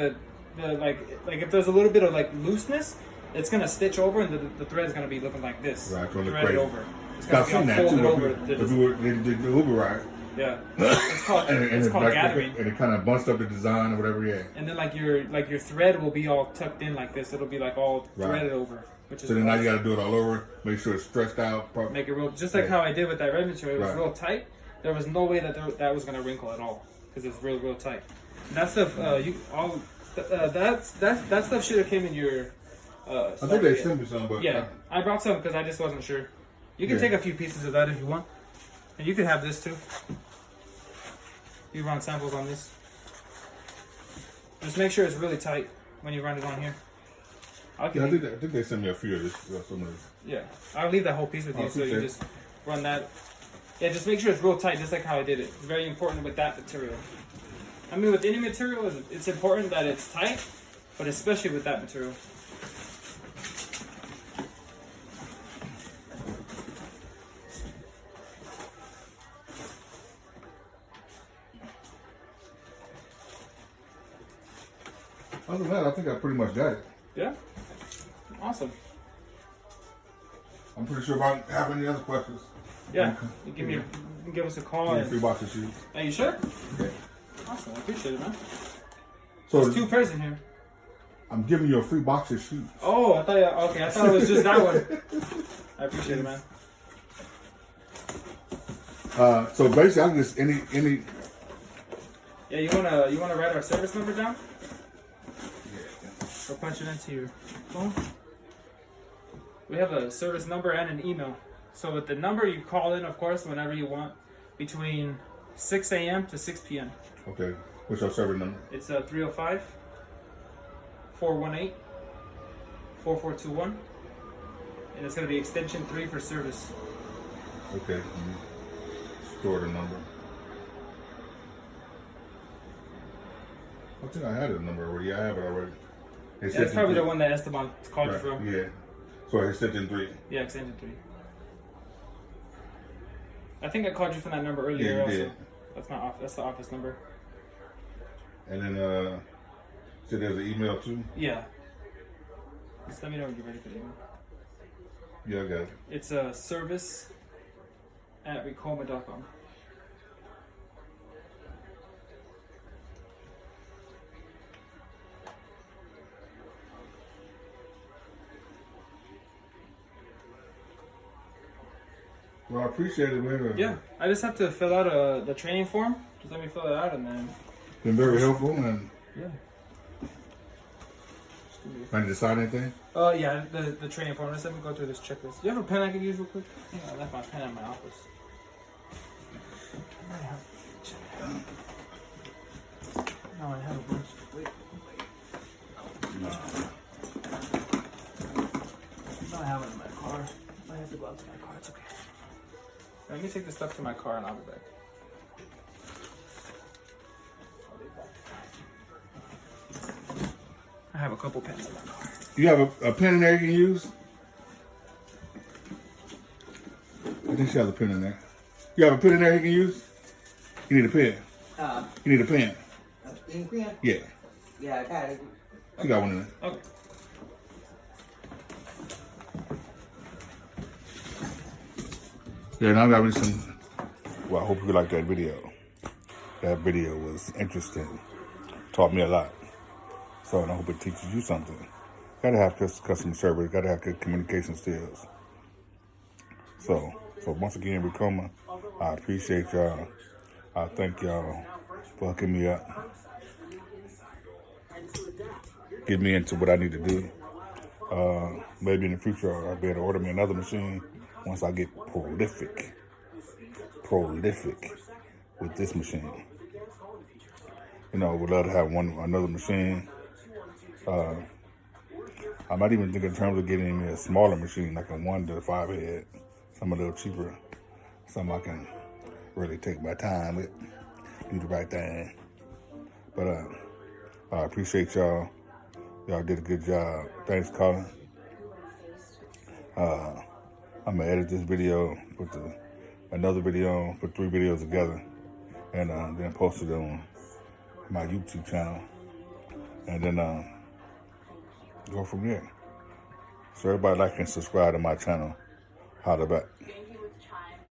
like if there's a little bit of like looseness, it's gonna stitch over and the thread's gonna be looking like this. Right, so it look threaded crazy. over. It's gonna I've be seen all that folded too. over. If you did the hoop it right. Yeah. It's called like, gathering. And it kind of bunched up the design or whatever. Yeah. And then like your thread will be all tucked in like this. It'll be like all threaded over. Which is so then now you got to do it all over. Make sure it's stretched out. Make it real, just like how I did with that red material. It was Right. real tight. There was no way that was gonna wrinkle at all because it's real tight. And that stuff, that stuff should have came in your. I think they sent me some, but Yeah, I brought some because I just wasn't sure. You can take a few pieces of that if you want, and you can have this too. You run samples on this. Just make sure it's really tight when you run it on here. I think they sent me a few of this. Some of this. Yeah, I'll leave that whole piece with you so you appreciate just run that. Yeah, just make sure it's real tight, just like how I did it. It's very important with that material. I mean, with any material, it's important that it's tight, but especially with that material. Other than that, I think I pretty much got it. Yeah. Awesome. I'm pretty sure if I have any other questions. Yeah. You give us a call. Give me a free box of shoes. Are you sure? Yeah. Awesome. I appreciate it, man. So There's 2 pairs in here. I'm giving you a free box of shoes. Oh, I thought I thought it was just that one. I appreciate it, man. So basically, I can just any. Yeah, you wanna write our service number down? Or punch it into your phone? We have a service number and an email. So with the number, you call in, of course, whenever you want, between 6 a.m. to 6 p.m. Okay. What's your service number? It's 305-418-4421. And it's going to be extension 3 for service. Okay. Store the number. I think I had a number already. I have it already. Yeah, that's probably the one that Esteban called you from. Yeah. So extension 3. Yeah, extension 3. I think I called you from that number earlier. Yeah, you also. did. That's the office number. And then so there's an email too. Yeah. Just let me know when you're ready for the email. Yeah, I got it. It's service@ricoma.com. Well, I appreciate it, man. Yeah, I just have to fill out the training form. Just let me fill it out and then. Been very helpful, and Yeah. I need to sign anything. Yeah, the training form. Let's let me go through this checklist. Do you have a pen I can use real quick? I think I left my pen at my office. No, I have a bunch. Wait. No, I have it in my car. I have to go out to my car. It's okay. Let me take this stuff to my car and I'll be back. I have a couple pens in my car. You have a pen in there you can use? I think she has a pen in there. You have a pen in there you can use? You need a pen. You need a pen. Ink pen? Yeah. Yeah, I got it. You got one in there. Okay. Yeah, now I got me some. Well, I hope you like that video. That video was interesting. Taught me a lot. So I hope it teaches you something. Gotta have customer service. Gotta have good communication skills. So once again, Ricoma, I appreciate y'all. I thank y'all for hooking me up. Get me into what I need to do. Maybe in the future I'll be able to order me another machine once I get prolific with this machine. You know, would love to have another machine. I might even think in terms of getting me a smaller machine, like a 1 to 5 head, something a little cheaper, something I can really take my time with, do the right thing. But I appreciate y'all. Y'all did a good job. Thanks, Colin. I'm gonna edit this video, put another video, put 3 videos together, and then post it on my YouTube channel, and then go from there. So everybody like and subscribe to my channel. Holla back.